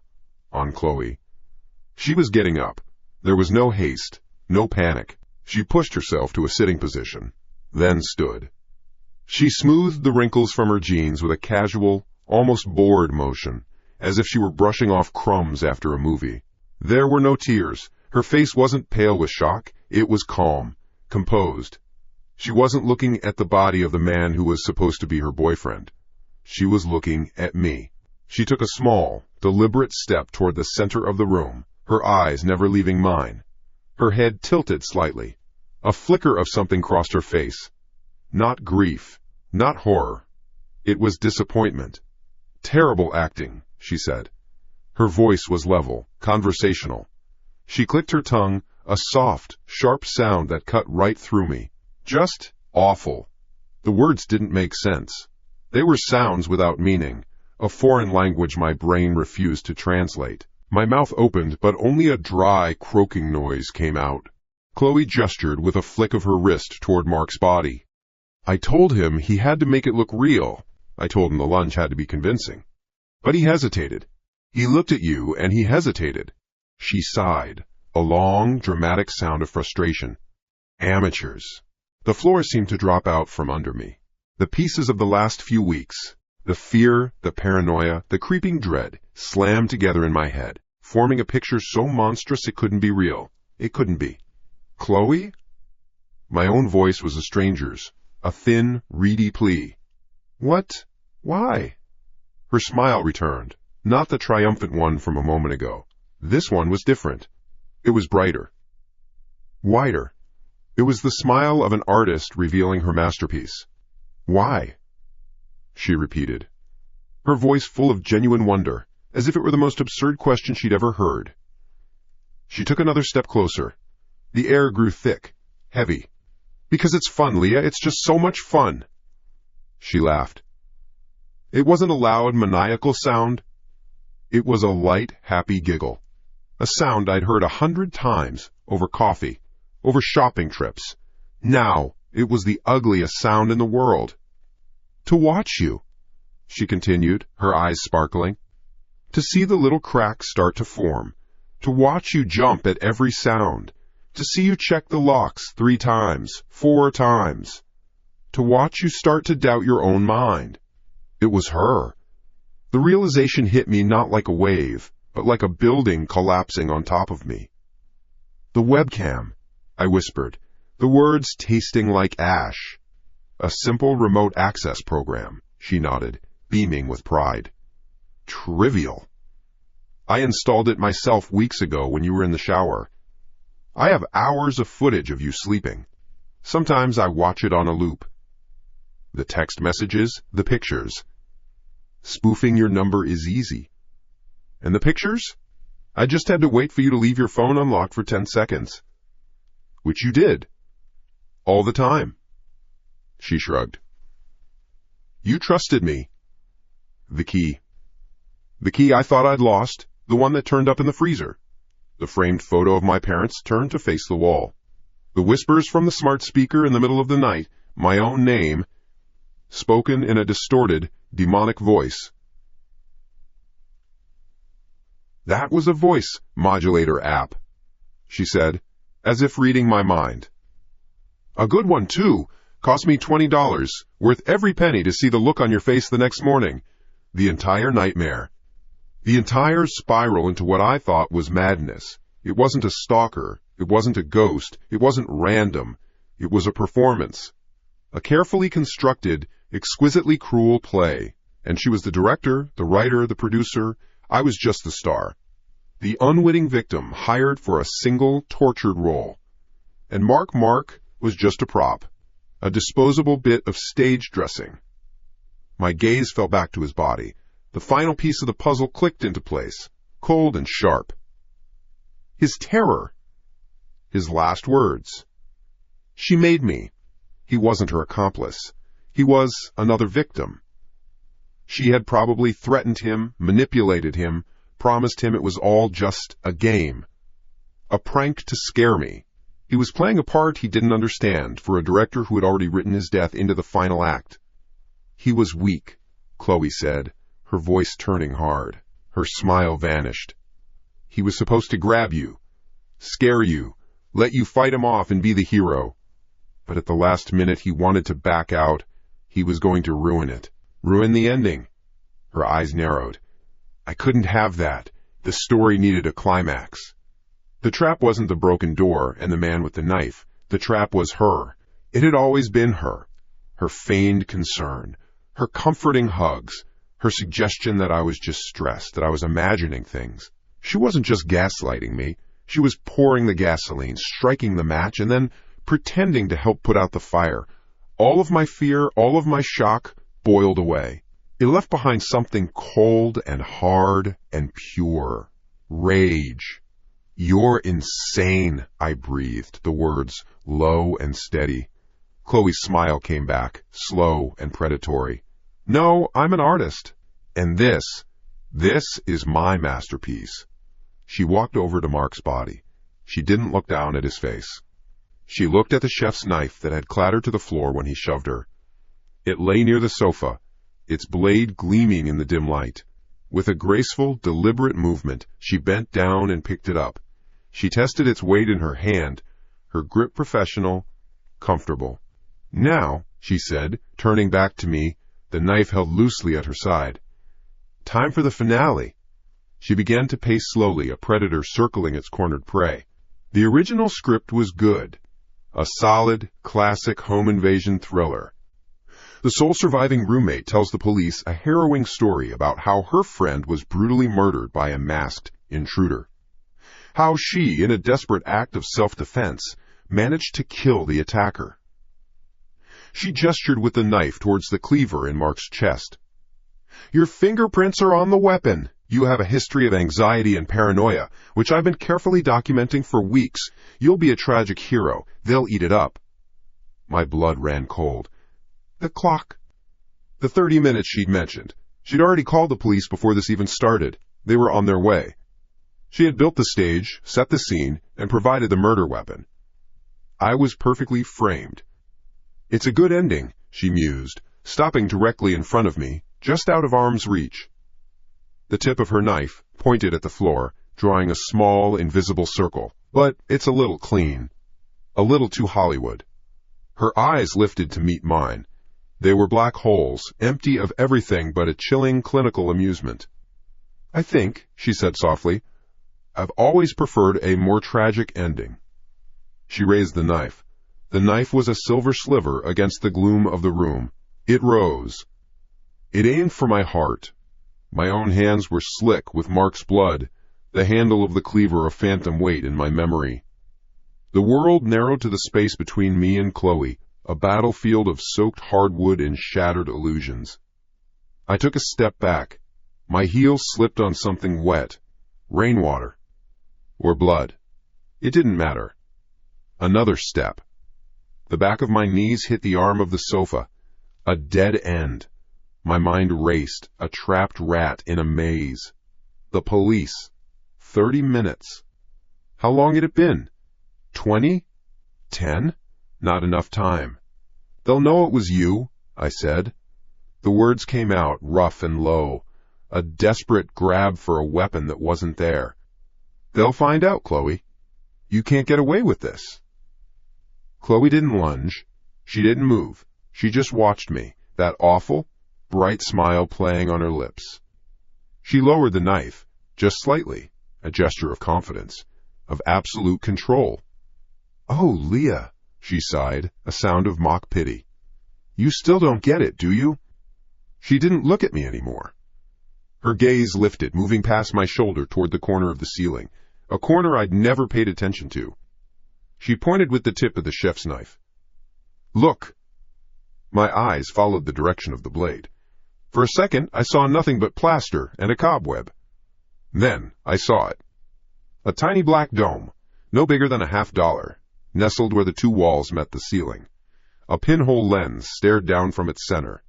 on Chloe. She was getting up. There was no haste, no panic. She pushed herself to a sitting position, then stood. She smoothed the wrinkles from her jeans with a casual, almost bored motion, as if she were brushing off crumbs after a movie. There were no tears. Her face wasn't pale with shock. It was calm, composed. She wasn't looking at the body of the man who was supposed to be her boyfriend. She was looking at me. She took a small, deliberate step toward the center of the room, her eyes never leaving mine. Her head tilted slightly. A flicker of something crossed her face. Not grief, not horror. It was disappointment. "Terrible acting," she said. Her voice was level, conversational. She clicked her tongue, a soft, sharp sound that cut right through me. Just awful. The words didn't make sense. They were sounds without meaning, a foreign language my brain refused to translate. My mouth opened, but only a dry, croaking noise came out. Chloe gestured with a flick of her wrist toward Mark's body. "I told him he had to make it look real. I told him the lunge had to be convincing. But he hesitated. He looked at you, and he hesitated." She sighed, a long, dramatic sound of frustration. Amateurs. The floor seemed to drop out from under me. The pieces of the last few weeks, the fear, the paranoia, the creeping dread, slammed together in my head, forming a picture so monstrous it couldn't be real. It couldn't be. "Chloe?" My own voice was a stranger's, a thin, reedy plea. "What? Why?" Her smile returned, not the triumphant one from a moment ago. This one was different. It was brighter. Wider. It was the smile of an artist revealing her masterpiece. "Why?" she repeated, her voice full of genuine wonder, as if it were the most absurd question she'd ever heard. She took another step closer. The air grew thick, heavy. "Because it's fun, Leah. It's just so much fun." She laughed. It wasn't a loud, maniacal sound. It was a light, happy giggle. A sound I'd heard 100 times, over coffee, over shopping trips. Now, it was the ugliest sound in the world. "To watch you," she continued, her eyes sparkling. "To see the little cracks start to form. To watch you jump at every sound. To see you check the locks 3 times, 4 times. To watch you start to doubt your own mind." It was her. The realization hit me not like a wave, but like a building collapsing on top of me. "The webcam," I whispered, the words tasting like ash. "A simple remote access program," she nodded, beaming with pride. "Trivial. I installed it myself weeks ago when you were in the shower. I have hours of footage of you sleeping. Sometimes I watch it on a loop. The text messages, the pictures. Spoofing your number is easy. And the pictures? I just had to wait for you to leave your phone unlocked for 10 seconds. Which you did. All the time." She shrugged. "You trusted me." The key. The key I thought I'd lost, the one that turned up in the freezer. The framed photo of my parents turned to face the wall. The whispers from the smart speaker in the middle of the night, my own name, spoken in a distorted, demonic voice. "That was a voice modulator app," she said, as if reading my mind. "A good one, too. Cost me $20, worth every penny to see the look on your face the next morning. The entire nightmare. The entire spiral into what I thought was madness. It wasn't a stalker. It wasn't a ghost. It wasn't random. It was a performance. A carefully constructed, exquisitely cruel play. And she was the director, the writer, the producer. I was just the star. The unwitting victim hired for a single tortured role. And Mark was just a prop. A disposable bit of stage dressing." My gaze fell back to his body. The final piece of the puzzle clicked into place, cold and sharp. His terror. His last words. She made me. He wasn't her accomplice. He was another victim. She had probably threatened him, manipulated him, promised him it was all just a game. A prank to scare me. He was playing a part he didn't understand for a director who had already written his death into the final act. "He was weak," Chloe said, her voice turning hard. Her smile vanished. "He was supposed to grab you, scare you, let you fight him off and be the hero. But at the last minute he wanted to back out. He was going to ruin it. Ruin the ending. Her eyes narrowed. I couldn't have that. The story needed a climax. The trap wasn't the broken door and the man with the knife. The trap was her. It had always been her. Her feigned concern. Her comforting hugs. Her suggestion that I was just stressed, that I was imagining things. She wasn't just gaslighting me. She was pouring the gasoline, striking the match, and then pretending to help put out the fire. All of my fear, all of my shock, boiled away. It left behind something cold and hard and pure. Rage. You're insane, I breathed, the words low and steady. Chloe's smile came back, slow and predatory. No, I'm an artist. And this is my masterpiece. She walked over to Mark's body. She didn't look down at his face. She looked at the chef's knife that had clattered to the floor when he shoved her. It lay near the sofa, its blade gleaming in the dim light. With a graceful, deliberate movement, she bent down and picked it up. She tested its weight in her hand, her grip professional, comfortable. Now, she said, turning back to me, the knife held loosely at her side. Time for the finale. She began to pace slowly, a predator circling its cornered prey. The original script was good. A solid, classic home invasion thriller. The sole surviving roommate tells the police a harrowing story about how her friend was brutally murdered by a masked intruder. How she, in a desperate act of self-defense, managed to kill the attacker. She gestured with the knife towards the cleaver in Mark's chest. Your fingerprints are on the weapon. You have a history of anxiety and paranoia, which I've been carefully documenting for weeks. You'll be a tragic hero. They'll eat it up. My blood ran cold. The clock. The 30 minutes she'd mentioned. She'd already called the police before this even started. They were on their way. She had built the stage, set the scene, and provided the murder weapon. I was perfectly framed. It's a good ending, she mused, stopping directly in front of me, just out of arm's reach. The tip of her knife pointed at the floor, drawing a small, invisible circle. But it's a little clean. A little too Hollywood. Her eyes lifted to meet mine. They were black holes, empty of everything but a chilling clinical amusement. I think, she said softly, I've always preferred a more tragic ending. She raised the knife. The knife was a silver sliver against the gloom of the room. It rose. It aimed for my heart. My own hands were slick with Mark's blood, the handle of the cleaver a phantom weight in my memory. The world narrowed to the space between me and Chloe, a battlefield of soaked hardwood and shattered illusions. I took a step back. My heels slipped on something wet. Rainwater. Or blood. It didn't matter. Another step. The back of my knees hit the arm of the sofa. A dead end. My mind raced, a trapped rat in a maze. The police. 30 minutes. How long had it been? 20? 10? Not enough time. They'll know it was you, I said. The words came out, rough and low, a desperate grab for a weapon that wasn't there. They'll find out, Chloe. You can't get away with this. Chloe didn't lunge. She didn't move. She just watched me, that awful, bright smile playing on her lips. She lowered the knife, just slightly, a gesture of confidence, of absolute control. Oh, Leah, she sighed, a sound of mock pity. You still don't get it, do you? She didn't look at me anymore. Her gaze lifted, moving past my shoulder toward the corner of the ceiling, a corner I'd never paid attention to. She pointed with the tip of the chef's knife. Look! My eyes followed the direction of the blade. For a second, I saw nothing but plaster and a cobweb. Then I saw it. A tiny black dome, no bigger than $50, nestled where the two walls met the ceiling. A pinhole lens stared down from its center.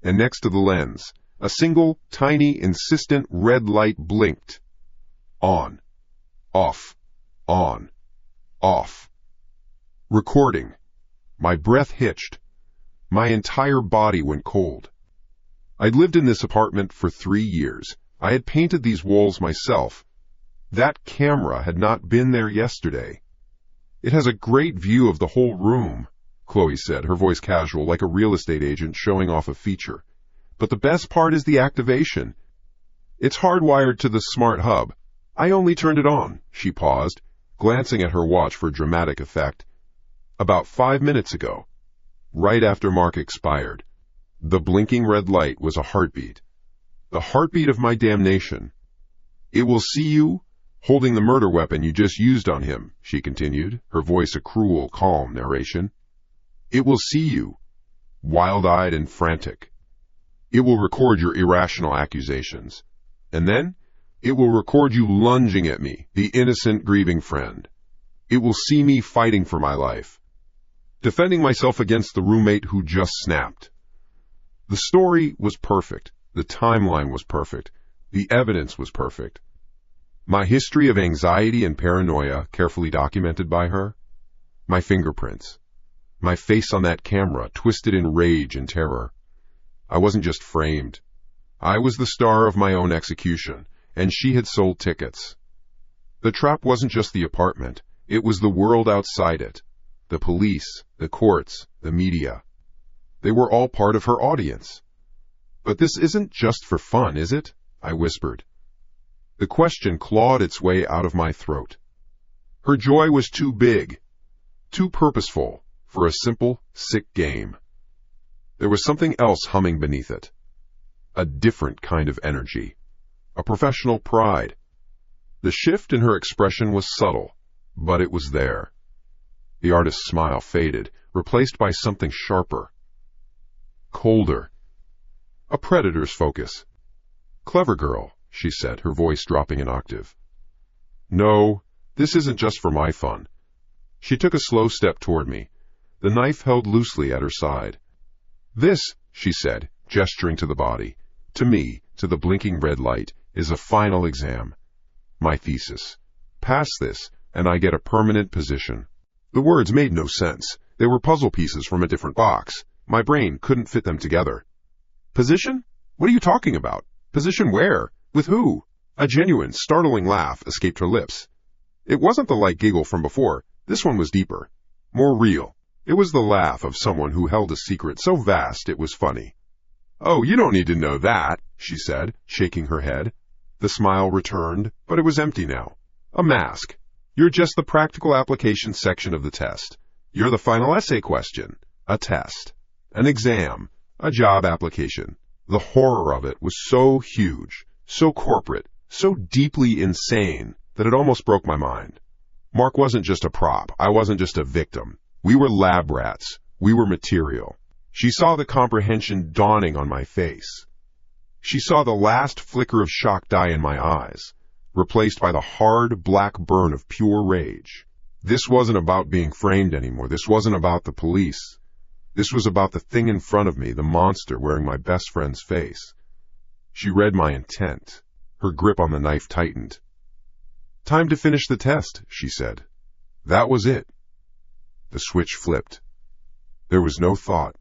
And next to the lens, a single, tiny, insistent red light blinked. On. Off. On. Off. Recording. My breath hitched. My entire body went cold. I'd lived in this apartment for 3 years. I had painted these walls myself. That camera had not been there yesterday. It has a great view of the whole room. Chloe said, her voice casual like a real estate agent showing off a feature. But the best part is the activation. It's hardwired to the smart hub. I only turned it on. She paused, glancing at her watch for dramatic effect. About 5 minutes ago, right after Mark expired. The blinking red light was a heartbeat. The heartbeat of my damnation. It will see you holding the murder weapon you just used on him, she continued, her voice a cruel, calm narration. It will see you, wild-eyed and frantic. It will record your irrational accusations. And then, it will record you lunging at me, the innocent, grieving friend. It will see me fighting for my life, defending myself against the roommate who just snapped. The story was perfect. The timeline was perfect. The evidence was perfect. My history of anxiety and paranoia, carefully documented by her. My fingerprints. My face on that camera, twisted in rage and terror. I wasn't just framed. I was the star of my own execution, and she had sold tickets. The trap wasn't just the apartment. It was the world outside it. The police, the courts, the media. They were all part of her audience. But this isn't just for fun, is it? I whispered. The question clawed its way out of my throat. Her joy was too big, too purposeful, for a simple, sick game. There was something else humming beneath it. A different kind of energy. A professional pride. The shift in her expression was subtle, but it was there. The artist's smile faded, replaced by something sharper. Colder. A predator's focus. Clever girl, she said, her voice dropping an octave. No, this isn't just for my fun. She took a slow step toward me, the knife held loosely at her side. This, she said, gesturing to the body, to me, to the blinking red light, is a final exam. My thesis. Pass this, and I get a permanent position. The words made no sense. They were puzzle pieces from a different box. My brain couldn't fit them together. Position? What are you talking about? Position where? With who? A genuine, startling laugh escaped her lips. It wasn't the light giggle from before. This one was deeper, more real. It was the laugh of someone who held a secret so vast it was funny. Oh, you don't need to know that, she said, shaking her head. The smile returned, but it was empty now. A mask. You're just the practical application section of the test. You're the final essay question. A test. An exam. A job application. The horror of it was so huge, so corporate, so deeply insane that it almost broke my mind. Mark wasn't just a prop. I wasn't just a victim. We were lab rats. We were material. She saw the comprehension dawning on my face. She saw the last flicker of shock die in my eyes, replaced by the hard, black burn of pure rage. This wasn't about being framed anymore. This wasn't about the police. This was about the thing in front of me, the monster wearing my best friend's face. She read my intent. Her grip on the knife tightened. Time to finish the test, she said. That was it. The switch flipped. There was no thought,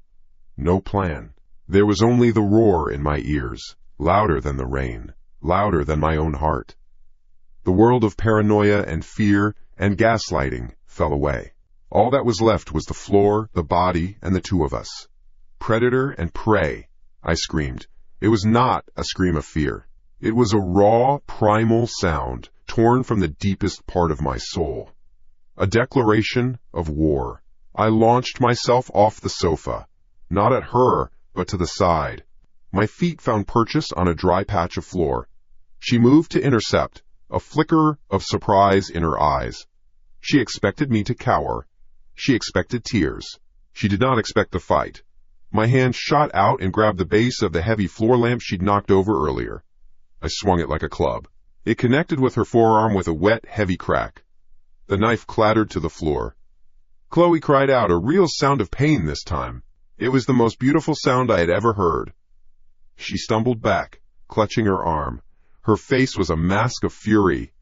no plan. There was only the roar in my ears, louder than the rain, louder than my own heart. The world of paranoia and fear and gaslighting fell away. All that was left was the floor, the body, and the two of us. Predator and prey, I screamed. It was not a scream of fear. It was a raw, primal sound torn from the deepest part of my soul. A declaration of war. I launched myself off the sofa, not at her, but to the side. My feet found purchase on a dry patch of floor. She moved to intercept, a flicker of surprise in her eyes. She expected me to cower. She expected tears. She did not expect the fight. My hand shot out and grabbed the base of the heavy floor lamp she'd knocked over earlier. I swung it like a club. It connected with her forearm with a wet, heavy crack. The knife clattered to the floor. Chloe cried out, a real sound of pain this time. It was the most beautiful sound I had ever heard. She stumbled back, clutching her arm. Her face was a mask of fury.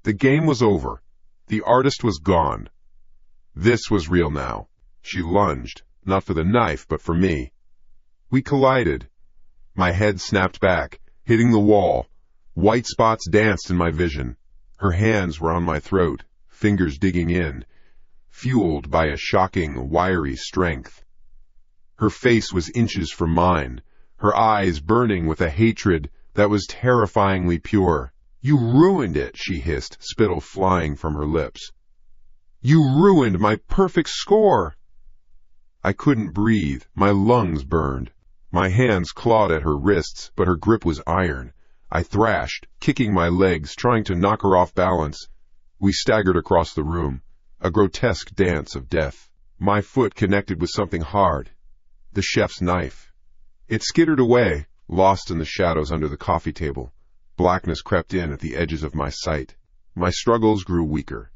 The game was over. The artist was gone. This was real now. She lunged, not for the knife, but for me. We collided. My head snapped back, hitting the wall. White spots danced in my vision. Her hands were on my throat, fingers digging in. fueled by a shocking, wiry strength. Her face was inches from mine, her eyes burning with a hatred that was terrifyingly pure. "You ruined it," she hissed, spittle flying from her lips. "You ruined my perfect score!" I couldn't breathe. My lungs burned. My hands clawed at her wrists, but her grip was iron. I thrashed, kicking my legs, trying to knock her off balance. We staggered across the room, a grotesque dance of death. My foot connected with something hard. The chef's knife. It skittered away, lost in the shadows under the coffee table. Blackness crept in at the edges of my sight. My struggles grew weaker.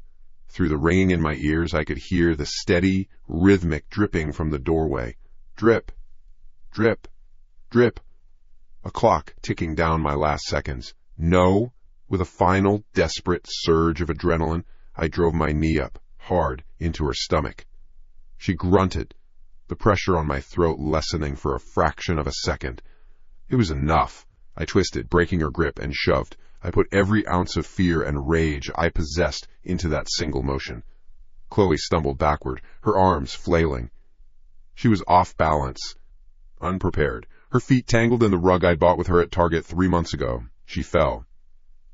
Through the ringing in my ears, I could hear the steady, rhythmic dripping from the doorway. Drip, drip, drip. A clock ticking down my last seconds. No! With a final, desperate surge of adrenaline, I drove my knee up, hard, into her stomach. She grunted, the pressure on my throat lessening for a fraction of a second. It was enough. I twisted, breaking her grip, and shoved. I put every ounce of fear and rage I possessed into that single motion. Chloe stumbled backward, her arms flailing. She was off balance, unprepared. Her feet tangled in the rug I'd bought with her at Target 3 months ago. She fell.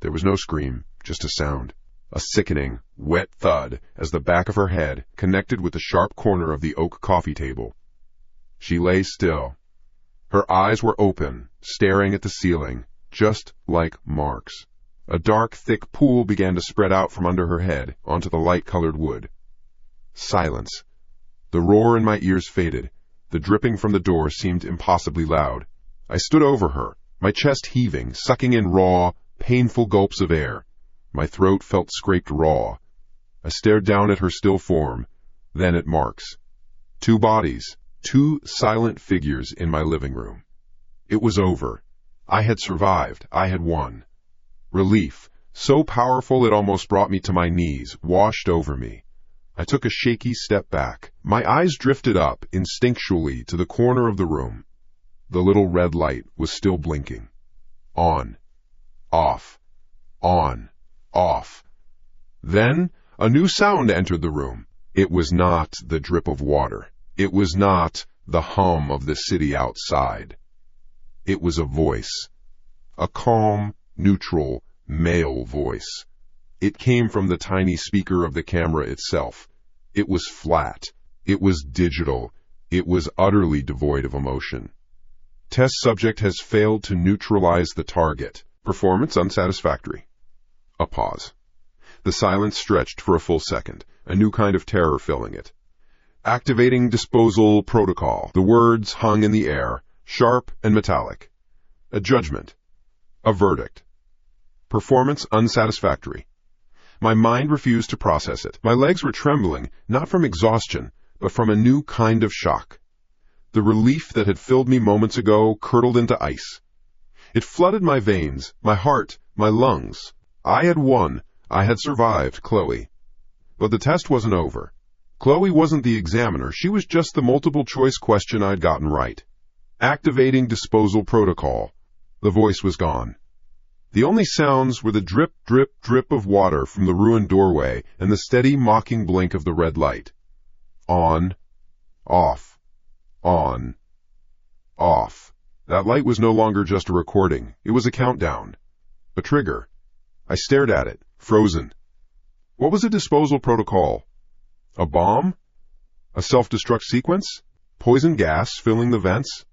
There was no scream, just a sound. A sickening, wet thud as the back of her head connected with the sharp corner of the oak coffee table. She lay still. Her eyes were open, staring at the ceiling, just like Mark's. A dark, thick pool began to spread out from under her head onto the light-colored wood. Silence. The roar in my ears faded. The dripping from the door seemed impossibly loud. I stood over her, my chest heaving, sucking in raw, painful gulps of air. My throat felt scraped raw. I stared down at her still form, then at Mark's. 2 bodies, 2 silent figures in my living room. It was over. I had survived. I had won. Relief, so powerful it almost brought me to my knees, washed over me. I took a shaky step back. My eyes drifted up, instinctually, to the corner of the room. The little red light was still blinking. On. Off. On. Off. Then, a new sound entered the room. It was not the drip of water. It was not the hum of the city outside. It was a voice. A calm, neutral, male voice. It came from the tiny speaker of the camera itself. It was flat. It was digital. It was utterly devoid of emotion. Test subject has failed to neutralize the target. Performance unsatisfactory. A pause. The silence stretched for a full second, a new kind of terror filling it. Activating disposal protocol. The words hung in the air, sharp and metallic. A judgment. A verdict. Performance unsatisfactory. My mind refused to process it. My legs were trembling, not from exhaustion, but from a new kind of shock. The relief that had filled me moments ago curdled into ice. It flooded my veins, my heart, my lungs. I had won. I had survived Chloe. But the test wasn't over. Chloe wasn't the examiner. She was just the multiple-choice question I'd gotten right. Activating disposal protocol. The voice was gone. The only sounds were the drip, drip, drip of water from the ruined doorway and the steady, mocking blink of the red light. On. Off. On. Off. That light was no longer just a recording. It was a countdown. A trigger. I stared at it, frozen. What was a disposal protocol? A bomb? A self-destruct sequence? Poison gas filling the vents?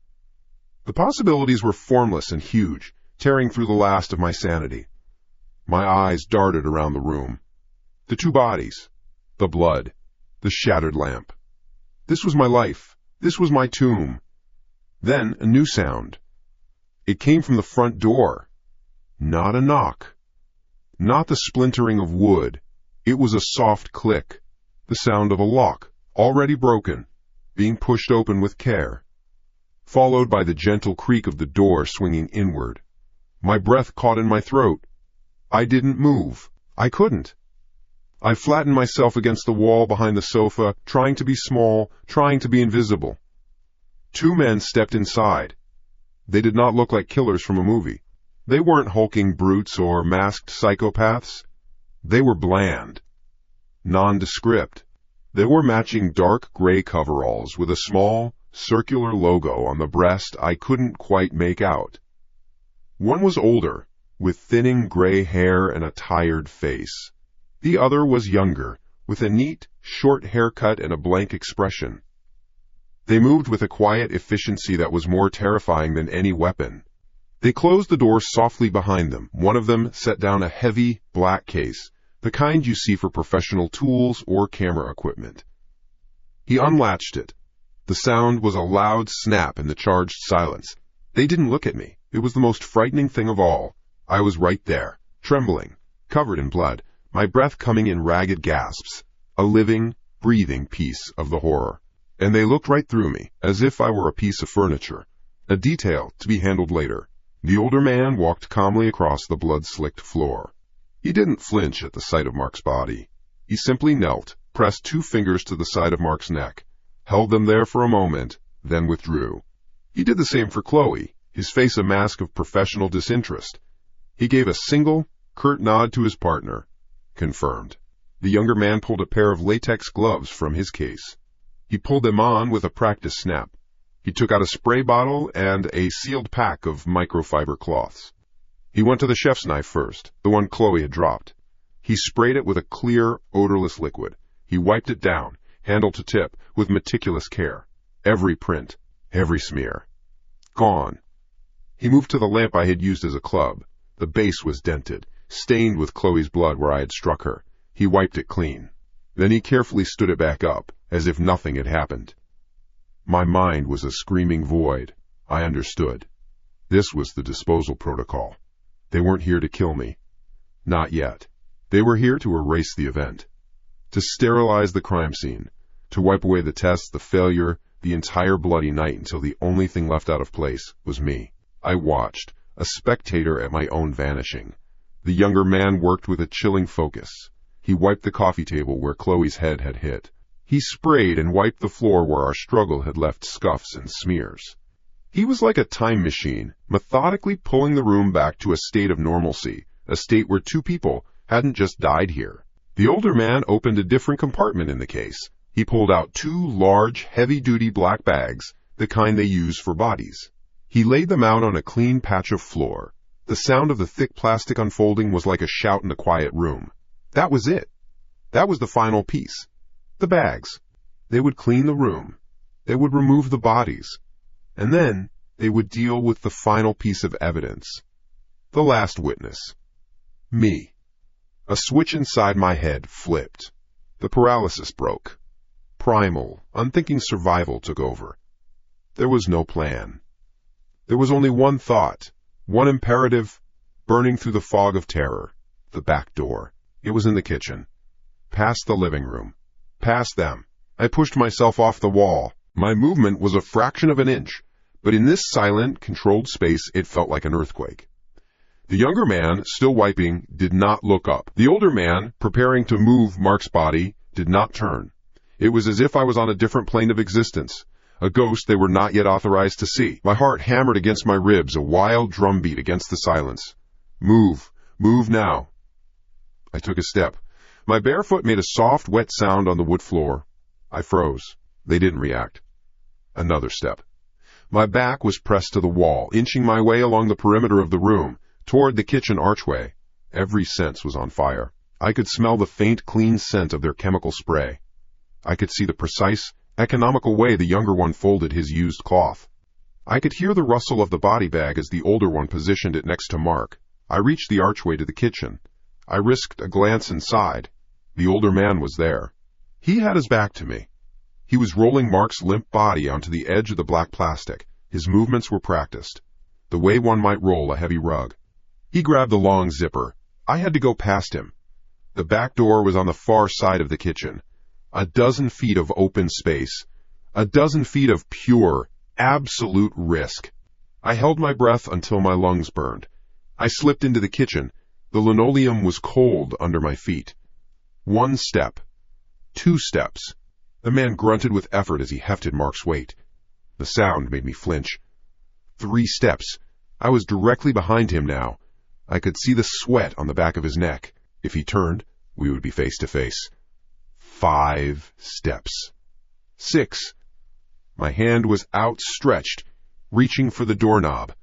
The possibilities were formless and huge, tearing through the last of my sanity. My eyes darted around the room. The 2 bodies. The blood. The shattered lamp. This was my life. This was my tomb. Then a new sound. It came from the front door. Not a knock. Not the splintering of wood. It was a soft click. The sound of a lock, already broken, being pushed open with care, followed by the gentle creak of the door swinging inward. My breath caught in my throat. I didn't move. I couldn't. I flattened myself against the wall behind the sofa, trying to be small, trying to be invisible. 2 men stepped inside. They did not look like killers from a movie. They weren't hulking brutes or masked psychopaths. They were bland, nondescript. They were matching dark gray coveralls with a small, circular logo on the breast I couldn't quite make out. One was older, with thinning gray hair and a tired face. The other was younger, with a neat, short haircut and a blank expression. They moved with a quiet efficiency that was more terrifying than any weapon. They closed the door softly behind them. One of them set down a heavy, black case, the kind you see for professional tools or camera equipment. He unlatched it. The sound was a loud snap in the charged silence. They didn't look at me. It was the most frightening thing of all. I was right there, trembling, covered in blood, my breath coming in ragged gasps, a living, breathing piece of the horror. And they looked right through me, as if I were a piece of furniture, a detail to be handled later. The older man walked calmly across the blood-slicked floor. He didn't flinch at the sight of Mark's body. He simply knelt, pressed 2 fingers to the side of Mark's neck, held them there for a moment, then withdrew. He did the same for Chloe, his face a mask of professional disinterest. He gave a single, curt nod to his partner. Confirmed. The younger man pulled a pair of latex gloves from his case. He pulled them on with a practice snap. He took out a spray bottle and a sealed pack of microfiber cloths. He went to the chef's knife first, the one Chloe had dropped. He sprayed it with a clear, odorless liquid. He wiped it down, handle to tip, with meticulous care. Every print, every smear. Gone. He moved to the lamp I had used as a club. The base was dented, stained with Chloe's blood where I had struck her. He wiped it clean. Then he carefully stood it back up, as if nothing had happened. My mind was a screaming void. I understood. This was the disposal protocol. They weren't here to kill me. Not yet. They were here to erase the event. To sterilize the crime scene. To wipe away the tests, the failure, the entire bloody night until the only thing left out of place was me. I watched, a spectator at my own vanishing. The younger man worked with a chilling focus. He wiped the coffee table where Chloe's head had hit. He sprayed and wiped the floor where our struggle had left scuffs and smears. He was like a time machine, methodically pulling the room back to a state of normalcy, a state where 2 people hadn't just died here. The older man opened a different compartment in the case. He pulled out 2 large, heavy-duty black bags, the kind they use for bodies. He laid them out on a clean patch of floor. The sound of the thick plastic unfolding was like a shout in the quiet room. That was it. That was the final piece. The bags. They would clean the room. They would remove the bodies. And then they would deal with the final piece of evidence. The last witness. Me. A switch inside my head flipped. The paralysis broke. Primal, unthinking survival took over. There was no plan. There was only one thought, one imperative, burning through the fog of terror. The back door. It was in the kitchen. Past the living room. Past them. I pushed myself off the wall. My movement was a fraction of an inch, but in this silent, controlled space it felt like an earthquake. The younger man, still wiping, did not look up. The older man, preparing to move Mark's body, did not turn. It was as if I was on a different plane of existence, a ghost they were not yet authorized to see. My heart hammered against my ribs, a wild drumbeat against the silence. Move. Move now. I took a step. My bare foot made a soft, wet sound on the wood floor. I froze. They didn't react. Another step. My back was pressed to the wall, inching my way along the perimeter of the room, toward the kitchen archway. Every sense was on fire. I could smell the faint, clean scent of their chemical spray. I could see the precise, economical way the younger one folded his used cloth. I could hear the rustle of the body bag as the older one positioned it next to Mark. I reached the archway to the kitchen. I risked a glance inside. The older man was there. He had his back to me. He was rolling Mark's limp body onto the edge of the black plastic. His movements were practiced, the way one might roll a heavy rug. He grabbed the long zipper. I had to go past him. The back door was on the far side of the kitchen. A dozen feet of open space. A dozen feet of pure, absolute risk. I held my breath until my lungs burned. I slipped into the kitchen. The linoleum was cold under my feet. 1 step. 2 steps. The man grunted with effort as he hefted Mark's weight. The sound made me flinch. 3 steps. I was directly behind him now. I could see the sweat on the back of his neck. If he turned, we would be face to face. 5 steps. 6. My hand was outstretched, reaching for the doorknob.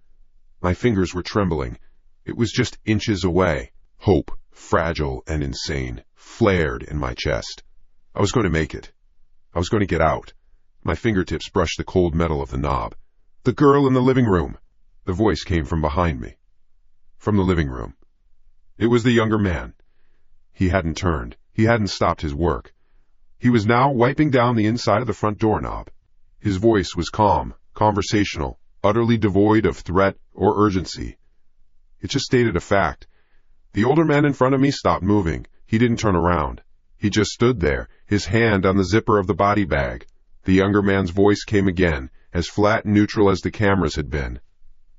My fingers were trembling. It was just inches away. Hope, fragile and insane, flared in my chest. I was going to make it. I was going to get out. My fingertips brushed the cold metal of the knob. The girl in the living room. The voice came from behind me. From the living room. It was the younger man. He hadn't turned. He hadn't stopped his work. He was now wiping down the inside of the front doorknob. His voice was calm, conversational, utterly devoid of threat or urgency. It just stated a fact. The older man in front of me stopped moving. He didn't turn around. He just stood there, his hand on the zipper of the body bag. The younger man's voice came again, as flat and neutral as the cameras had been.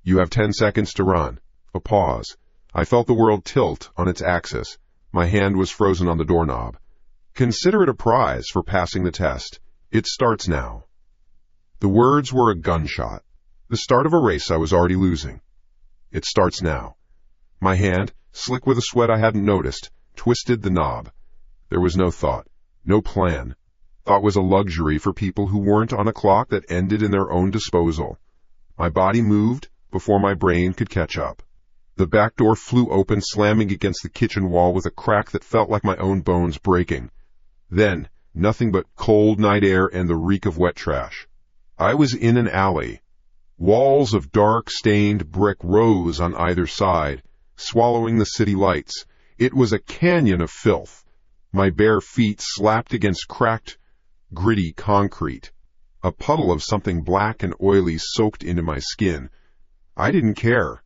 You have 10 seconds to run. A pause. I felt the world tilt on its axis. My hand was frozen on the doorknob. Consider it a prize for passing the test. It starts now. The words were a gunshot. The start of a race I was already losing. It starts now. My hand, slick with a sweat I hadn't noticed, twisted the knob. There was no thought, no plan. Thought was a luxury for people who weren't on a clock that ended in their own disposal. My body moved before my brain could catch up. The back door flew open, slamming against the kitchen wall with a crack that felt like my own bones breaking. Then, nothing but cold night air and the reek of wet trash. I was in an alley. Walls of dark, stained brick rose on either side, swallowing the city lights. It was a canyon of filth. My bare feet slapped against cracked, gritty concrete. A puddle of something black and oily soaked into my skin. I didn't care.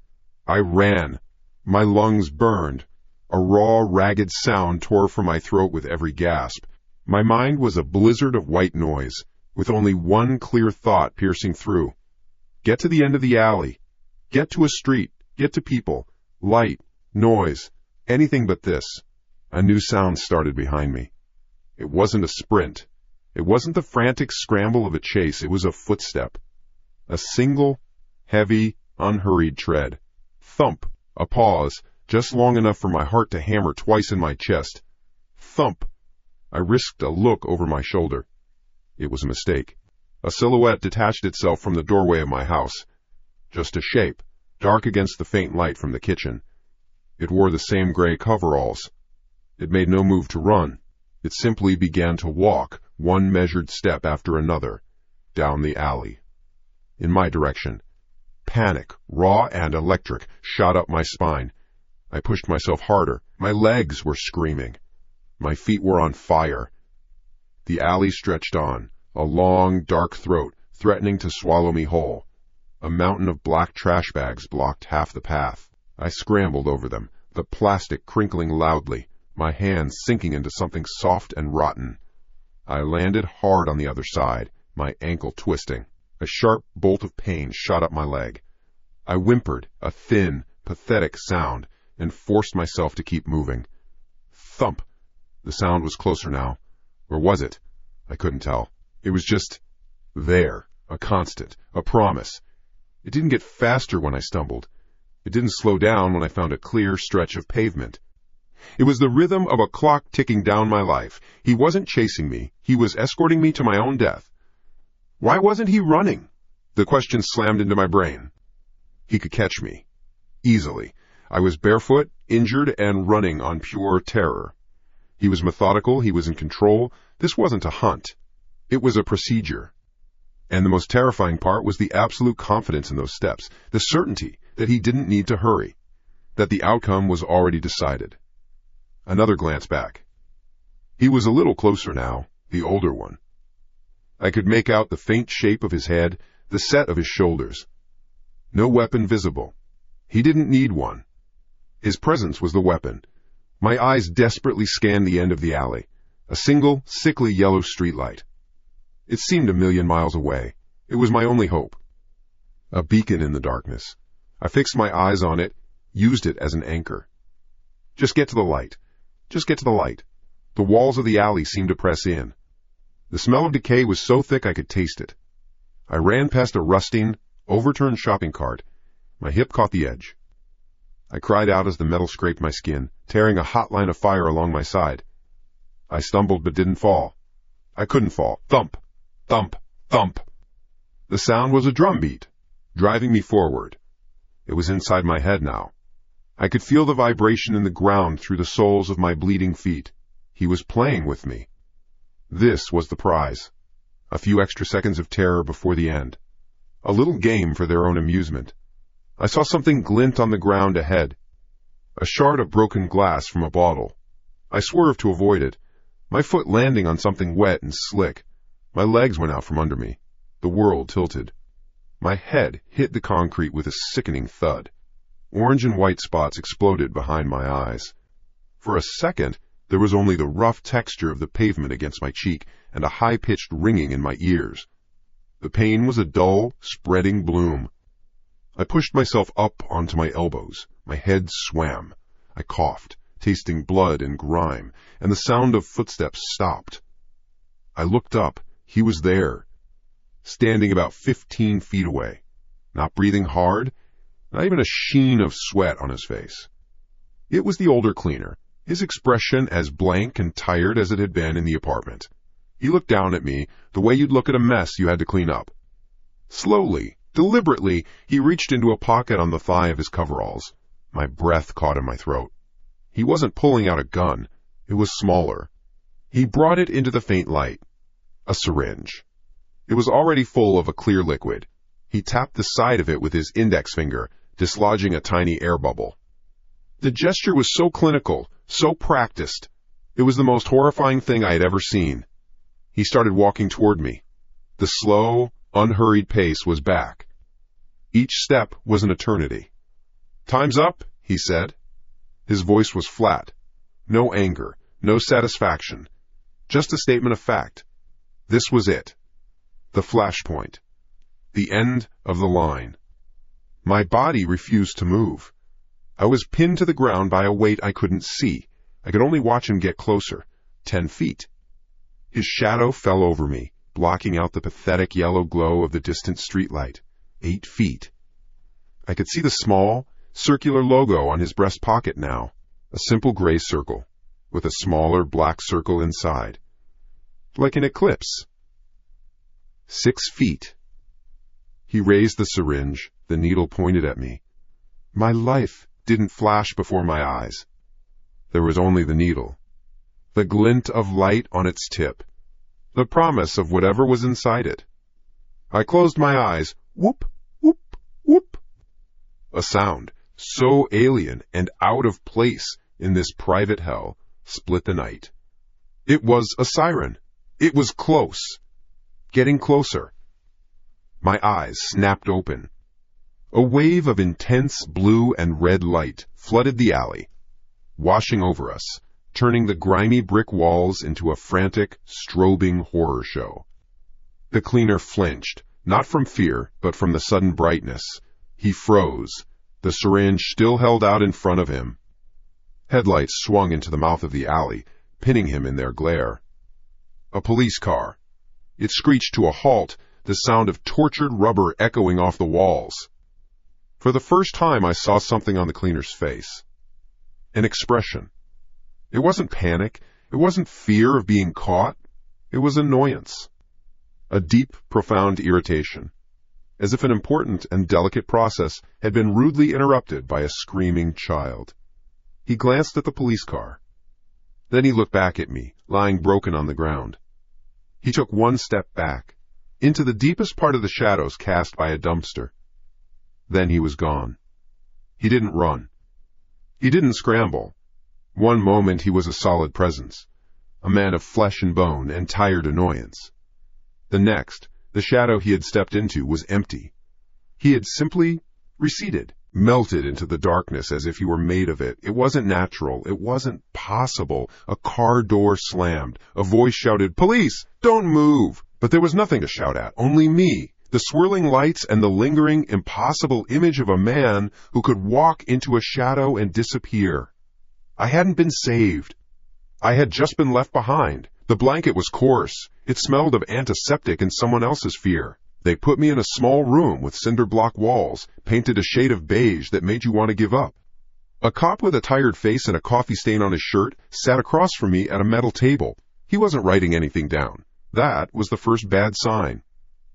I ran. My lungs burned. A raw, ragged sound tore from my throat with every gasp. My mind was a blizzard of white noise, with only one clear thought piercing through. Get to the end of the alley. Get to a street. Get to people. Light. Noise. Anything but this. A new sound started behind me. It wasn't a sprint. It wasn't the frantic scramble of a chase. It was a footstep. A single, heavy, unhurried tread. Thump. A pause, just long enough for my heart to hammer twice in my chest. Thump. I risked a look over my shoulder. It was a mistake. A silhouette detached itself from the doorway of my house. Just a shape, dark against the faint light from the kitchen. It wore the same gray coveralls. It made no move to run. It simply began to walk, one measured step after another, down the alley. In my direction. Panic, raw and electric, shot up my spine. I pushed myself harder. My legs were screaming. My feet were on fire. The alley stretched on, a long, dark throat threatening to swallow me whole. A mountain of black trash bags blocked half the path. I scrambled over them, the plastic crinkling loudly, my hands sinking into something soft and rotten. I landed hard on the other side, my ankle twisting. A sharp bolt of pain shot up my leg. I whimpered, a thin, pathetic sound, and forced myself to keep moving. Thump! The sound was closer now. Or was it? I couldn't tell. It was just there, a constant, a promise. It didn't get faster when I stumbled. It didn't slow down when I found a clear stretch of pavement. It was the rhythm of a clock ticking down my life. He wasn't chasing me. He was escorting me to my own death. Why wasn't he running? The question slammed into my brain. He could catch me. Easily. I was barefoot, injured, and running on pure terror. He was methodical. He was in control. This wasn't a hunt. It was a procedure. And the most terrifying part was the absolute confidence in those steps, the certainty that he didn't need to hurry, that the outcome was already decided. Another glance back. He was a little closer now, the older one. I could make out the faint shape of his head, the set of his shoulders. No weapon visible. He didn't need one. His presence was the weapon. My eyes desperately scanned the end of the alley, a single, sickly yellow streetlight. It seemed a million miles away. It was my only hope. A beacon in the darkness. I fixed my eyes on it, used it as an anchor. Just get to the light. Just get to the light. The walls of the alley seemed to press in. The smell of decay was so thick I could taste it. I ran past a rusting, overturned shopping cart. My hip caught the edge. I cried out as the metal scraped my skin, tearing a hot line of fire along my side. I stumbled but didn't fall. I couldn't fall. Thump, thump, thump. The sound was a drum beat, driving me forward. It was inside my head now. I could feel the vibration in the ground through the soles of my bleeding feet. He was playing with me. This was the prize. A few extra seconds of terror before the end. A little game for their own amusement. I saw something glint on the ground ahead. A shard of broken glass from a bottle. I swerved to avoid it, my foot landing on something wet and slick. My legs went out from under me. The world tilted. My head hit the concrete with a sickening thud. Orange and white spots exploded behind my eyes. For a second, there was only the rough texture of the pavement against my cheek and a high-pitched ringing in my ears. The pain was a dull, spreading bloom. I pushed myself up onto my elbows. My head swam. I coughed, tasting blood and grime, and the sound of footsteps stopped. I looked up. He was there, standing about 15 feet away, not breathing hard, not even a sheen of sweat on his face. It was the older cleaner, his expression as blank and tired as it had been in the apartment. He looked down at me the way you'd look at a mess you had to clean up. Slowly, deliberately, he reached into a pocket on the thigh of his coveralls. My breath caught in my throat. He wasn't pulling out a gun. It was smaller. He brought it into the faint light. A syringe. It was already full of a clear liquid. He tapped the side of it with his index finger, dislodging a tiny air bubble. The gesture was so clinical, so practiced. It was the most horrifying thing I had ever seen. He started walking toward me. The slow, unhurried pace was back. Each step was an eternity. "Time's up," he said. His voice was flat. No anger, no satisfaction. Just a statement of fact. This was it. The flashpoint. The end of the line. My body refused to move. I was pinned to the ground by a weight I couldn't see. I could only watch him get closer. 10 feet. His shadow fell over me, blocking out the pathetic yellow glow of the distant streetlight. 8 feet. I could see the small, circular logo on his breast pocket now. A simple gray circle, with a smaller black circle inside. Like an eclipse. 6 feet. He raised the syringe, the needle pointed at me. My life didn't flash before my eyes. There was only the needle. The glint of light on its tip. The promise of whatever was inside it. I closed my eyes. Whoop, whoop, whoop. A sound, so alien and out of place in this private hell, split the night. It was a siren. It was close. Getting closer. My eyes snapped open. A wave of intense blue and red light flooded the alley, washing over us, turning the grimy brick walls into a frantic, strobing horror show. The cleaner flinched, not from fear, but from the sudden brightness. He froze, the syringe still held out in front of him. Headlights swung into the mouth of the alley, pinning him in their glare. A police car. It screeched to a halt, the sound of tortured rubber echoing off the walls. For the first time, I saw something on the cleaner's face. An expression. It wasn't panic. It wasn't fear of being caught. It was annoyance. A deep, profound irritation. As if an important and delicate process had been rudely interrupted by a screaming child. He glanced at the police car. Then he looked back at me, lying broken on the ground. He took one step back, into the deepest part of the shadows cast by a dumpster. Then he was gone. He didn't run. He didn't scramble. One moment he was a solid presence, a man of flesh and bone and tired annoyance. The next, the shadow he had stepped into was empty. He had simply receded, melted into the darkness as if he were made of it. It wasn't natural. It wasn't possible. A car door slammed. A voice shouted, "Police! Don't move!" But there was nothing to shout at, only me, the swirling lights and the lingering, impossible image of a man who could walk into a shadow and disappear. I hadn't been saved. I had just been left behind. The blanket was coarse. It smelled of antiseptic and someone else's fear. They put me in a small room with cinder block walls, painted a shade of beige that made you want to give up. A cop with a tired face and a coffee stain on his shirt sat across from me at a metal table. He wasn't writing anything down. That was the first bad sign.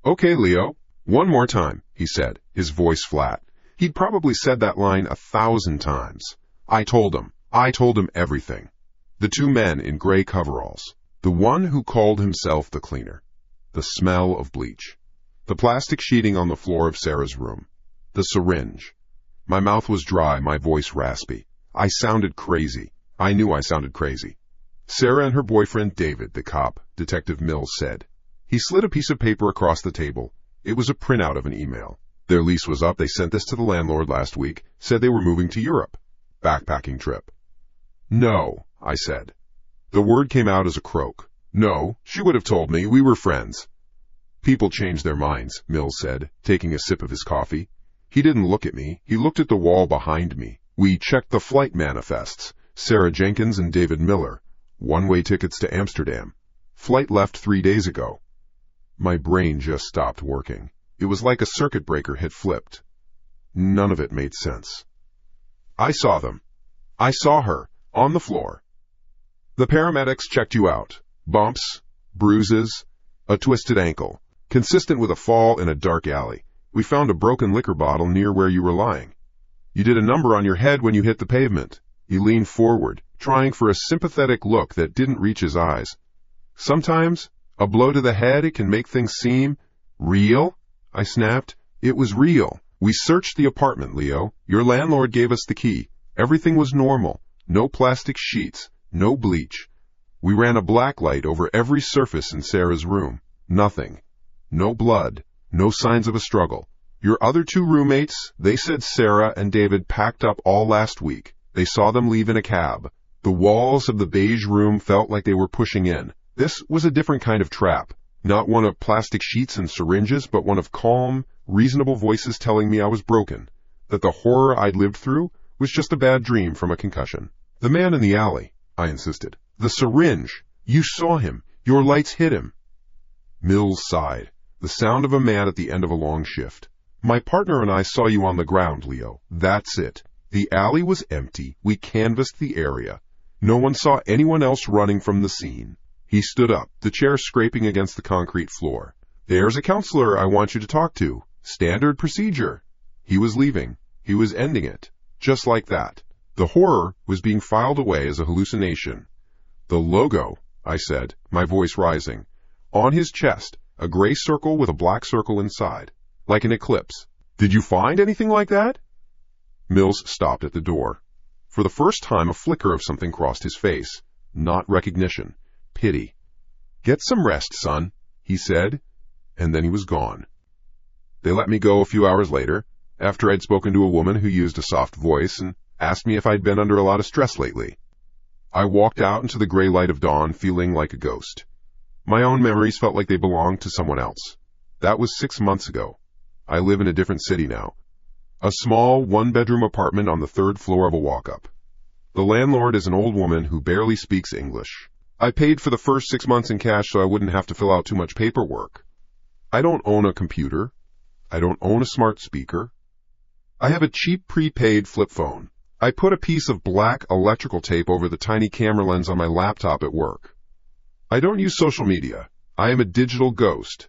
"Okay, Leo. One more time," he said, his voice flat. He'd probably said that line 1,000 times. I told him everything. The two men in gray coveralls. The one who called himself the cleaner. The smell of bleach. The plastic sheeting on the floor of Sarah's room. The syringe. My mouth was dry, my voice raspy. I sounded crazy. I knew I sounded crazy. Sarah and her boyfriend David, the cop, Detective Mills said. He slid a piece of paper across the table. It was a printout of an email. Their lease was up. They sent this to the landlord last week, said they were moving to Europe. Backpacking trip. "No," I said. The word came out as a croak. "No, she would have told me. We were friends." "People change their minds," Mills said, taking a sip of his coffee. He didn't look at me. He looked at the wall behind me. We checked the flight manifests. Sarah Jenkins and David Miller. One-way tickets to Amsterdam. Flight left 3 days ago. My brain just stopped working. It was like a circuit breaker had flipped. None of it made sense. I saw them. I saw her, on the floor. The paramedics checked you out. Bumps, bruises, a twisted ankle, consistent with a fall in a dark alley. We found a broken liquor bottle near where you were lying. You did a number on your head when you hit the pavement. He leaned forward, trying for a sympathetic look that didn't reach his eyes. Sometimes, a blow to the head, it can make things seem real. I snapped. It was real. We searched the apartment, Leo. Your landlord gave us the key. Everything was normal. No plastic sheets. No bleach. We ran a black light over every surface in Sarah's room. Nothing. No blood. No signs of a struggle. Your other two roommates, they said Sarah and David packed up all last week. They saw them leave in a cab. The walls of the beige room felt like they were pushing in. This was a different kind of trap. Not one of plastic sheets and syringes, but one of calm, reasonable voices telling me I was broken, that the horror I'd lived through was just a bad dream from a concussion. "The man in the alley," I insisted. "The syringe. You saw him. Your lights hit him." Mills sighed, the sound of a man at the end of a long shift. "My partner and I saw you on the ground, Leo. That's it. The alley was empty. We canvassed the area. No one saw anyone else running from the scene." He stood up, the chair scraping against the concrete floor. "There's a counselor I want you to talk to. Standard procedure." He was leaving. He was ending it. Just like that. The horror was being filed away as a hallucination. "The logo," I said, my voice rising. "On his chest, a gray circle with a black circle inside. Like an eclipse. Did you find anything like that?" Mills stopped at the door. For the first time, a flicker of something crossed his face. Not recognition. Pity. "Get some rest, son," he said, and then he was gone. They let me go a few hours later, after I'd spoken to a woman who used a soft voice and asked me if I'd been under a lot of stress lately. I walked out into the gray light of dawn feeling like a ghost. My own memories felt like they belonged to someone else. That was 6 months ago. I live in a different city now. A small, one-bedroom apartment on the 3rd floor of a walk-up. The landlord is an old woman who barely speaks English. I paid for the first 6 months in cash so I wouldn't have to fill out too much paperwork. I don't own a computer. I don't own a smart speaker. I have a cheap prepaid flip phone. I put a piece of black electrical tape over the tiny camera lens on my laptop at work. I don't use social media. I am a digital ghost.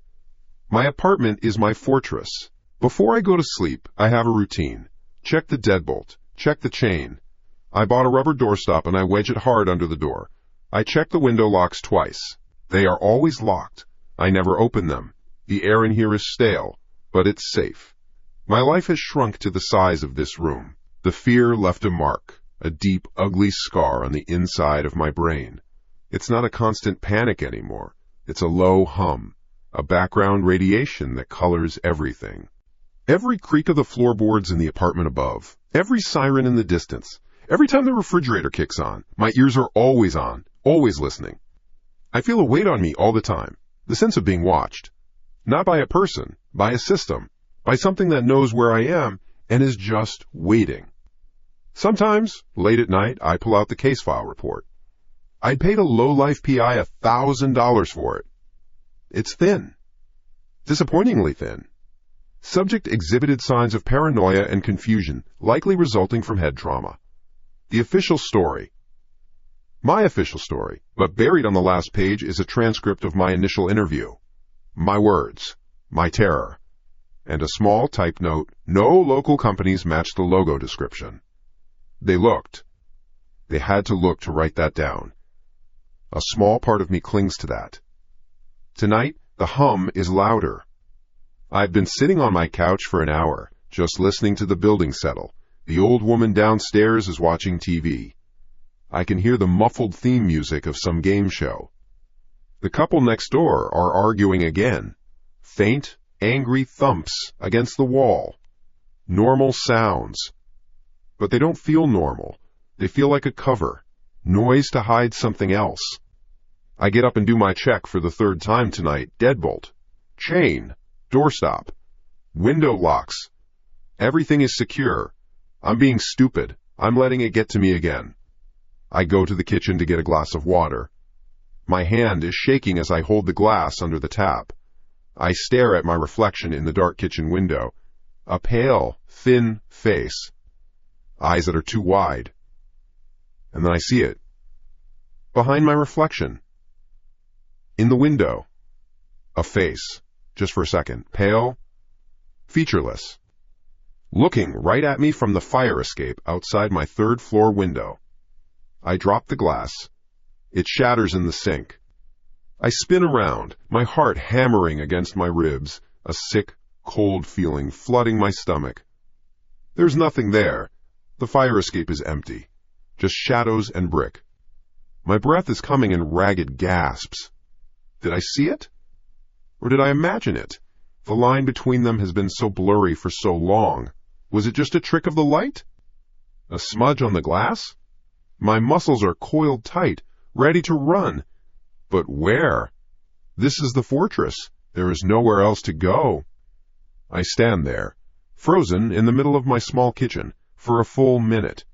My apartment is my fortress. Before I go to sleep, I have a routine. Check the deadbolt. Check the chain. I bought a rubber doorstop and I wedge it hard under the door. I check the window locks twice. They are always locked. I never open them. The air in here is stale, but it's safe. My life has shrunk to the size of this room. The fear left a mark, a deep, ugly scar on the inside of my brain. It's not a constant panic anymore. It's a low hum, a background radiation that colors everything. Every creak of the floorboards in the apartment above, every siren in the distance, every time the refrigerator kicks on, my ears are always on, always listening. I feel a weight on me all the time, the sense of being watched. Not by a person, by a system, by something that knows where I am and is just waiting. Sometimes, late at night, I pull out the case file report. I'd paid a low-life PI $1,000 for it. It's thin. Disappointingly thin. Subject exhibited signs of paranoia and confusion, likely resulting from head trauma. The official story. My official story, but buried on the last page is a transcript of my initial interview. My words, my terror, and a small typed note, no local companies match the logo description. They looked. They had to look to write that down. A small part of me clings to that. Tonight, the hum is louder. I've been sitting on my couch for an hour, just listening to the building settle. The old woman downstairs is watching TV. I can hear the muffled theme music of some game show. The couple next door are arguing again. Faint, angry thumps against the wall. Normal sounds. But they don't feel normal. They feel like a cover. Noise to hide something else. I get up and do my check for the third time tonight. Deadbolt. Chain. Doorstop. Window locks. Everything is secure. I'm being stupid. I'm letting it get to me again. I go to the kitchen to get a glass of water. My hand is shaking as I hold the glass under the tap. I stare at my reflection in the dark kitchen window. A pale, thin face. Eyes that are too wide. And then I see it. Behind my reflection. In the window. A face. Just for a second. Pale. Featureless. Looking right at me from the fire escape outside my third-floor window. I drop the glass. It shatters in the sink. I spin around, my heart hammering against my ribs, a sick, cold feeling flooding my stomach. There's nothing there. The fire escape is empty. Just shadows and brick. My breath is coming in ragged gasps. Did I see it? Or did I imagine it? The line between them has been so blurry for so long. Was it just a trick of the light? A smudge on the glass? My muscles are coiled tight, ready to run. But where? This is the fortress. There is nowhere else to go. I stand there, frozen in the middle of my small kitchen, for a full minute.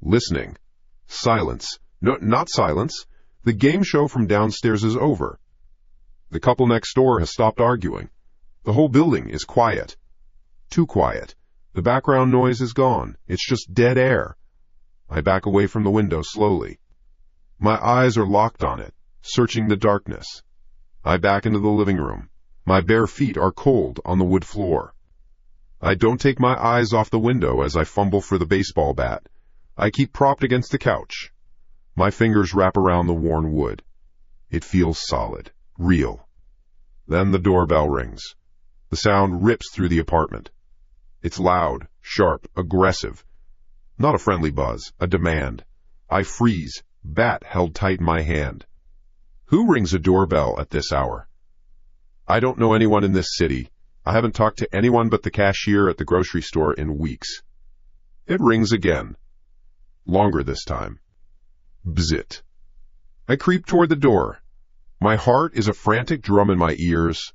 Listening. Silence. No, not silence. The game show from downstairs is over. The couple next door has stopped arguing. The whole building is quiet. Too quiet. The background noise is gone. It's just dead air. I back away from the window slowly. My eyes are locked on it, searching the darkness. I back into the living room. My bare feet are cold on the wood floor. I don't take my eyes off the window as I fumble for the baseball bat. I keep propped against the couch. My fingers wrap around the worn wood. It feels solid, real. Then the doorbell rings. The sound rips through the apartment. It's loud, sharp, aggressive. Not a friendly buzz, a demand. I freeze, bat held tight in my hand. Who rings a doorbell at this hour? I don't know anyone in this city. I haven't talked to anyone but the cashier at the grocery store in weeks. It rings again. Longer this time. Bzzzt. I creep toward the door. My heart is a frantic drum in my ears.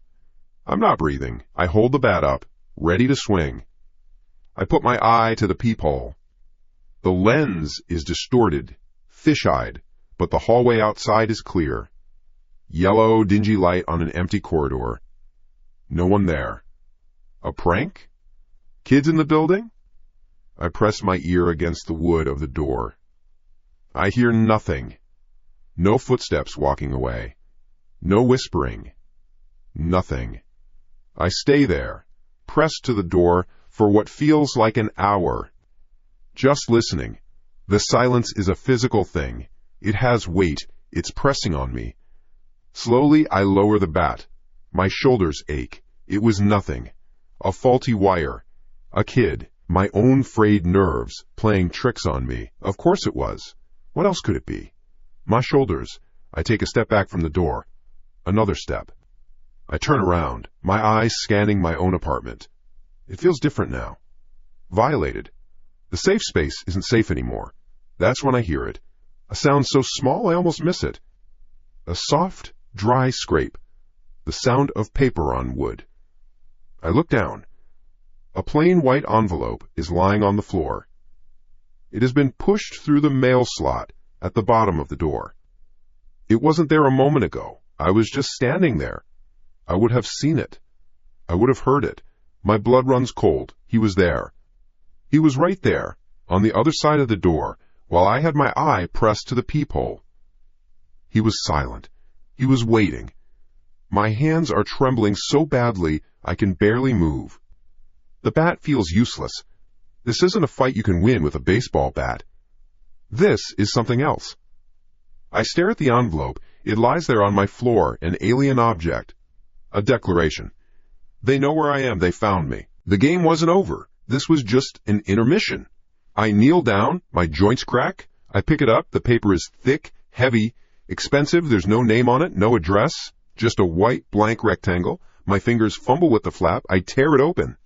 I'm not breathing. I hold the bat up, ready to swing. I put my eye to the peephole. The lens is distorted, fish-eyed, but the hallway outside is clear. Yellow, dingy light on an empty corridor. No one there. A prank? Kids in the building? I press my ear against the wood of the door. I hear nothing. No footsteps walking away. No whispering. Nothing. I stay there, pressed to the door for what feels like an hour. Just listening. The silence is a physical thing. It has weight. It's pressing on me. Slowly, I lower the bat. My shoulders ache. It was nothing. A faulty wire. A kid. My own frayed nerves playing tricks on me. Of course it was. What else could it be? My shoulders. I take a step back from the door. Another step. I turn around, my eyes scanning my own apartment. It feels different now. Violated. The safe space isn't safe anymore. That's when I hear it. A sound so small I almost miss it. A soft, dry scrape. The sound of paper on wood. I look down. A plain white envelope is lying on the floor. It has been pushed through the mail slot at the bottom of the door. It wasn't there a moment ago. I was just standing there. I would have seen it. I would have heard it. My blood runs cold. He was there. He was right there, on the other side of the door, while I had my eye pressed to the peephole. He was silent. He was waiting. My hands are trembling so badly I can barely move. The bat feels useless. This isn't a fight you can win with a baseball bat. This is something else. I stare at the envelope. It lies there on my floor, an alien object. A declaration. They know where I am. They found me. The game wasn't over. This was just an intermission. I kneel down. My joints crack. I pick it up. The paper is thick, heavy, expensive. There's no name on it, no address, just a white blank rectangle. My fingers fumble with the flap. I tear it open.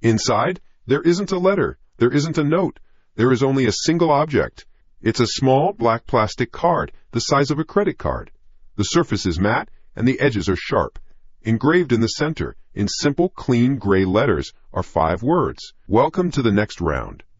Inside, there isn't a letter. There isn't a note. There is only a single object. It's a small black plastic card, the size of a credit card. The surface is matte, and the edges are sharp. Engraved in the center, in simple, clean gray letters, are 5 words. Welcome to the next round.